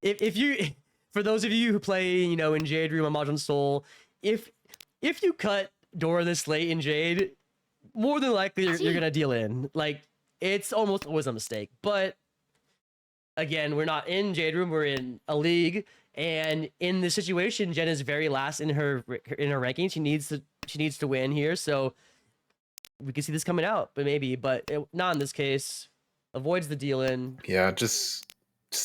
if you, for those of you who play, in Jade Room on Mahjong Soul, if you cut Dora this late in Jade, more than likely you're gonna deal in. Like, it's almost always a mistake. But again, we're not in Jade Room; we're in a league, and in this situation, Jen is very last in her ranking. She needs to win here, so we can see this coming out, but not in this case. Avoids the deal in. Yeah, just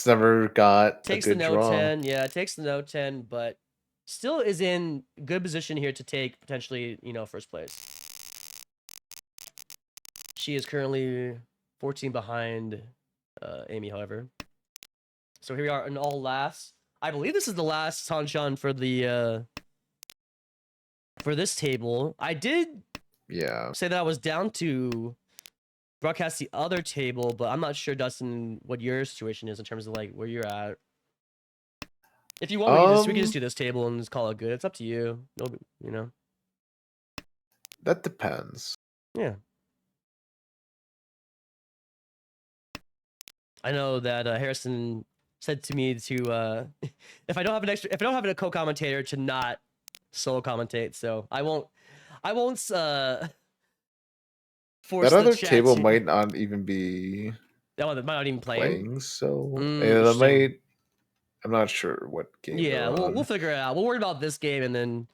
never got takes a good the Note draw. 10. Yeah, takes the Note 10, but still is in good position here to take potentially, first place. She is currently 14 behind Amy, however. So here we are in all last. I believe this is the last Sanmenchan for the for this table. I did say that I was down to broadcast the other table, but I'm not sure, Dustin, what your situation is in terms of like where you're at. If you want, we can just do this table and just call it good. It's up to you. No, That depends. Yeah. I know that Harrison said to me to if I don't have a co-commentator to not solo commentate, so I won't force that other table might not even be that one might not even playing. So that might. I'm not sure what game. Yeah, we'll figure it out. We'll worry about this game and then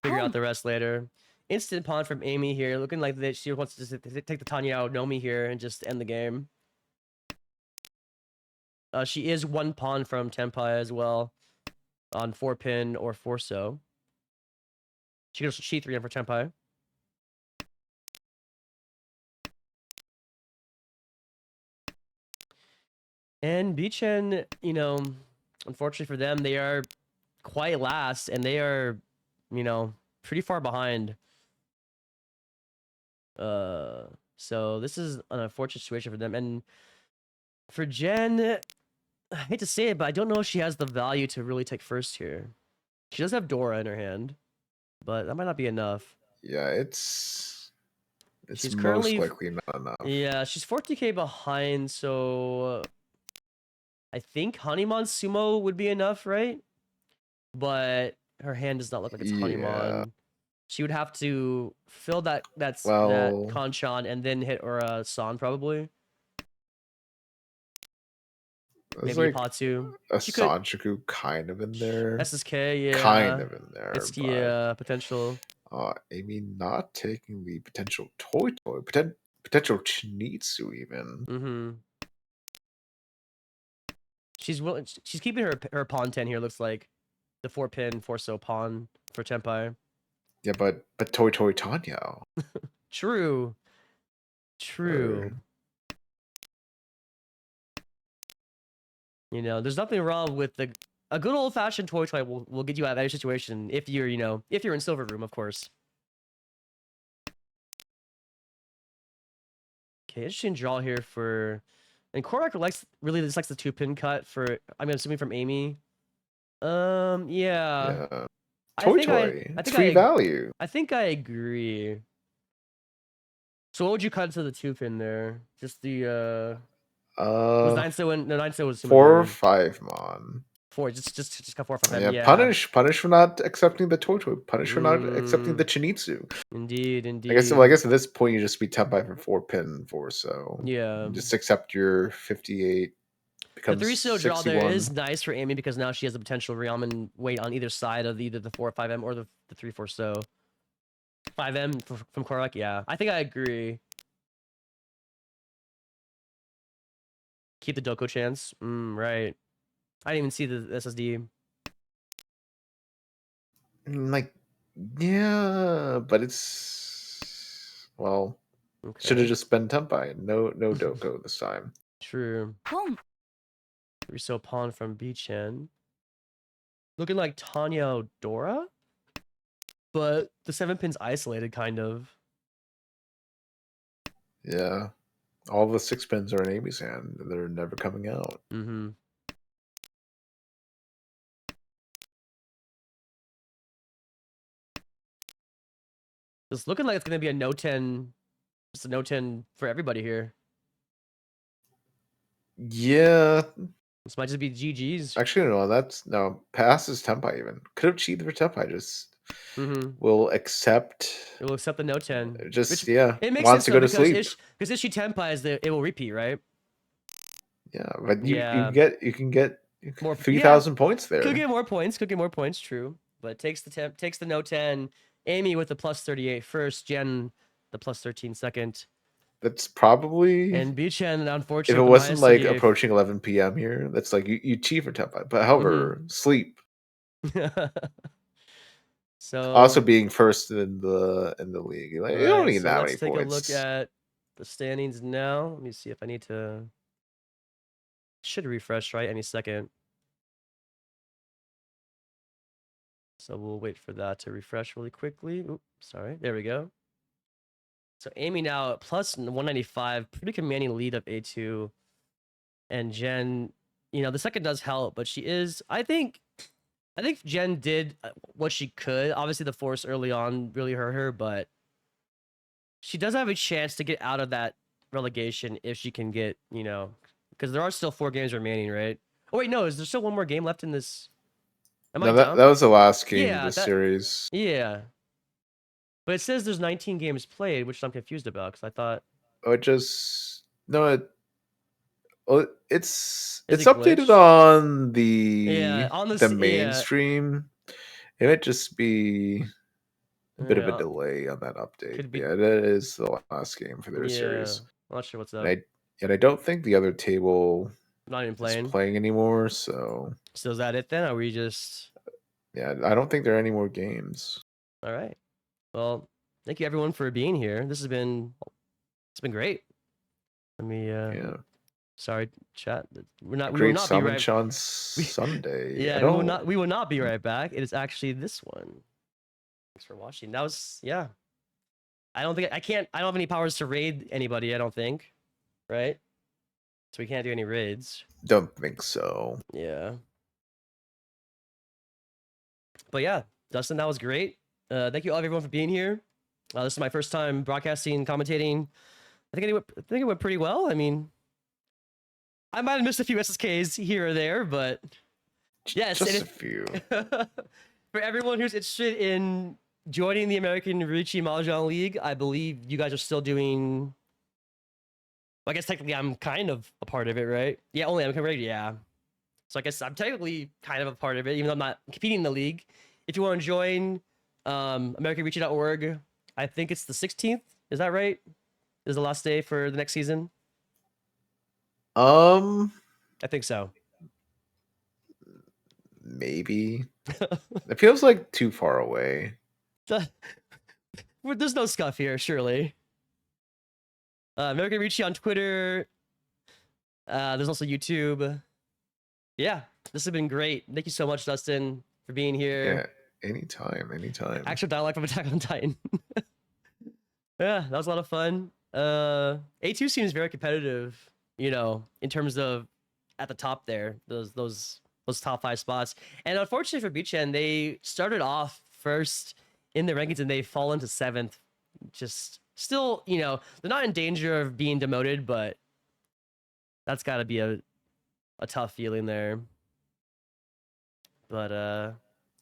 figure out the rest later. Instant pawn from Amy here, looking like that she wants to take the Tanya out Nomi here and just end the game. She is 1 pawn from Tenpai as well, on 4-pin or 4-so. She goes C3 in for Tenpai. And Bichen, unfortunately for them, they are quite last, and they are, pretty far behind. So this is an unfortunate situation for them. And for Jen, I hate to say it, but I don't know if she has the value to really take first here. She does have Dora in her hand, but that might not be enough. Yeah, it's she's currently most likely not enough. Yeah, she's 40k behind, so I think Hanuman Sumo would be enough, right? But her hand does not look like it's Hanuman. She would have to fill that Kanchan and then hit or San probably. Maybe like Patu. A Sanchiku kind of in there. SSK, yeah. Kind of in there. It's the potential. Amy not taking the potential toy. potential Chinitsu even. Mm-hmm. She's keeping her pawn 10 here. Looks like the 4-pin 4-so pawn for Tenpai. Yeah, but Toy Toy Tanya. True. True. You know, there's nothing wrong with a good old fashioned toy will get you out of any situation if you're, if you're in silver room, of course. Okay, interesting draw here for, and Korak really likes the 2-pin cut for, I'm assuming from Amy. Yeah. Yeah. It's free value. I think I agree. So what would you cut to the 2-pin there? Just the was 9-so in, no, 9-so was 4 or 5 mon. 4, just cut 4 or 5 Yeah, yeah. punish for not accepting the Toy. Punish for not accepting the Chinitsu. Indeed. I guess at this point you just be Tenpai for 4-pin 4-so. Yeah. Just accept your 58. The 3-so draw there is nice for Amy because now she has the potential Ryamen weight on either side of either the 4 or 5M or the 3-4-so. 5M from Korak, yeah. I think I agree. Keep the Doko chance. Right. I didn't even see the SSD. Like, yeah, but it's should have just been Tenpai. No Doko this time. True. 3-so pawn from B-Chen. Looking like Tanya Dora, but the 7-pin's isolated, kind of. Yeah. All the 6-pins are in Amy's hand. They're never coming out. Mm-hmm. It's looking like it's going to be a no 10. Just a no 10 for everybody here. Yeah. This might just be GG's. Actually, no. Passes Tenpai even. Could have cheated for Tenpai. Just will accept. It will accept the no 10. Just, it makes wants sense, to go to sleep. Because if she Tenpais, it will repeat, right? Yeah, but you can get more 3,000 points there. Could get more points. True, but takes the no 10. Amy with the plus 38 first. Jen the plus 13 second. That's probably, and B-Chen, unfortunately, if it wasn't like approaching 11 p.m. here, that's like you cheat for Tenpai. But however, sleep. So also being first in the league, you don't need that many points. Let's take a look at the standings now. Let me see if I need to. Should refresh right any second. So we'll wait for that to refresh really quickly. Oops, sorry. There we go. So Amy now at plus 195, pretty commanding lead of A2. And Jen, the second does help, but she is, I think Jen did what she could. Obviously the force early on really hurt her, but she does have a chance to get out of that relegation if she can get, because there are still 4 games remaining, right? Oh wait, no, is there still one more game left in this? That was the last game of the series. Yeah. But it says there's 19 games played, which I'm confused about because I thought. It's updated on the mainstream. It might just be a bit of a delay on that update. Yeah, that is the last game for their series. I'm not sure what's up. And I don't think the other table not even playing anymore. So is that it then? Or are we just? Yeah, I don't think there are any more games. All right. Well, thank you everyone for being here. It's been great. Let me sorry, chat. We will not be right. Sanmenchan Sunday. Yeah, we will not be right back. It is actually this one. Thanks for watching. That was I don't have any powers to raid anybody, I don't think. Right? So we can't do any raids. Don't think so. Yeah. But yeah, Dustin, that was great. Thank you all everyone for being here. This is my first time broadcasting, commentating. I think it went pretty well. I mean, I might have missed a few SSKs here or there, but yes, just a few. For everyone who's interested in joining the American Riichi Mahjong League, I believe you guys are still doing. Well, I guess technically I'm kind of a part of it, right? Yeah, only I'm correct. Yeah. So I guess I'm technically kind of a part of it, even though I'm not competing in the league. If you want to join, AmericanRiichi.org, I think it's the 16th. Is that right? is the last day for the next season? I think so. Maybe. It feels like too far away. There's no scuff here, surely. I'm never gonna reach you on Twitter. There's also YouTube. Yeah, this has been great. Thank you so much, Dustin, for being here. Yeah, anytime. Actual dialogue from Attack on Titan. Yeah, that was a lot of fun. A2 seems very competitive, you know, in terms of at the top there, those top 5 spots. And unfortunately for Beachend, they started off first in the rankings and they fall into 7th. Just still, you know, they're not in danger of being demoted, but that's got to be a tough feeling there. But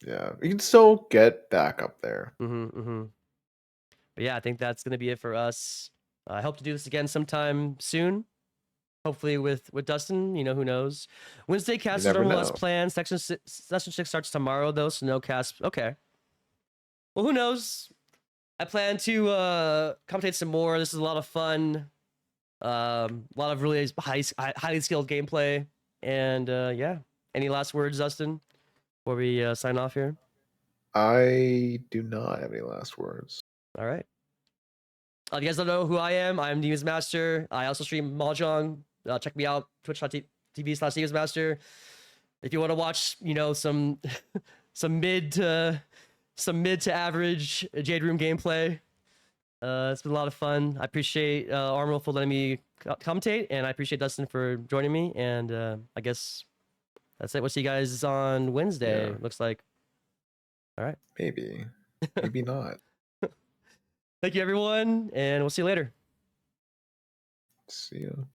yeah, you can still get back up there. But yeah, I think that's gonna be it for us. I hope to do this again sometime soon. Hopefully with Dustin. You know, who knows? Wednesday cast is normal as planned. Session 6 starts tomorrow though, so no cast. Okay. Well, who knows? I plan to commentate some more. This is a lot of fun. A lot of really highly skilled gameplay. And yeah. Any last words, Dustin, before we sign off here? I do not have any last words. All right. You guys don't know who I am. I'm Demons Master. I also stream Mahjong. Check me out, twitch.tv/Demons Master. If you want to watch, you know, some mid to average Jade Room gameplay, it's been a lot of fun. I appreciate Armor for letting me commentate, and I appreciate Dustin for joining me. And I guess that's it. We'll see you guys on Wednesday. Yeah. Looks like. All right. Maybe not. Thank you, everyone, and we'll see you later. See you.